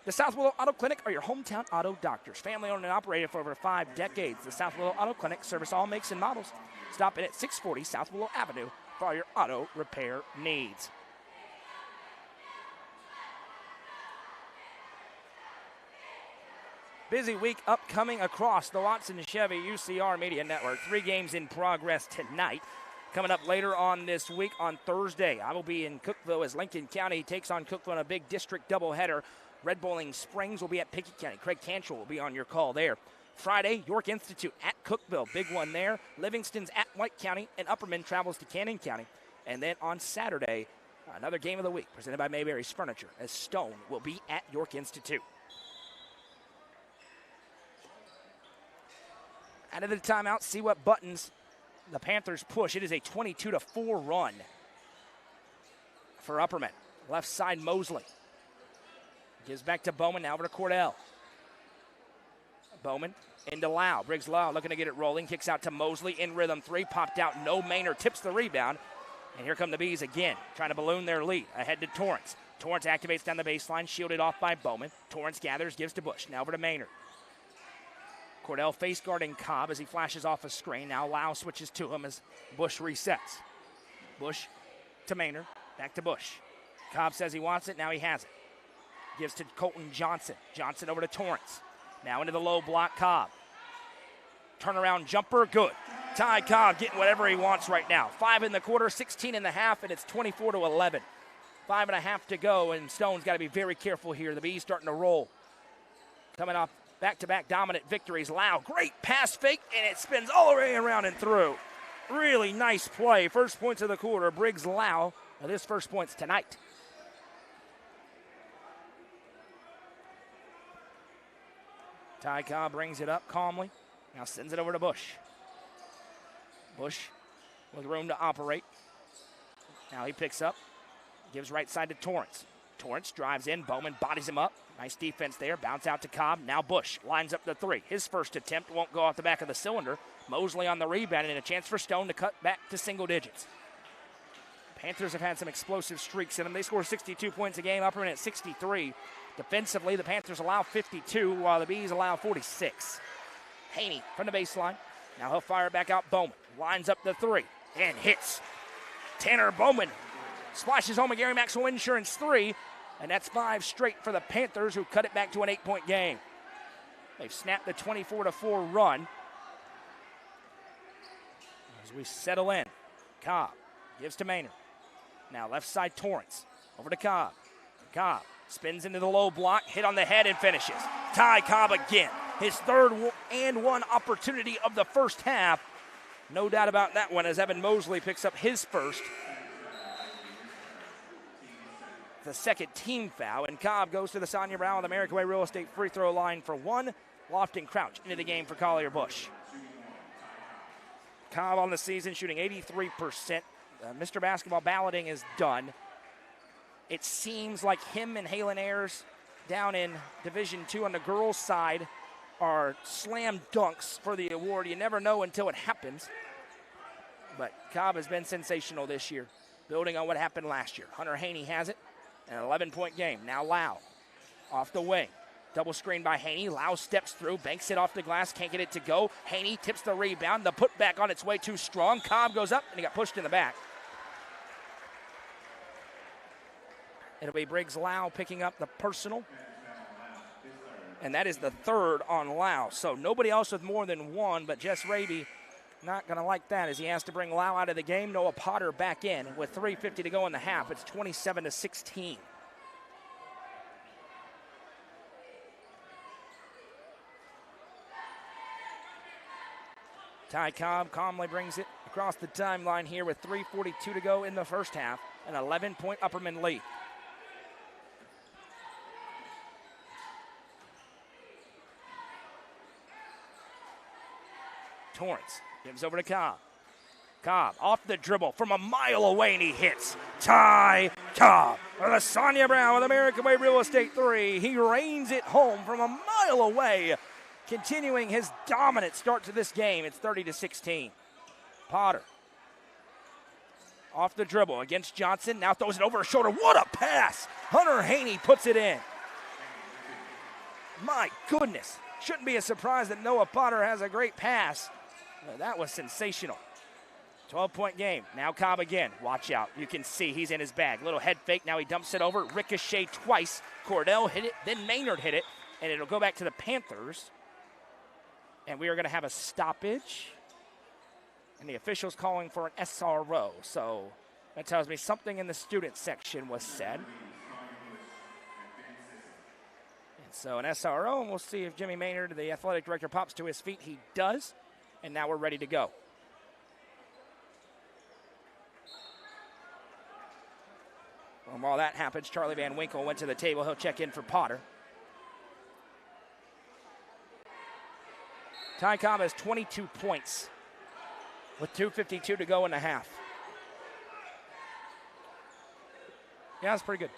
The South Willow Auto Clinic are your hometown auto doctors. Family owned and operated for over 5 decades. The South Willow Auto Clinic service all makes and models. Stop in at 640 South Willow Avenue for all your auto repair needs. Busy week upcoming across the Watson Chevy UCR Media Network. 3 games in progress tonight. Coming up later on this week on Thursday, I will be in Cookeville as Lincoln County takes on Cookeville in a big district doubleheader. Red Bowling Springs will be at Pickett County. Craig Cantrell will be on your call there. Friday, York Institute at Cookeville. Big one there. Livingston's at White County, and Upperman travels to Cannon County. And then on Saturday, another game of the week presented by Mayberry's Furniture as Stone will be at York Institute. Out of the timeout, see what buttons the Panthers push. It is a 22-4 run for Upperman. Left side, Mosley. Gives back to Bowman, now over to Cordell. Bowman into Lau. Briggs Lau looking to get it rolling. Kicks out to Mosley in rhythm 3. Popped out, no Maynard. Tips the rebound. And here come the Bees again, trying to balloon their lead. Ahead to Torrance. Torrance activates down the baseline, shielded off by Bowman. Torrance gathers, gives to Bush. Now over to Maynard. Cordell face guarding Cobb as he flashes off a screen. Now Lau switches to him as Bush resets. Bush to Maynard, back to Bush. Cobb says he wants it, now he has it. Gives to Colton Johnson. Johnson over to Torrance. Now into the low block, Cobb. Turnaround jumper, good. Ty Cobb getting whatever he wants right now. 5 in the quarter, 16 in the half, and it's 24-11. 5.5 to go, and Stone's got to be very careful here. The Bees starting to roll. Coming off back-to-back dominant victories. Lau, great pass fake, and it spins all the way around and through. Really nice play. First points of the quarter, Briggs Lau. Now his first points tonight. Ty Cobb brings it up calmly. Now sends it over to Bush. Bush with room to operate. Now he picks up. Gives right side to Torrance. Torrance drives in. Bowman bodies him up. Nice defense there. Bounce out to Cobb. Now Bush lines up the 3. His first attempt won't go off the back of the cylinder. Mosley on the rebound and a chance for Stone to cut back to single digits. Panthers have had some explosive streaks in them. They score 62 points a game. Upperman at 63. Defensively, the Panthers allow 52 while the Bees allow 46. Haney from the baseline. Now he'll fire it back out. Bowman lines up the 3 and hits. Tanner Bowman splashes home a Gary Maxwell Insurance 3, and that's 5 straight for the Panthers, who cut it back to an 8-point game. They've snapped the 24-4 run. As we settle in, Cobb gives to Maynard. Now left side Torrance. Over to Cobb. Cobb spins into the low block, hit on the head and finishes. Ty Cobb again. His third and one opportunity of the first half. No doubt about that one as Evan Mosley picks up his first. The second team foul, and Cobb goes to the Sonia Brown with American Way Real Estate free throw line for 1. Lofton Crouch into the game for Collier Bush. Cobb on the season shooting 83%. Mr. Basketball balloting is done. It seems like him and Halen Ayers down in Division II on the girls' side are slam dunks for the award. You never know until it happens. But Cobb has been sensational this year, building on what happened last year. Hunter Haney has it, an 11-point game. Now Lau off the wing. Double screen by Haney. Lau steps through, banks it off the glass, can't get it to go. Haney tips the rebound. The putback on its way too strong. Cobb goes up, and he got pushed in the back. It'll be Briggs Lau picking up the personal. And that is the 3rd on Lau. So nobody else with more than 1, but Jess Raby not going to like that as he has to bring Lau out of the game. Noah Potter back in with 3:50 to go in the half. It's 27-16. Ty Cobb calmly brings it across the timeline here with 3:42 to go in the first half. An 11-point Upperman lead. Torrance gives over to Cobb. Cobb off the dribble from a mile away, and he hits. Ty Cobb with a Sonia Brown with American Way Real Estate 3. He rains it home from a mile away, continuing his dominant start to this game. It's 30-16. Potter off the dribble against Johnson. Now throws it over his shoulder. What a pass! Hunter Haney puts it in. My goodness. Shouldn't be a surprise that Noah Potter has a great pass. That was sensational. 12-point game. Now Cobb again. Watch out. You can see he's in his bag. Little head fake. Now he dumps it over. Ricochet twice. Cordell hit it. Then Maynard hit it. And it'll go back to the Panthers. And we are going to have a stoppage. And the official's calling for an SRO. So that tells me something in the student section was said. And so an SRO, and we'll see if Jimmy Maynard, the athletic director, pops to his feet. He does. And now we're ready to go. And while that happens, Charlie Van Winkle went to the table. He'll check in for Potter. Ty Cobb has 22 points with 2:52 to go in the half. Yeah, that's pretty good.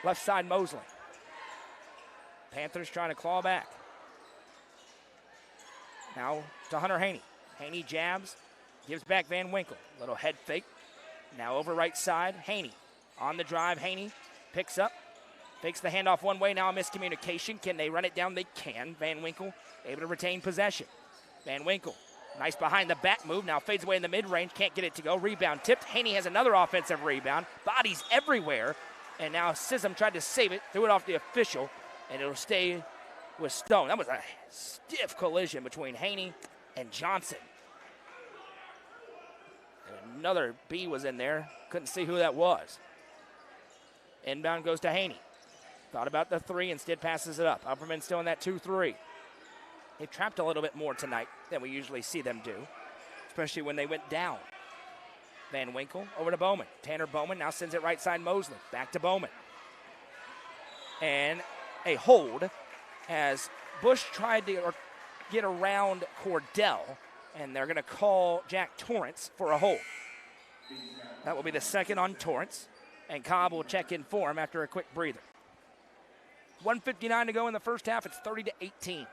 Left side, Mosley. Panthers trying to claw back. Now to Hunter Haney. Haney jabs, gives back Van Winkle. Little head fake. Now over right side, Haney. On the drive, Haney picks up, fakes the handoff one way. Now a miscommunication. Can they run it down? They can. Van Winkle able to retain possession. Van Winkle, nice behind the back move. Now fades away in the mid-range. Can't get it to go. Rebound tipped. Haney has another offensive rebound. Bodies everywhere. And now Sism tried to save it. Threw it off the official. And it'll stay with Stone. That was a stiff collision between Haney and Johnson. And another B was in there. Couldn't see who that was. Inbound goes to Haney. Thought about the three, instead passes it up. Upperman still in that 2-3. They trapped a little bit more tonight than we usually see them do, especially when they went down. Van Winkle over to Bowman. Tanner Bowman now sends it right side Mosley. Back to Bowman. And a hold as Bush tried to get around Cordell, and they're going to call Jack Torrance for a hold. That will be the second on Torrance, and Cobb will check in for him after a quick breather. 1:59 to go in the first half. It's 30-18.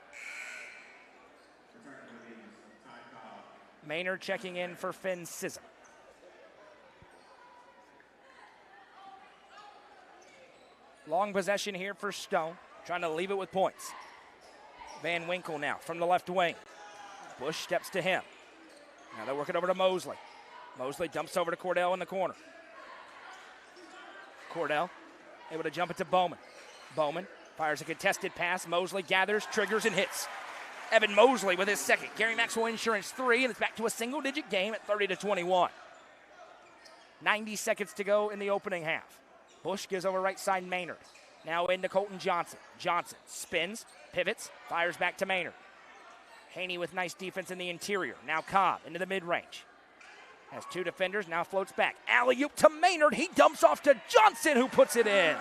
Maynard checking in for Finn Sism. Long possession here for Stone, trying to leave it with points. Van Winkle now from the left wing. Bush steps to him. Now they're working over to Mosley. Mosley dumps over to Cordell in the corner. Cordell able to jump it to Bowman. Bowman fires a contested pass. Mosley gathers, triggers, and hits. Evan Mosley with his second. Gary Maxwell Insurance 3, and it's back to a single-digit game at 30-21. 90 seconds to go in the opening half. Bush gives over right side Maynard. Now into Colton Johnson. Johnson spins, pivots, fires back to Maynard. Haney with nice defense in the interior. Now Cobb into the mid-range. Has two defenders, now floats back. Alley-oop to Maynard. He dumps off to Johnson, who puts it in.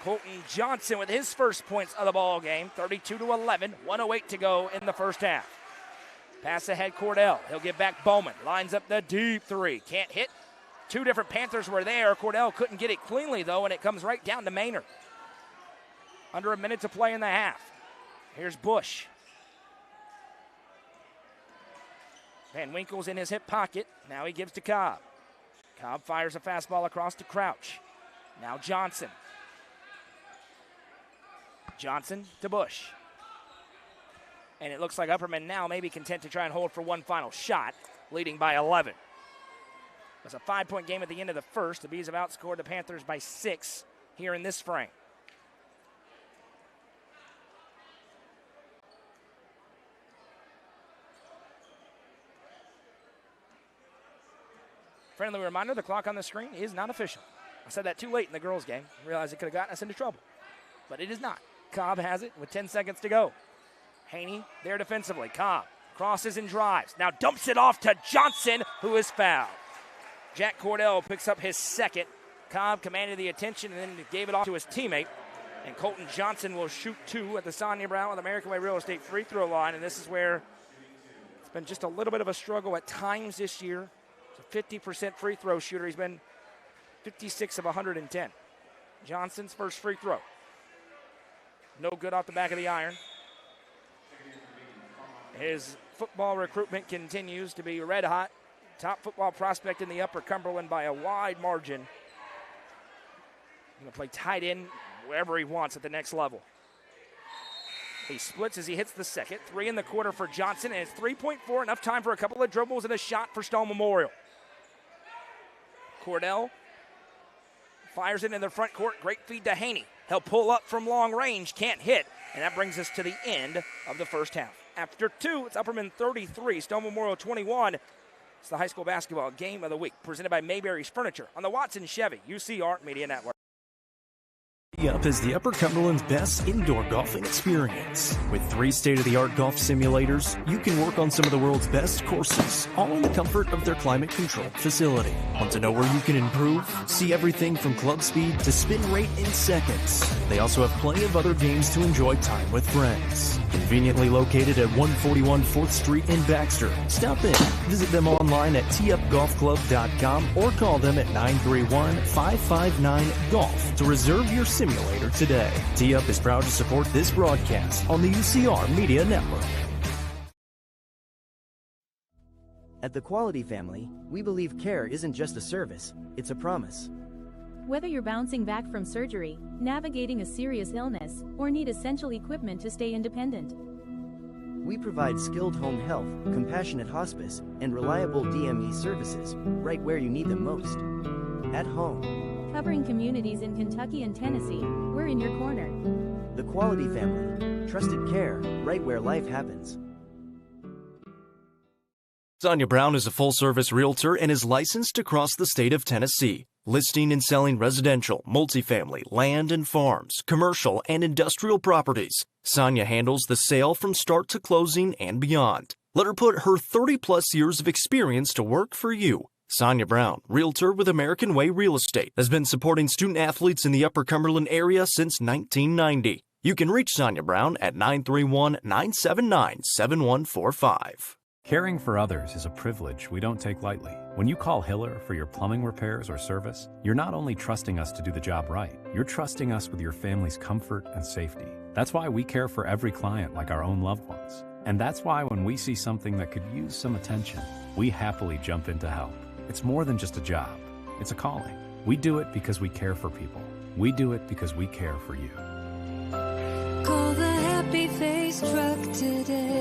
Colton Johnson with his first points of the ball game. 32-11, 1:08 to go in the first half. Pass ahead Cordell. He'll give back Bowman. Lines up the deep three. Can't hit. Two different Panthers were there. Cordell couldn't get it cleanly, though, and it comes right down to Maynard. Under a minute to play in the half. Here's Bush. Van Winkle's in his hip pocket. Now he gives to Cobb. Cobb fires a fastball across to Crouch. Now Johnson. Johnson to Bush. And it looks like Upperman now may be content to try and hold for one final shot, leading by 11. It was a 5-point game at the end of the first. The Bees have outscored the Panthers by 6 here in this frame. Friendly reminder, the clock on the screen is not official. I said that too late in the girls' game. I realized it could have gotten us into trouble. But it is not. Cobb has it with 10 seconds to go. Haney there defensively. Cobb crosses and drives. Now dumps it off to Johnson, who is fouled. Jack Cordell picks up his second. Cobb commanded the attention and then gave it off to his teammate. And Colton Johnson will shoot 2 at the Sonia Brown with American Way Real Estate free throw line. And this is where it's been just a little bit of a struggle at times this year. He's a 50% free throw shooter. He's been 56 of 110. Johnson's first free throw. No good off the back of the iron. His football recruitment continues to be red hot. Top football prospect in the Upper Cumberland by a wide margin. Going to play tight end wherever he wants at the next level. He splits as he hits the second. 3 in the quarter for Johnson, and it's 3.4, enough time for a couple of dribbles and a shot for Stone Memorial. Cordell fires it in the front court. Great feed to Haney. He'll pull up from long range, can't hit, and that brings us to the end of the first half. After 2, it's Upperman 33, Stone Memorial 21. It's the high school basketball game of the week, presented by Mayberry's Furniture on the Watson Chevy UCR Media Network. Up is the Upper Cumberland's best indoor golfing experience. With 3 state-of-the-art golf simulators, you can work on some of the world's best courses, all in the comfort of their climate-controlled facility. Want to know where you can improve? See everything from club speed to spin rate in seconds. They also have plenty of other games to enjoy time with friends. Conveniently located at 141 4th Street in Baxter. Stop in. Visit them online at tupgolfclub.com or call them at 931-559-GOLF to reserve your simulator today. T-Up is proud to support this broadcast on the UCR Media Network. At the Quality Family, we believe care isn't just a service, it's a promise. Whether you're bouncing back from surgery, navigating a serious illness, or need essential equipment to stay independent, we provide skilled home health, compassionate hospice, and reliable DME services right where you need them most. At home. Covering communities in Kentucky and Tennessee, we're in your corner. The Quality Family. Trusted care right where life happens. Sonia Brown is a full-service realtor and is licensed across the state of Tennessee, listing and selling residential, multifamily, land and farms, commercial and industrial properties. Sonia handles the sale from start to closing and beyond. Let her put her 30-plus years of experience to work for you. Sonia Brown, realtor with American Way Real Estate, has been supporting student-athletes in the Upper Cumberland area since 1990. You can reach Sonia Brown at 931-979-7145. Caring for others is a privilege we don't take lightly. When you call Hiller for your plumbing repairs or service, you're not only trusting us to do the job right, you're trusting us with your family's comfort and safety. That's why we care for every client like our own loved ones. And that's why when we see something that could use some attention, we happily jump in to help. It's more than just a job. It's a calling. We do it because we care for people. We do it because we care for you. Call the Happy Face Truck today.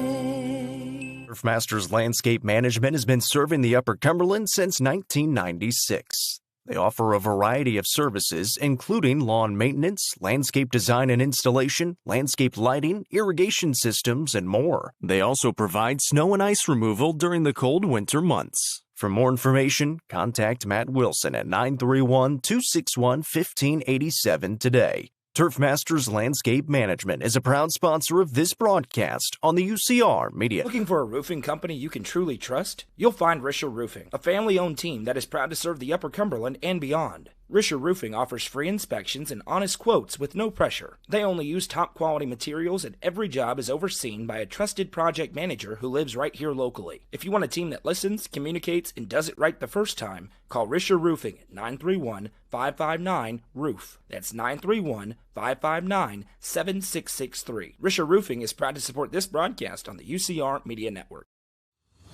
Masters Landscape Management has been serving the Upper Cumberland since 1996. They offer a variety of services, including lawn maintenance, landscape design and installation, landscape lighting, irrigation systems, and more. They also provide snow and ice removal during the cold winter months. For more information, contact Matt Wilson at 931-261-1587 today. Turf Masters Landscape Management is a proud sponsor of this broadcast on the UCR Media. Looking for a roofing company you can truly trust? You'll find Risher Roofing, a family-owned team that is proud to serve the Upper Cumberland and beyond. Risher Roofing offers free inspections and honest quotes with no pressure. They only use top-quality materials, and every job is overseen by a trusted project manager who lives right here locally. If you want a team that listens, communicates, and does it right the first time, call Risher Roofing at 931-559-ROOF. That's 931-559-7663. Risher Roofing is proud to support this broadcast on the UCR Media Network.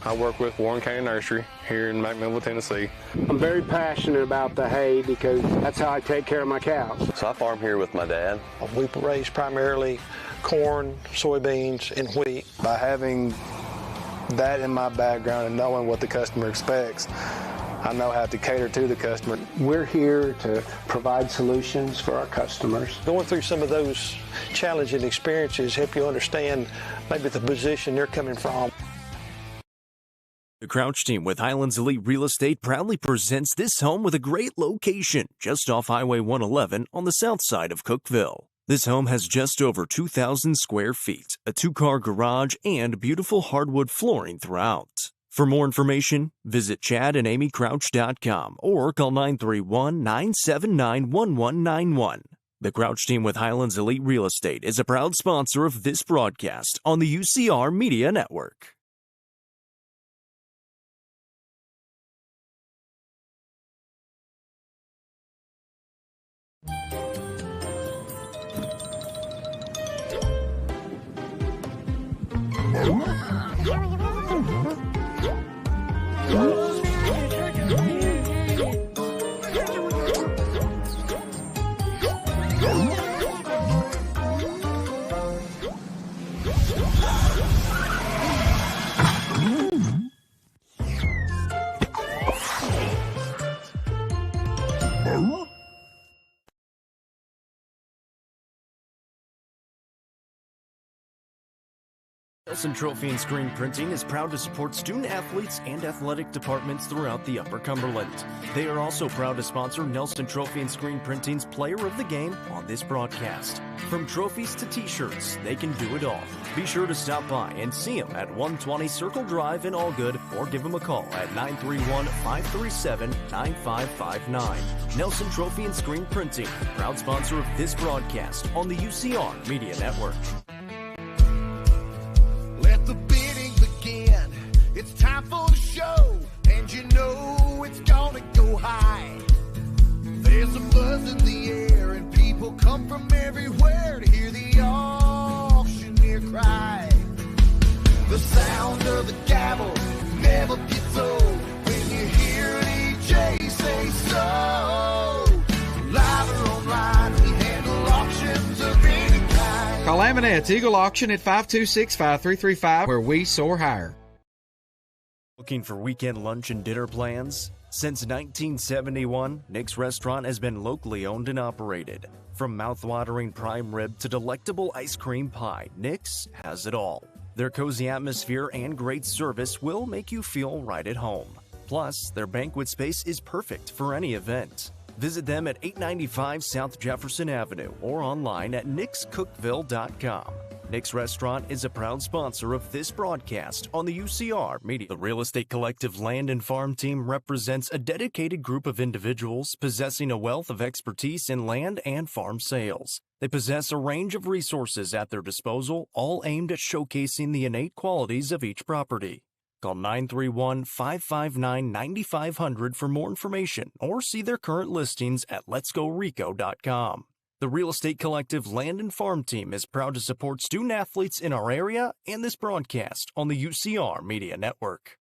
I work with Warren County Nursery here in McMinnville, Tennessee. I'm very passionate about the hay because that's how I take care of my cows. So I farm here with my dad. We raise primarily corn, soybeans, and wheat. By having that in my background and knowing what the customer expects, I know how to cater to the customer. We're here to provide solutions for our customers. Going through some of those challenging experiences help you understand maybe the position they're coming from. The Crouch team with Highlands Elite Real Estate proudly presents this home with a great location just off Highway 111 on the south side of Cookeville. This home has just over 2,000 square feet, a 2-car garage, and beautiful hardwood flooring throughout. For more information, visit chadandamycrouch.com or call 931-979-1191. The Crouch team with Highlands Elite Real Estate is a proud sponsor of this broadcast on the UCR Media Network. Nelson Trophy and Screen Printing is proud to support student athletes and athletic departments throughout the Upper Cumberland. They are also proud to sponsor Nelson Trophy and Screen Printing's Player of the Game on this broadcast. From trophies to t-shirts, they can do it all. Be sure to stop by and see them at 120 Circle Drive in Allgood or give them a call at 931-537-9559. Nelson Trophy and Screen Printing, proud sponsor of this broadcast on the UCR Media Network. Let the bidding begin. It's time for the show, and you know it's gonna go high. There's a buzz in the air, and people come from everywhere to hear the auctioneer cry. The sound of the gavel never gets old when you hear an EJ say so. Live or online, we handle auctions of any kind. Call Amanette's Eagle Auction at 526-5335, where we soar higher. Looking for weekend lunch and dinner plans? Since 1971, Nick's Restaurant has been locally owned and operated. From mouth-watering prime rib to delectable ice cream pie, Nick's has it all. Their cozy atmosphere and great service will make you feel right at home. Plus, their banquet space is perfect for any event. Visit them at 895 South Jefferson Avenue or online at nickscookville.com. Nick's Restaurant is a proud sponsor of this broadcast on the UCR Media. The Real Estate Collective Land and Farm Team represents a dedicated group of individuals possessing a wealth of expertise in land and farm sales. They possess a range of resources at their disposal, all aimed at showcasing the innate qualities of each property. Call 931-559-9500 for more information or see their current listings at letsgorico.com. The Real Estate Collective Land and Farm Team is proud to support student athletes in our area and this broadcast on the UCR Media Network.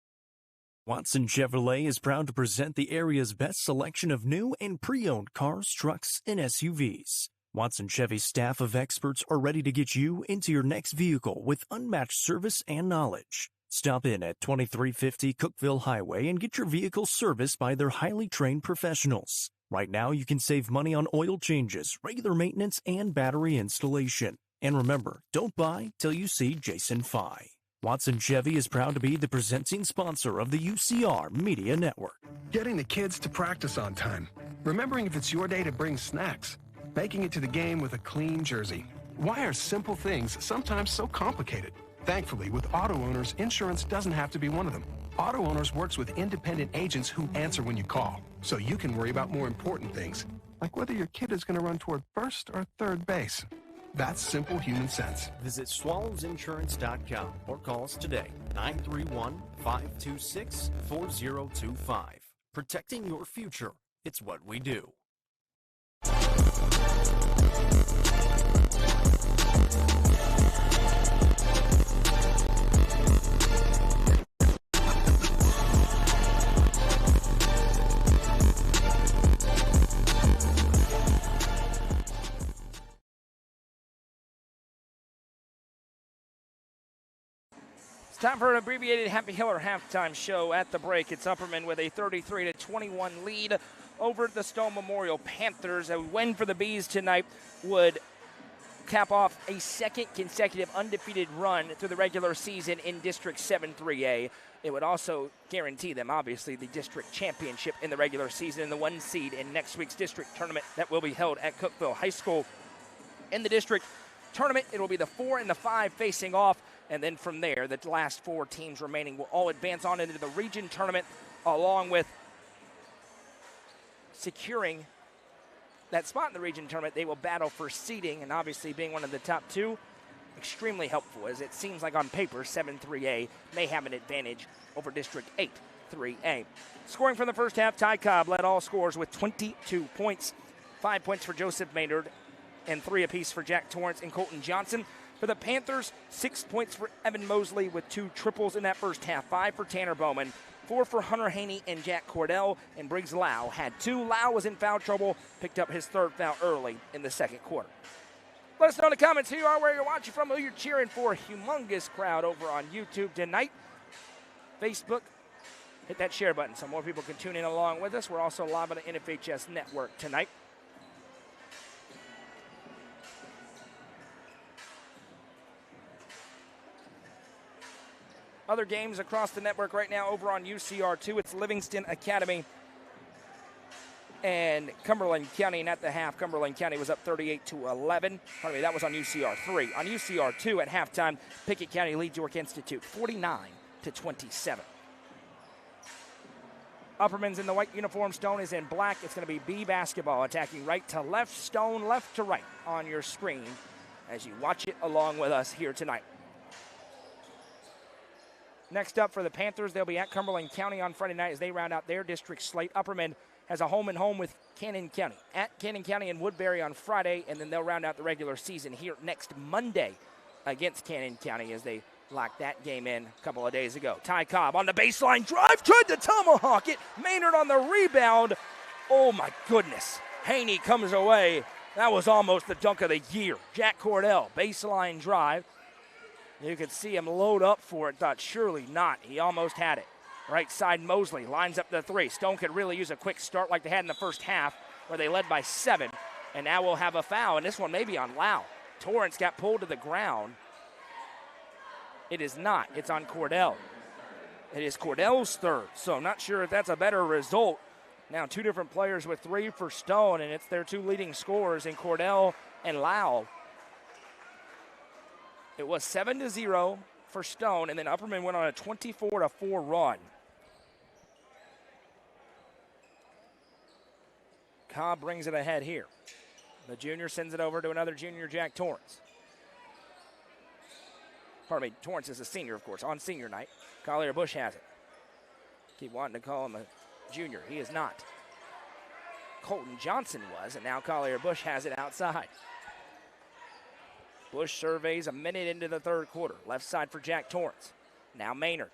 Watson Chevrolet is proud to present the area's best selection of new and pre-owned cars, trucks, and SUVs. Watson Chevy's staff of experts are ready to get you into your next vehicle with unmatched service and knowledge. Stop in at 2350 Cookville Highway and get your vehicle serviced by their highly trained professionals. Right now, you can save money on oil changes, regular maintenance, and battery installation. And remember, don't buy till you see Jason Fye. Watson Chevy is proud to be the presenting sponsor of the UCR Media Network. Getting the kids to practice on time. Remembering if it's your day to bring snacks. Making it to the game with a clean jersey. Why are simple things sometimes so complicated? Thankfully, with Auto Owners, insurance doesn't have to be one of them. Auto Owners works with independent agents who answer when you call, so you can worry about more important things, like whether your kid is going to run toward first or third base. That's simple human sense. Visit swallowsinsurance.com or call us today, 931-526-4025. Protecting your future, it's what we do. It's time for an abbreviated Happy Hiller halftime show. At the break, it's Upperman with a 33-21 lead over the Stone Memorial Panthers. A win for the Bees tonight would cap off a second consecutive undefeated run through the regular season in District 7-3A. It would also guarantee them, obviously, the district championship in the regular season and the 1 seed in next week's district tournament that will be held at Cookville High School. In the district tournament, it will be the 4 and the 5 facing off. And then from there, the last 4 teams remaining will all advance on into the region tournament, along with securing that spot in the region tournament, they will battle for seeding, and obviously being one of the top two, extremely helpful, as it seems like on paper 7-3A may have an advantage over District 8-3A. Scoring from the first half, Ty Cobb led all scorers with 22 points. 5 points for Joseph Maynard and 3 apiece for Jack Torrance and Colton Johnson. For the Panthers, 6 points for Evan Mosley with 2 triples in that first half. 5 for Tanner Bowman, 4 for Hunter Haney and Jack Cordell, and Briggs Lau had 2. Lau was in foul trouble, picked up his 3rd foul early in the second quarter. Let us know in the comments who you are, where you're watching from, who you're cheering for. Humongous crowd over on YouTube tonight. Facebook, hit that share button so more people can tune in along with us. We're also live on the NFHS Network tonight. Other games across the network right now over on UCR2. It's Livingston Academy and Cumberland County. And at the half, Cumberland County was up 38-11. Pardon me, that was on UCR3. On UCR2 at halftime, Pickett County leads York Institute 49-27. Upperman's in the white uniform. Stone is in black. It's going to be B basketball, attacking right to left, Stone left to right on your screen as you watch it along with us here tonight. Next up for the Panthers, they'll be at Cumberland County on Friday night as they round out their district slate. Upperman has a home-and-home with Cannon County. At Cannon County and Woodbury on Friday, and then they'll round out the regular season here next Monday against Cannon County as they locked that game in a couple of days ago. Ty Cobb on the baseline drive, tried to tomahawk it. Maynard on the rebound. Oh, my goodness. Haney comes away. That was almost the dunk of the year. Jack Cordell, baseline drive. You could see him load up for it, thought surely not. He almost had it. Right side, Mosley lines up the 3. Stone could really use a quick start like they had in the first half where they led by 7. And now we'll have a foul, and this one may be on Lau. Torrance got pulled to the ground. It is not. It's on Cordell. It is Cordell's 3rd, so I'm not sure if that's a better result. Now 2 different players with 3 for Stone, and it's their 2 leading scorers in Cordell and Lau. It was 7-0 for Stone, and then Upperman went on a 24-4 run. Cobb brings it ahead here. The junior sends it over to another junior, Jack Torrance. Pardon me, Torrance is a senior, of course, on senior night. Collier Bush has it. Keep wanting to call him a junior. He is not. Colton Johnson was, and now Collier Bush has it outside. Bush surveys a minute into the 3rd quarter. Left side for Jack Torrance. Now Maynard.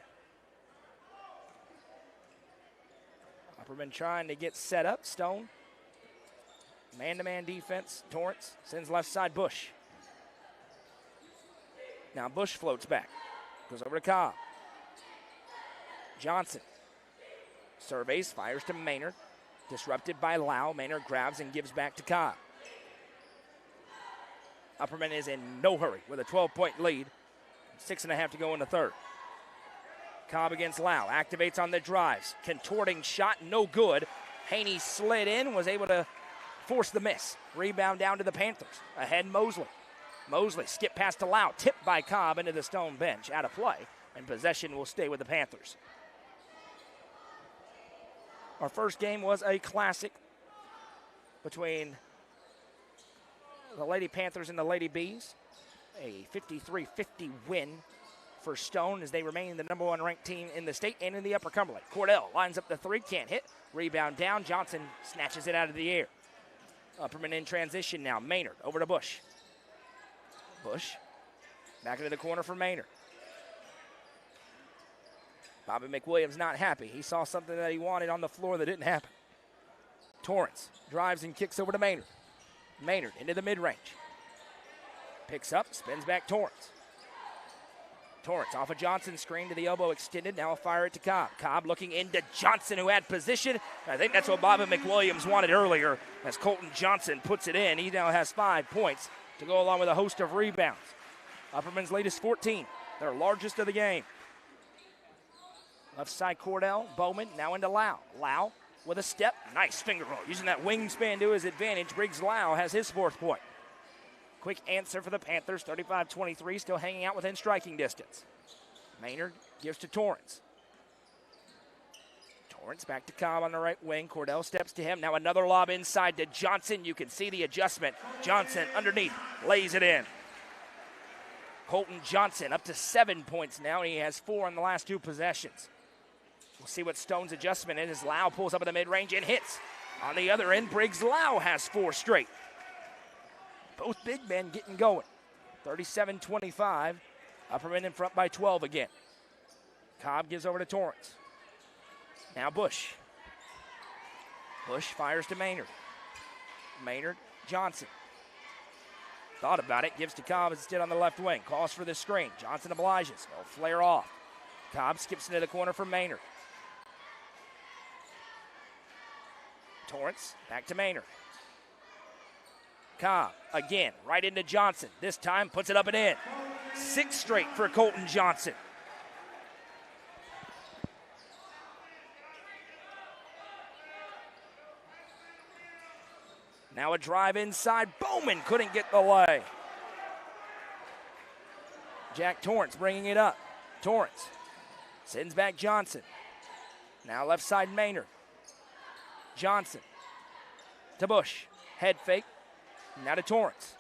Upperman trying to get set up. Stone. Man-to-man defense. Torrance sends left side Bush. Now Bush floats back. Goes over to Cobb. Johnson. Surveys, fires to Maynard. Disrupted by Lau. Maynard grabs and gives back to Cobb. Upperman is in no hurry with a 12-point lead. 6.5 to go in the 3rd. Cobb against Lau. Activates on the drives. Contorting shot, no good. Haney slid in, was able to force the miss. Rebound down to the Panthers. Ahead Mosley. Mosley skip past to Lau. Tipped by Cobb into the Stone bench. Out of play. And possession will stay with the Panthers. Our first game was a classic between the Lady Panthers and the Lady Bees. A 53-50 win for Stone as they remain the number 1 ranked team in the state and in the Upper Cumberland. Cordell lines up the 3, can't hit. Rebound down. Johnson snatches it out of the air. Upperman in transition now. Maynard over to Bush. Bush back into the corner for Maynard. Bobby McWilliams not happy. He saw something that he wanted on the floor that didn't happen. Torrance drives and kicks over to Maynard. Maynard into the mid-range. Picks up, spins back Torrance. Torrance off a Johnson screen to the elbow extended. Now a fire it to Cobb. Cobb looking into Johnson, who had position. I think that's what Bobby McWilliams wanted earlier as Colton Johnson puts it in. He now has 5 points to go along with a host of rebounds. Upperman's latest 14, their largest of the game. Left side Cordell, Bowman, now into Lau. Lau with a step, nice finger roll. Using that wingspan to his advantage, Briggs Lau has his 4th point. Quick answer for the Panthers, 35-23, still hanging out within striking distance. Maynard gives to Torrance. Torrance back to Cobb on the right wing. Cordell steps to him. Now another lob inside to Johnson. You can see the adjustment. Johnson underneath, lays it in. Colton Johnson up to 7 points now. He has 4 in the last 2 possessions. We'll see what Stone's adjustment is as Lau pulls up at the mid-range and hits. On the other end, Briggs Lau has 4 straight. Both big men getting going. 37-25. Upperman in front by 12 again. Cobb gives over to Torrance. Now Bush. Bush fires to Maynard. Maynard, Johnson. Thought about it, gives to Cobb instead on the left wing. Calls for the screen. Johnson obliges. They'll flare off. Cobb skips into the corner for Maynard. Torrance, back to Maynard. Cobb, again, right into Johnson. This time puts it up and in. 6 straight for Colton Johnson. Now a drive inside. Bowman couldn't get the lay. Jack Torrance bringing it up. Torrance sends back Johnson. Now left side Maynard. Johnson to Bush. Head fake. Now to Torrance.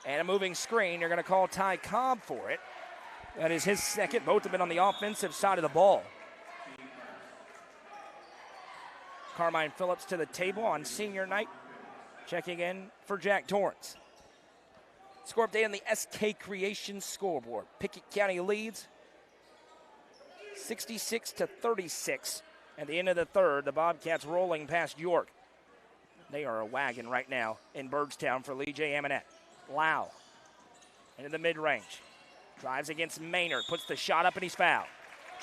And a moving screen. They're going to call Ty Cobb for it. That is his second. Both have been on the offensive side of the ball. Carmine Phillips to the table on senior night. Checking in for Jack Torrance. Score update on the SK Creation scoreboard. Pickett County leads 66-36. At the end of the third, the Bobcats rolling past York. They are a wagon right now in Birdstown for Lee J. Amonette. Lau into the mid-range. Drives against Maynard. Puts the shot up and he's fouled.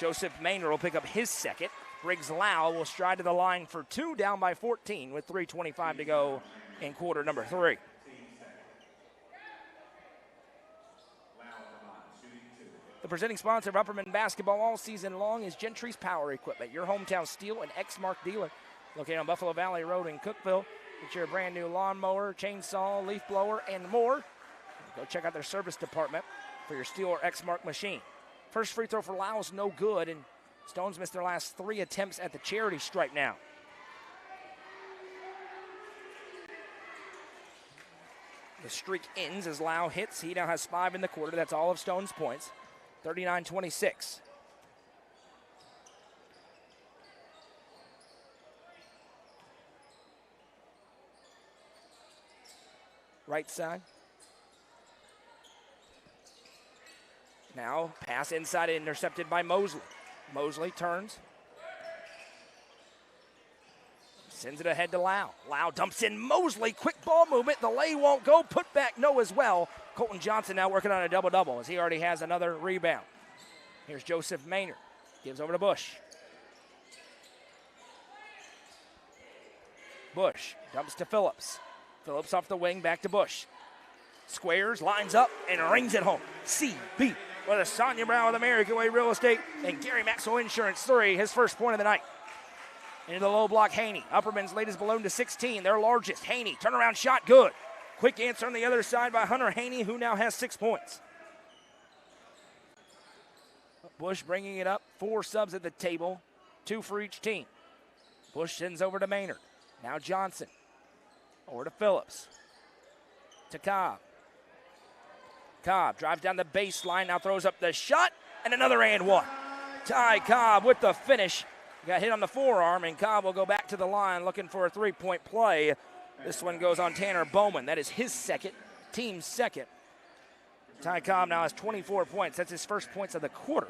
Joseph Maynard will pick up his second. Briggs Lau will stride to the line for 2, down by 14 with 3:25 to go in quarter number 3. The presenting sponsor of Upperman basketball all season long is Gentry's Power Equipment, your hometown steel and Exmark dealer. Located on Buffalo Valley Road in Cookeville. Get your brand new lawnmower, chainsaw, leaf blower, and more. Go check out their service department for your steel or Exmark machine. First free throw for Lau is no good, and Stones missed their last 3 attempts at the charity stripe now. The streak ends as Lau hits. He now has 5 in the quarter. That's all of Stone's points. 39-26. Right side. Now pass inside, intercepted by Mosley. Mosley turns. Sends it ahead to Lau. Lau dumps in Mosley. Quick ball movement. The lay won't go. Put back no as well. Colton Johnson now working on a double-double as he already has another rebound. Here's Joseph Maynard. Gives over to Bush. Bush dumps to Phillips. Phillips off the wing, back to Bush. Squares, lines up, and rings it home. CB with a Sonia Brown with American Way Real Estate and Gary Maxwell Insurance 3, his first point of the night. Into the low block, Haney. Upperman's latest balloon to 16, their largest. Haney, turnaround shot, good. Quick answer on the other side by Hunter Haney, who now has 6 points. Bush bringing it up, 4 subs at the table, 2 for each team. Bush sends over to Maynard. Now Johnson. Over to Phillips. To Cobb. Cobb drives down the baseline, now throws up the shot, and another and one. Ty Cobb with the finish. Got hit on the forearm, and Cobb will go back to the line looking for a 3-point play. This one goes on Tanner Bowman. That is his second, team's second. Ty Cobb now has 24 points. That's his first points of the quarter.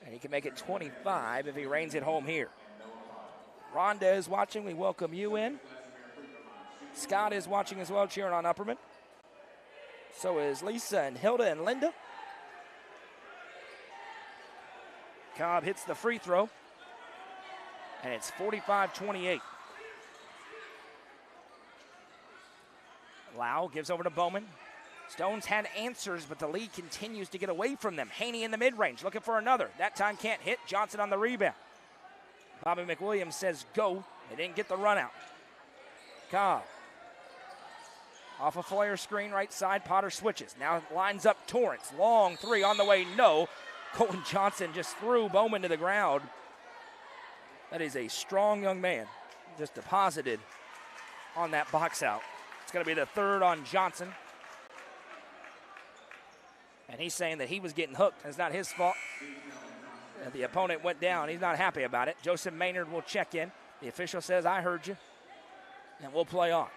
And he can make it 25 if he reigns it home here. Rhonda is watching. We welcome you in. Scott is watching as well, cheering on Upperman. So is Lisa and Hilda and Linda. Cobb hits the free throw. And it's 45-28. Lau gives over to Bowman. Stones had answers, but the lead continues to get away from them. Haney in the mid-range, looking for another. That time can't hit. Johnson on the rebound. Bobby McWilliams says go. They didn't get the run out. Cobb. Off a flare screen, right side. Potter switches. Now lines up Torrance. Long 3 on the way, no. Colton Johnson just threw Bowman to the ground. That is a strong young man just deposited on that box out. It's going to be the third on Johnson. And he's saying that he was getting hooked. It's not his fault. The opponent went down. He's not happy about it. Joseph Maynard will check in. The official says, I heard you. And we'll play on.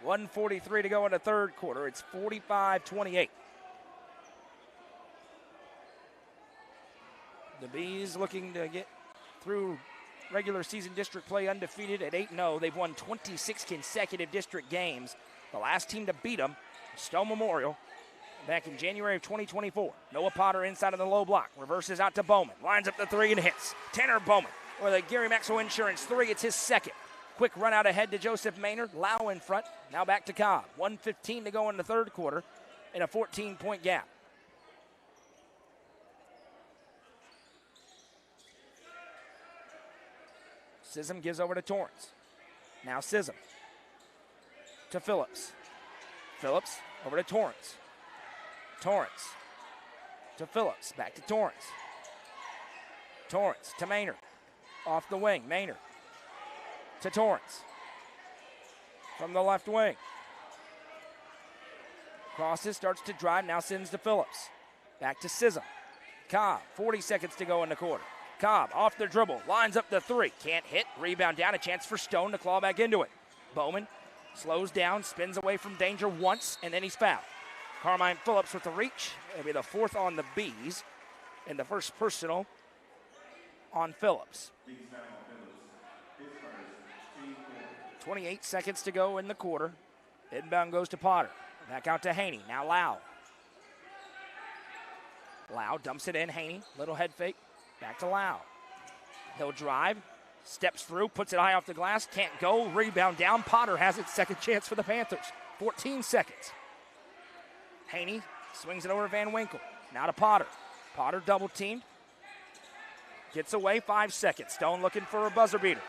1:43 to go in the third quarter. It's 45-28. The Bees looking to get through regular season district play undefeated at 8-0. They've won 26 consecutive district games. The last team to beat them, Stone Memorial, back in January of 2024. Noah Potter inside of the low block. Reverses out to Bowman. Lines up the three and hits. Tanner Bowman with a Gary Maxwell Insurance three. It's his second. Quick run out ahead to Joseph Maynard. Lau in front. Now back to Cobb. 1:15 to go in the third quarter in a 14-point gap. Sism gives over to Torrance. Now Sism to Phillips. Phillips over to Torrance. Torrance to Phillips. Back to Torrance. Torrance to Maynard. Off the wing. Maynard to Torrance. From the left wing. Crosses, starts to drive, now sends to Phillips. Back to Sism. Cobb, 40 seconds to go in the quarter. Cobb off the dribble, lines up the three. Can't hit, rebound down, a chance for Stone to claw back into it. Bowman slows down, spins away from danger once, and then he's fouled. Carmine Phillips with the reach. It'll be the fourth on the Bees, and the first personal on Phillips. 28 seconds to go in the quarter. Inbound goes to Potter. Back out to Haney. Now Lau. Lau dumps it in. Haney, little head fake. Back to Lau. He'll drive, steps through, puts it high off the glass, can't go, rebound down. Potter has it, second chance for the Panthers. 14 seconds. Haney swings it over to Van Winkle. Now to Potter. Potter double teamed. Gets away, 5 seconds. Stone looking for a buzzer beater.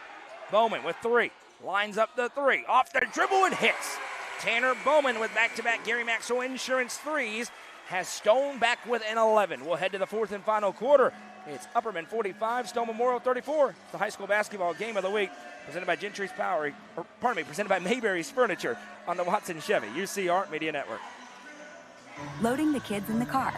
Bowman with three. Lines up the three. Off the dribble and hits. Tanner Bowman with back-to-back Gary Maxwell Insurance threes has Stone back with an 11. We'll head to the fourth and final quarter. It's Upperman 45, Stone Memorial 34. It's the high school basketball game of the week, presented by presented by Mayberry's Furniture on the Watson Chevy UCR Media Network. Loading the kids in the car,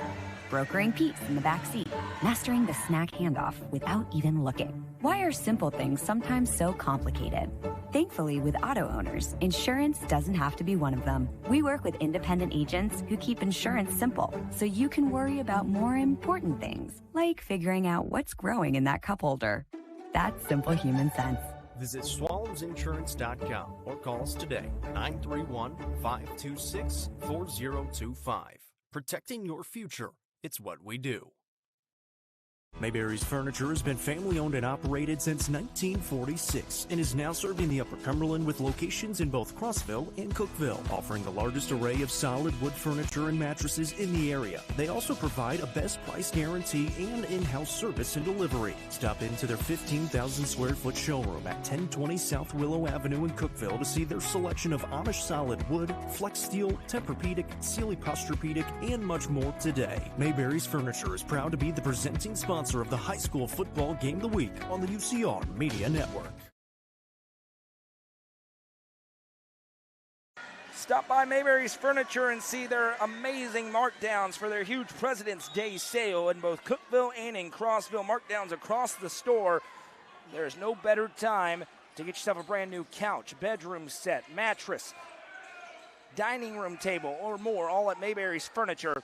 brokering peace in the back seat, mastering the snack handoff without even looking. Why are simple things sometimes so complicated? Thankfully, with auto owners, insurance doesn't have to be one of them. We work with independent agents who keep insurance simple, so you can worry about more important things, like figuring out what's growing in that cup holder. That's simple human sense. Visit swallowsinsurance.com or call us today, 931-526-4025. Protecting your future, it's what we do. Mayberry's Furniture has been family-owned and operated since 1946 and is now serving the Upper Cumberland with locations in both Crossville and Cookville, offering the largest array of solid wood furniture and mattresses in the area. They also provide a best price guarantee and in-house service and delivery. Stop into their 15,000 square foot showroom at 1020 South Willow Avenue in Cookville to see their selection of Amish solid wood, flex steel, Tempur-Pedic, Sealy Posturepedic, and much more today. Mayberry's Furniture is proud to be the presenting sponsor of the high school football game of the week on the UCR Media Network. Stop by Mayberry's Furniture and see their amazing markdowns for their huge President's Day sale in both Cookville and in Crossville. Markdowns across the store. There's no better time to get yourself a brand new couch, bedroom set, mattress, dining room table, or more, all at Mayberry's Furniture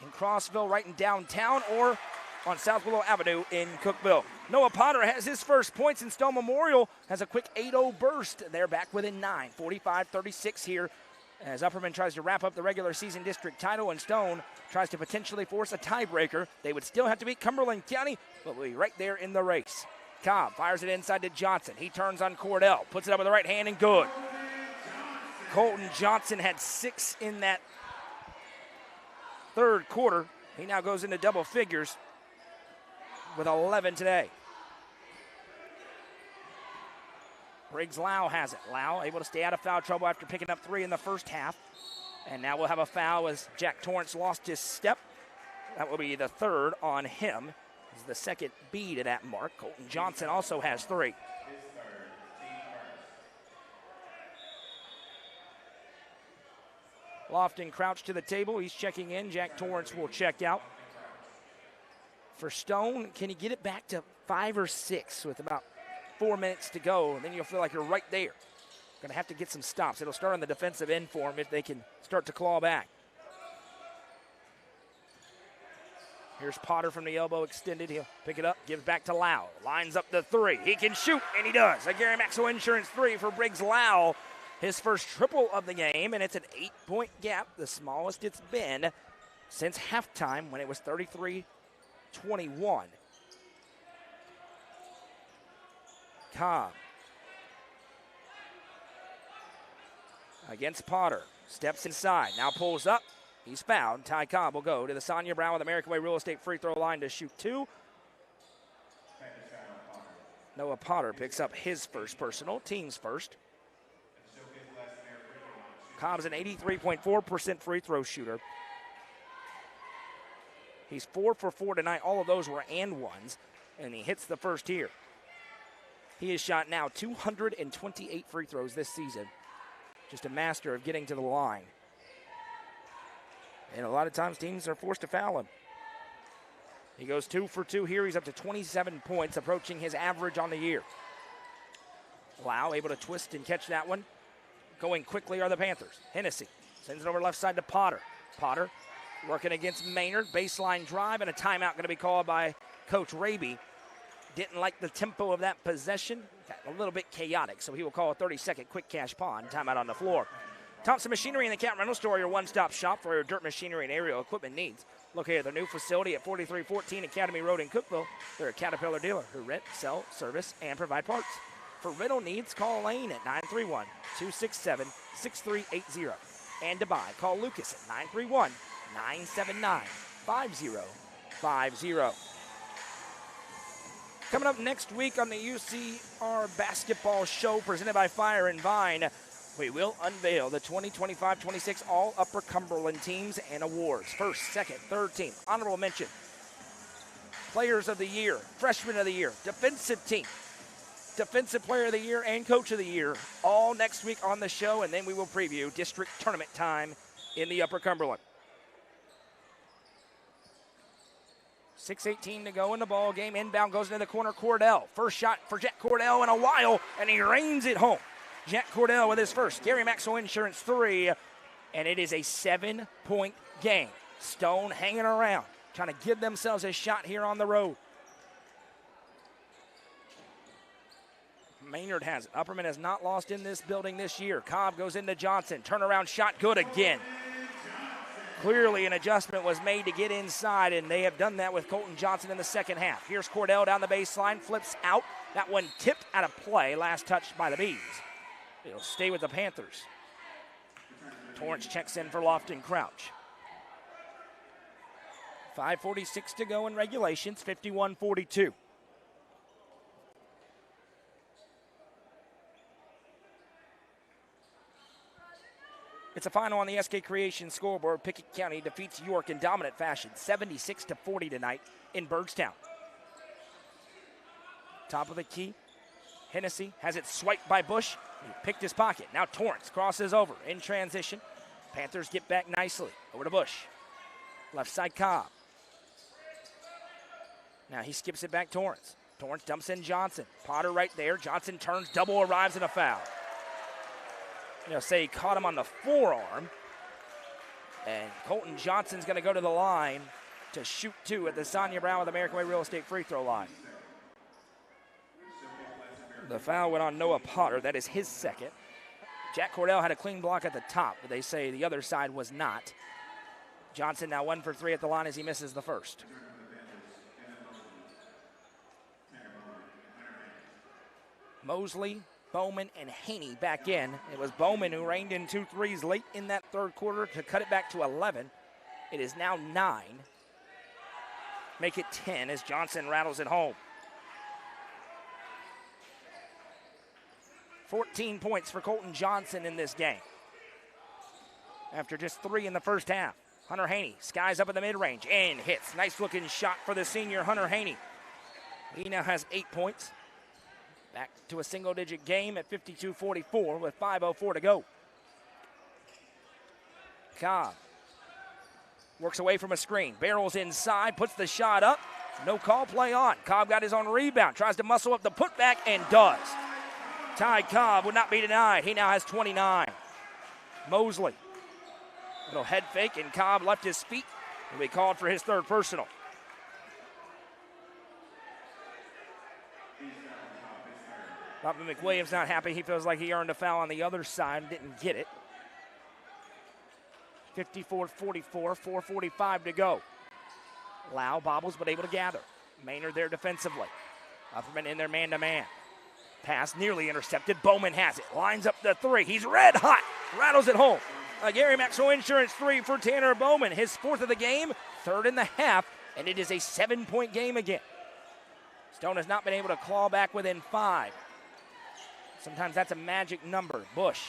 in Crossville, right in downtown, or on South Willow Avenue in Cookville. Noah Potter has his first points, and Stone Memorial has a quick 8-0 burst. They're back within 9, 45-36 here as Upperman tries to wrap up the regular season district title, and Stone tries to potentially force a tiebreaker. They would still have to beat Cumberland County, but will be right there in the race. Cobb fires it inside to Johnson. He turns on Cordell, puts it up with the right hand, and good. Colton Johnson had 6 in that third quarter. He now goes into double figures with 11 today. Briggs Lau has it. Lau able to stay out of foul trouble after picking up 3 in the first half. And now we'll have a foul as Jack Torrance lost his step. That will be the third on him. It's the second B to that mark. Colton Johnson also has 3. Lofton Crouch to the table. He's checking in. Jack Torrance will check out. For Stone, can he get it back to 5 or 6 with about 4 minutes to go? And then you'll feel like you're right there. Going to have to get some stops. It'll start on the defensive end for him if they can start to claw back. Here's Potter from the elbow extended. He'll pick it up, gives back to Lau. Lines up the 3. He can shoot, and he does. A Gary Maxwell Insurance 3 for Briggs Lau. His first triple of the game, and it's an 8-point gap, the smallest it's been since halftime when it was 33-21. Cobb against Potter. Steps inside, now pulls up. He's fouled. Ty Cobb will go to the Sonia Brown with American Way Real Estate free throw line to shoot 2. Noah Potter picks up his first personal, team's first. Cobb's an 83.4% free throw shooter. He's 4 for 4 tonight. All of those were and ones, and he hits the first here. He has shot now 228 free throws this season. Just a master of getting to the line. And a lot of times teams are forced to foul him. He goes 2 for 2 here. He's up to 27 points, approaching his average on the year. Lau able to twist and catch that one. Going quickly are the Panthers. Hennessy sends it over left side to Potter. Potter working against Maynard. Baseline drive and a timeout going to be called by Coach Raby. Didn't like the tempo of that possession. Got a little bit chaotic, so he will call a 30-second quick cash pawn. Timeout on the floor. Thompson Machinery and the Cat Rental Store, your one-stop shop for your dirt machinery and aerial equipment needs. Located at their new facility at 4314 Academy Road in Cookeville. They're a Caterpillar dealer who rent, sell, service, and provide parts. For rental needs, call Lane at 931-267-6380. And to buy, call Lucas at 931-979-5050. Coming up next week on the UCR Basketball Show presented by Fire and Vine, we will unveil the 2025-26 All Upper Cumberland teams and awards. First, second, third team, honorable mention, Players of the Year, Freshman of the Year, Defensive Team, Defensive Player of the Year, and Coach of the Year, all next week on the show, and then we will preview district tournament time in the Upper Cumberland. 6:18 to go in the ball game. Inbound goes into the corner. Cordell. First shot for Jack Cordell in a while, and he reigns it home. Jack Cordell with his first Gary Maxwell Insurance 3, and it is a 7-point game. Stone hanging around, trying to give themselves a shot here on the road. Maynard has it. Upperman has not lost in this building this year. Cobb goes into Johnson. Turnaround shot good again. Clearly an adjustment was made to get inside, and they have done that with Colton Johnson in the second half. Here's Cordell down the baseline, flips out. That one tipped out of play, last touched by the Bees. It'll stay with the Panthers. Torrance checks in for Lofton Crouch. 5:46 to go in regulations, 51-42. It's a final on the SK Creation scoreboard. Pickett County defeats York in dominant fashion, 76-40 tonight in Byrdstown. Top of the key. Hennessy has it swiped by Bush. He picked his pocket. Now Torrance crosses over in transition. Panthers get back nicely. Over to Bush. Left side Cobb. Now he skips it back Torrance. Torrance dumps in Johnson. Potter right there. Johnson turns, double arrives, and a foul. Say he caught him on the forearm. And Colton Johnson's going to go to the line to shoot 2 at the Sonia Brown with American Way Real Estate free throw line. The foul went on Noah Potter. That is his second. Jack Cordell had a clean block at the top, but they say the other side was not. Johnson now 1 for 3 at the line as he misses the first. Mosley, Bowman, and Haney back in. It was Bowman who reined in 2 threes late in that third quarter to cut it back to 11. It is now 9. Make it 10 as Johnson rattles it home. 14 points for Colton Johnson in this game. After just 3 in the first half. Hunter Haney skies up in the mid-range and hits. Nice looking shot for the senior Hunter Haney. He now has 8 points. Back to a single-digit game at 52-44 with 5:04 to go. Cobb works away from a screen, barrels inside, puts the shot up. No call, play on. Cobb got his own rebound, tries to muscle up the putback and does. Ty Cobb would not be denied. He now has 29. Mosley, little head fake, and Cobb left his feet. He'll be called for his third personal. Bobby McWilliams not happy. He feels like he earned a foul on the other side and didn't get it. 54-44, 4:45 to go. Lau bobbles but able to gather. Maynard there defensively. Upperman in there man-to-man. Pass nearly intercepted. Bowman has it. Lines up the three. He's red hot. Rattles it home. A Gary Maxwell Insurance three for Tanner Bowman. His fourth of the game, third in the half, and it is a 7-point game again. Stone has not been able to claw back within 5. Sometimes that's a magic number. Bush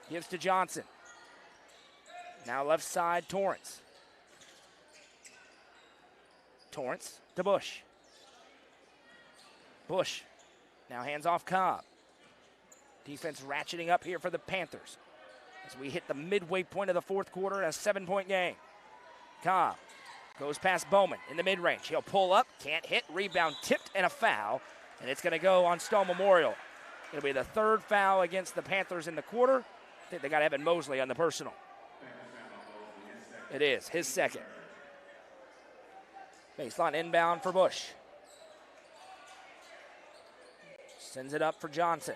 gives to Johnson. Now left side, Torrance. Torrance to Bush. Bush now hands off Cobb. Defense ratcheting up here for the Panthers as we hit the midway point of the fourth quarter in a 7-point game. Cobb goes past Bowman in the mid-range. He'll pull up, can't hit, rebound tipped, and a foul. And it's going to go on Stone Memorial. It'll be the third foul against the Panthers in the quarter. I think they got Evan Mosley on the personal. It is his second. Baseline inbound for Bush. Sends it up for Johnson.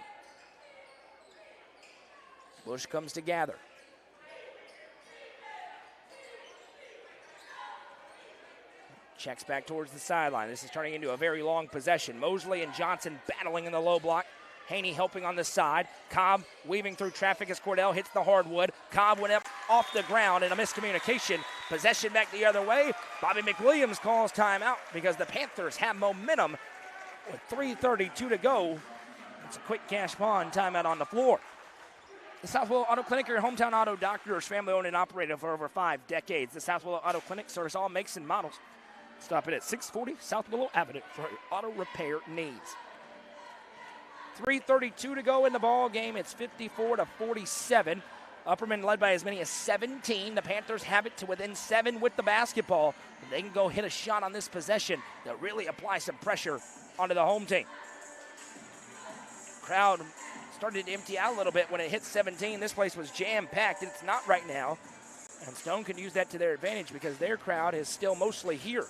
Bush comes to gather. Checks back towards the sideline. This is turning into a very long possession. Mosley and Johnson battling in the low block. Haney helping on the side. Cobb weaving through traffic as Cordell hits the hardwood. Cobb went up off the ground in a miscommunication. Possession back the other way. Bobby McWilliams calls timeout because the Panthers have momentum with 3:32 to go. It's a quick cash pawn timeout on the floor. The Southwell Auto Clinic, your hometown auto doctors, family owned and operated for over 5 decades. The Southwell Auto Clinic serves all makes and models. Stop it at 640 South Willow Avenue for auto repair needs. 3:32 to go in the ball game. It's 54-47. Upperman led by as many as 17. The Panthers have it to within 7 with the basketball. They can go hit a shot on this possession that really apply some pressure onto the home team. Crowd started to empty out a little bit when it hit 17. This place was jam-packed. It's not right now. And Stone can use that to their advantage because their crowd is still mostly here.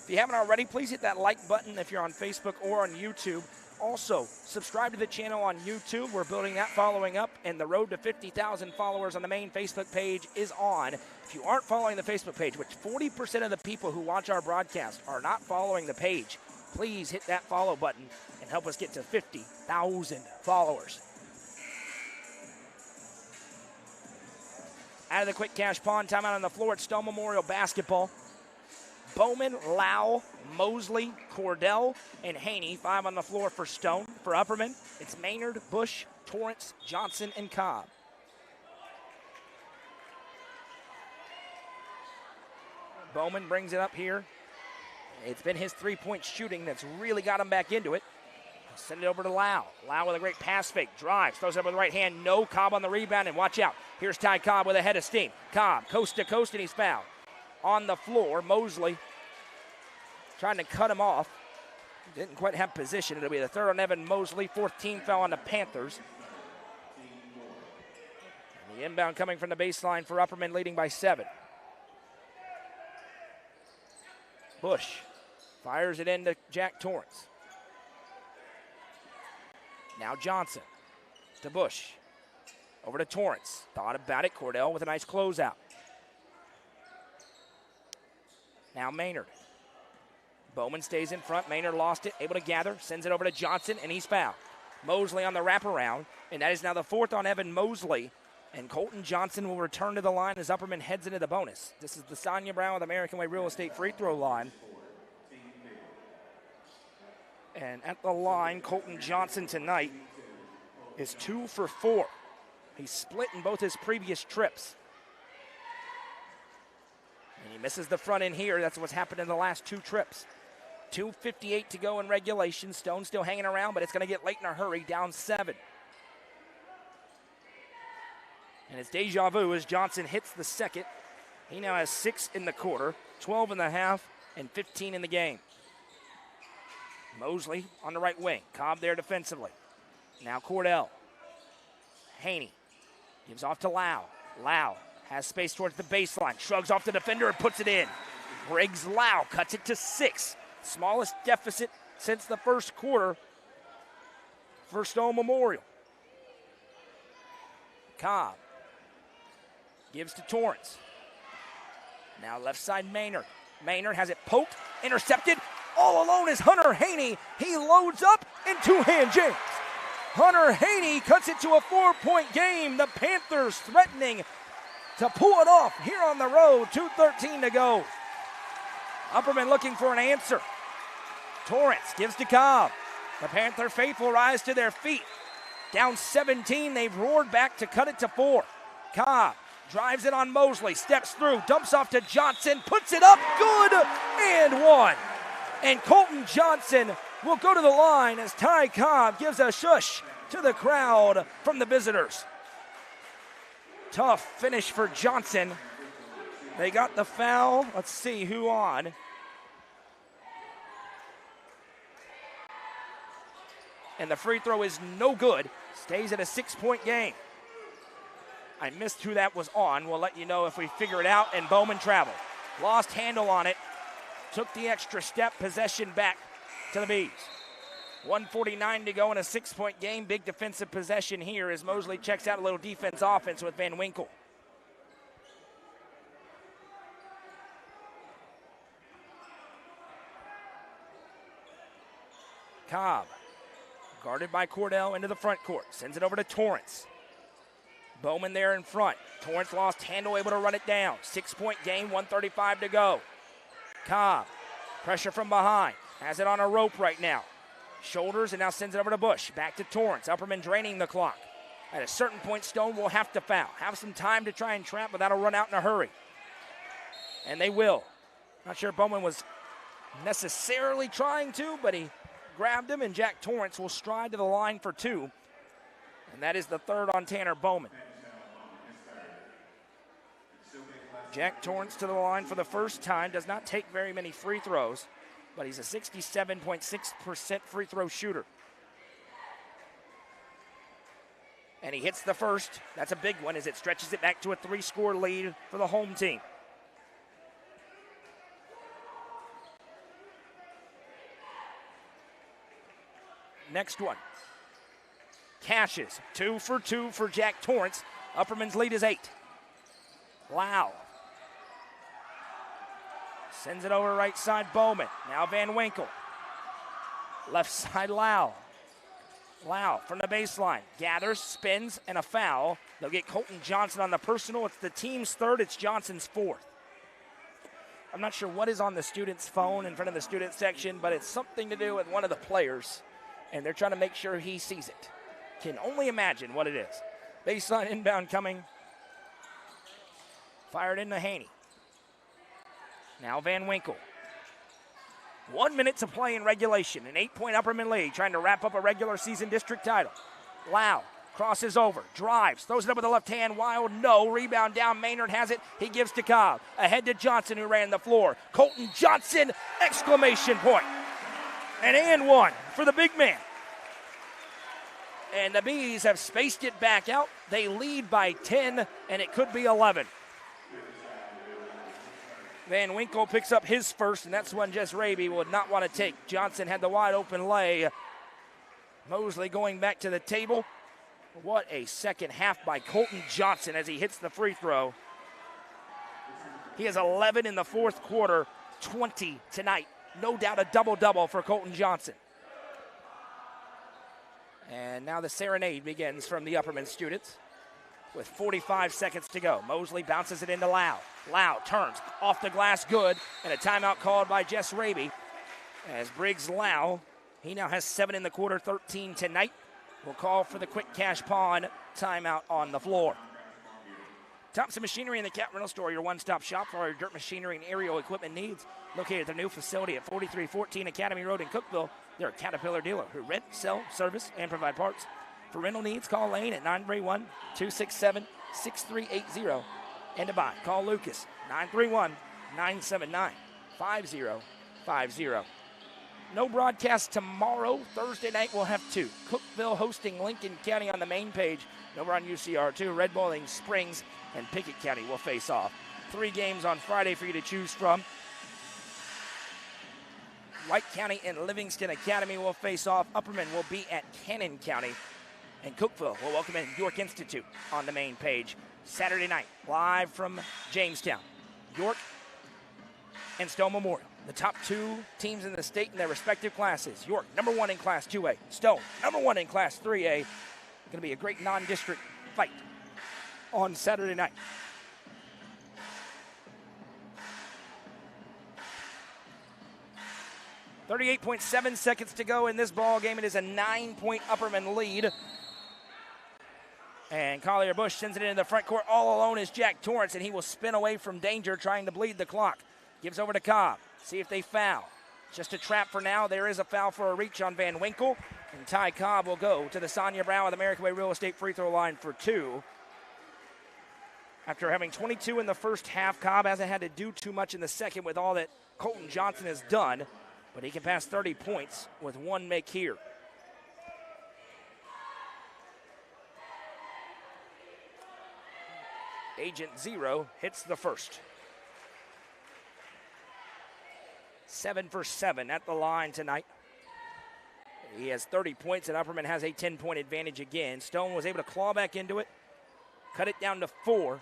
If you haven't already, please hit that like button if you're on Facebook or on YouTube. Also, subscribe to the channel on YouTube. We're building that following up, and the road to 50,000 followers on the main Facebook page is on. If you aren't following the Facebook page, which 40% of the people who watch our broadcast are not following the page, please hit that follow button and help us get to 50,000 followers. Out of the quick cash pawn, timeout on the floor at Stone Memorial Basketball. Bowman, Lau, Mosley, Cordell, and Haney. 5 on the floor for Stone. For Upperman, it's Maynard, Bush, Torrance, Johnson, and Cobb. Bowman brings it up here. It's been his three-point shooting that's really got him back into it. Send it over to Lau. Lau with a great pass fake. Drives, throws it up with the right hand. No, Cobb on the rebound, and watch out. Here's Ty Cobb with a head of steam. Cobb, coast to coast, and he's fouled. On the floor, Mosley trying to cut him off. Didn't quite have position. It'll be the third on Evan Mosley. 4th team foul on the Panthers. And the inbound coming from the baseline for Upperman, leading by 7. Bush fires it into Jack Torrance. Now Johnson to Bush. Over to Torrance. Thought about it. Cordell with a nice closeout. Now Maynard. Bowman stays in front. Maynard lost it, able to gather, sends it over to Johnson, and he's fouled. Mosley on the wraparound, and that is now the 4th on Evan Mosley. And Colton Johnson will return to the line as Upperman heads into the bonus. This is the Sonia Brown with American Way Real Estate free throw line. And at the line, Colton Johnson tonight is 2 for 4. He's split in both his previous trips. And he misses the front end here. That's what's happened in the last 2 trips. 2:58 to go in regulation. Stone still hanging around, but it's going to get late in a hurry, down 7. And it's deja vu as Johnson hits the second. He now has 6 in the quarter, 12 in the half, and 15 in the game. Mosley on the right wing. Cobb there defensively. Now Cordell. Haney gives off to Lau. Lau has space towards the baseline. Shrugs off the defender and puts it in. Briggs Lau cuts it to 6. Smallest deficit since the first quarter for Stone Memorial. Cobb gives to Torrance. Now left side Maynard. Maynard has it poked, intercepted. All alone is Hunter Haney. He loads up in two-hand jams. Hunter Haney cuts it to a 4-point game. The Panthers threatening to pull it off here on the road. 2:13 to go. Upperman looking for an answer. Torrance gives to Cobb. The Panther faithful rise to their feet. Down 17, they've roared back to cut it to 4. Cobb drives it on Mosley, steps through, dumps off to Johnson, puts it up, good, and 1. And Colton Johnson will go to the line as Ty Cobb gives a shush to the crowd from the visitors. Tough finish for Johnson. They got the foul. Let's see who on. And the free throw is no good. Stays at a 6-point game. I missed who that was on. We'll let you know if we figure it out. And Bowman traveled. Lost handle on it. Took the extra step. Possession back to the Bees. 1:49 to go in a 6-point game. Big defensive possession here as Mosley checks out a little defense offense with Van Winkle. Cobb, guarded by Cordell into the front court. Sends it over to Torrance. Bowman there in front. Torrance lost handle, able to run it down. 6-point game, 1:35 to go. Cobb, pressure from behind. Has it on a rope right now. Shoulders and now sends it over to Bush. Back to Torrance. Upperman draining the clock. At a certain point, Stone will have to foul. Have some time to try and trap, but that'll run out in a hurry. And they will. Not sure Bowman was necessarily trying to, but he grabbed him, and Jack Torrance will stride to the line for 2. And that is the third on Tanner Bowman. Jack Torrance to the line for the first time. Does not take very many free throws, but he's a 67.6% free throw shooter. And he hits the first. That's a big one as it stretches it back to a 3-score lead for the home team. Next one. Cashes. 2 for 2 for Jack Torrance. Upperman's lead is 8. Lau. Sends it over right side Bowman. Now Van Winkle. Left side Lau. Lau from the baseline. Gathers, spins, and a foul. They'll get Colton Johnson on the personal. It's the team's third. It's Johnson's 4th. I'm not sure what is on the student's phone in front of the student section, but it's something to do with one of the players, and they're trying to make sure he sees it. Can only imagine what it is. Baseline inbound coming. Fired into Haney. Now Van Winkle. 1 minute to play in regulation. An 8-point Upperman lead, trying to wrap up a regular season district title. Lau crosses over, drives, throws it up with the left hand. Wild, no. Rebound down. Maynard has it. He gives to Cobb. Ahead to Johnson, who ran the floor. Colton Johnson! Exclamation point. And 1 for the big man. And the Bees have spaced it back out. They lead by 10, and it could be 11. Van Winkle picks up his first, and that's one Jess Raby would not want to take. Johnson had the wide open lay. Mosley going back to the table. What a second half by Colton Johnson as he hits the free throw. He has 11 in the fourth quarter, 20 tonight. No doubt a double-double for Colton Johnson. And now the serenade begins from the Upperman students with 45 seconds to go. Mosley bounces it into Lau. Lau turns off the glass, good, and a timeout called by Jess Raby. As Briggs Lau, he now has 7 in the quarter, 13 tonight. Will call for the quick cash pawn timeout on the floor. Thompson Machinery and the Cat Rental Store, your one-stop shop for all your dirt machinery and aerial equipment needs. Located at their new facility at 4314 Academy Road in Cookeville, they're a Caterpillar dealer who rent, sell, service, and provide parts. For rental needs, call Lane at 931-267-6380. And to buy, call Lucas, 931-979-5050. No broadcast tomorrow. Thursday night we'll have two. Cookeville hosting Lincoln County on the main page. Over on UCR2, Red Bowling Springs and Pickett County will face off. 3 games on Friday for you to choose from. White County and Livingston Academy will face off. Upperman will be at Cannon County. And Cookeville will welcome in York Institute on the main page. Saturday night, live from Jamestown. York and Stone Memorial. The top 2 teams in the state in their respective classes. York, number 1 in Class 2A. Stone, number 1 in Class 3A. Going to be a great non-district fight on Saturday night. .7 seconds to go in this ball game. It is a 9-point Upperman lead. And Collier Bush sends it into the front court. All alone is Jack Torrance, and he will spin away from danger, trying to bleed the clock. Gives over to Cobb. See if they foul. Just a trap for now. There is a foul for a reach on Van Winkle. And Ty Cobb will go to the Sonia Brown with American Way Real Estate free throw line for 2. After having 22 in the first half, Cobb hasn't had to do too much in the second with all that Colton Johnson has done. But he can pass 30 points with 1 make here. Agent Zero hits the first. 7 for 7 at the line tonight. He has 30 points, and Upperman has a 10-point advantage again. Stone was able to claw back into it, cut it down to 4,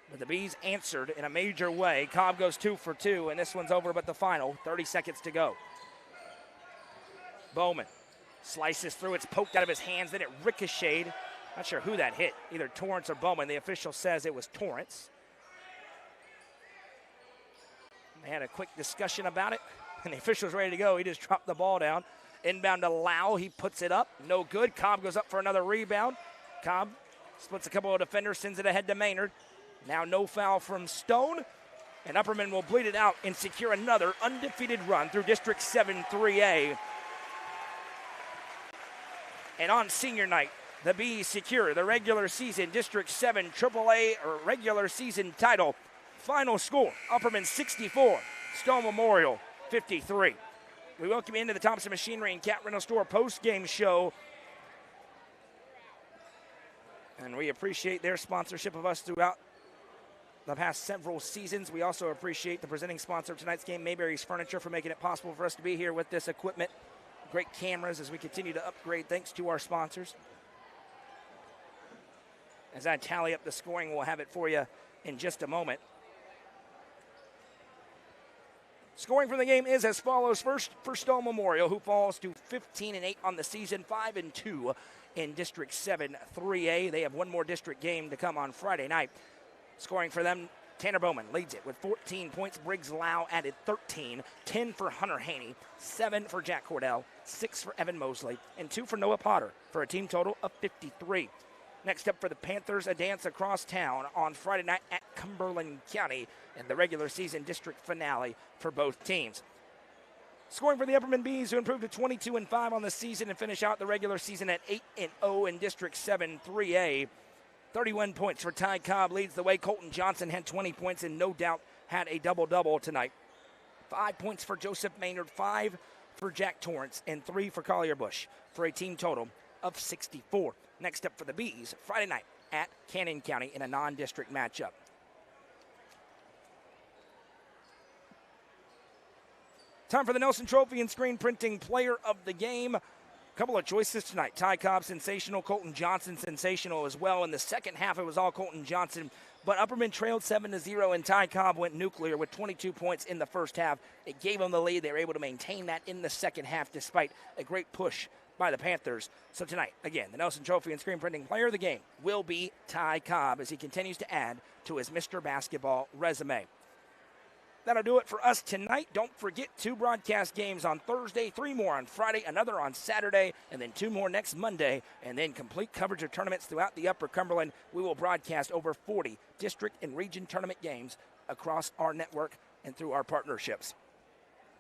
but the Bees answered in a major way. Cobb goes 2 for 2, and this one's over but the final. 30 seconds to go. Bowman slices through. It's poked out of his hands, then it ricocheted. Not sure who that hit, either Torrance or Bowman. The official says it was Torrance. They had a quick discussion about it, and the official's ready to go. He just dropped the ball down. Inbound to Lau. He puts it up. No good. Cobb goes up for another rebound. Cobb splits a couple of defenders, sends it ahead to Maynard. Now no foul from Stone, and Upperman will bleed it out and secure another undefeated run through District 7 3A. And on senior night, the Bees secure the regular season District 7 AAA or regular season title. Final score, Upperman 64, Stone Memorial 53. We welcome you into the Thompson Machinery and Cat Rental Store post-game show. And we appreciate their sponsorship of us throughout the past several seasons. We also appreciate the presenting sponsor of tonight's game, Mayberry's Furniture, for making it possible for us to be here with this equipment. Great cameras as we continue to upgrade, thanks to our sponsors. As I tally up the scoring, we'll have it for you in just a moment. Scoring from the game is as follows. First for Stone Memorial, who falls to 15-8 on the season, 5-2 in District 7 3A. They have one more district game to come on Friday night. Scoring for them, Tanner Bowman leads it with 14 points. Briggs Lau added 13. 10 for Hunter Haney, 7 for Jack Cordell, 6 for Evan Mosley, and 2 for Noah Potter for a team total of 53. Next up for the Panthers, a dance across town on Friday night at Cumberland County in the regular season district finale for both teams. Scoring for the Upperman Bees, who improved to 22-5 on the season and finish out the regular season at 8-0 in District 7 3A. 31 points for Ty Cobb leads the way. Colton Johnson had 20 points and no doubt had a double-double tonight. 5 points for Joseph Maynard, 5 for Jack Torrance, and 3 for Collier Bush for a team total of 64. Next up for the Bees, Friday night at Cannon County in a non-district matchup. Time for the Nelson Trophy and Screen Printing Player of the Game. A couple of choices tonight. Ty Cobb, sensational. Colton Johnson, sensational as well. In the second half, it was all Colton Johnson. But Upperman trailed 7-0, and Ty Cobb went nuclear with 22 points in the first half. It gave them the lead. They were able to maintain that in the second half despite a great push by the Panthers. So tonight, again, the Nelson Trophy and Screen Printing Player of the Game will be Ty Cobb as he continues to add to his Mr. Basketball resume. That'll do it for us tonight. Don't forget 2 broadcast games on Thursday, 3 more on Friday, another on Saturday, and then 2 more next Monday, and then complete coverage of tournaments throughout the Upper Cumberland. We will broadcast over 40 district and region tournament games across our network and through our partnerships.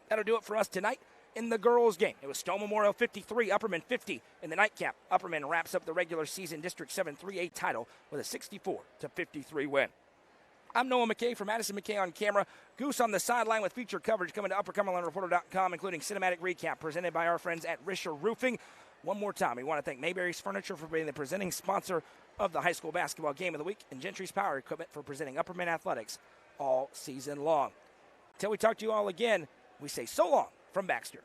That'll do it for us tonight. In the girls' game, it was Stone Memorial 53, Upperman 50 in the nightcap. Upperman wraps up the regular season District 7 3A title with a 64-53 win. I'm Noah McKay from Madison McKay on camera. Goose on the sideline with feature coverage coming to UpperCumberlandReporter.com, including cinematic recap presented by our friends at Risher Roofing. One more time, we want to thank Mayberry's Furniture for being the presenting sponsor of the high school basketball game of the week, and Gentry's Power Equipment for presenting Upperman Athletics all season long. Until we talk to you all again, we say so long from Baxter.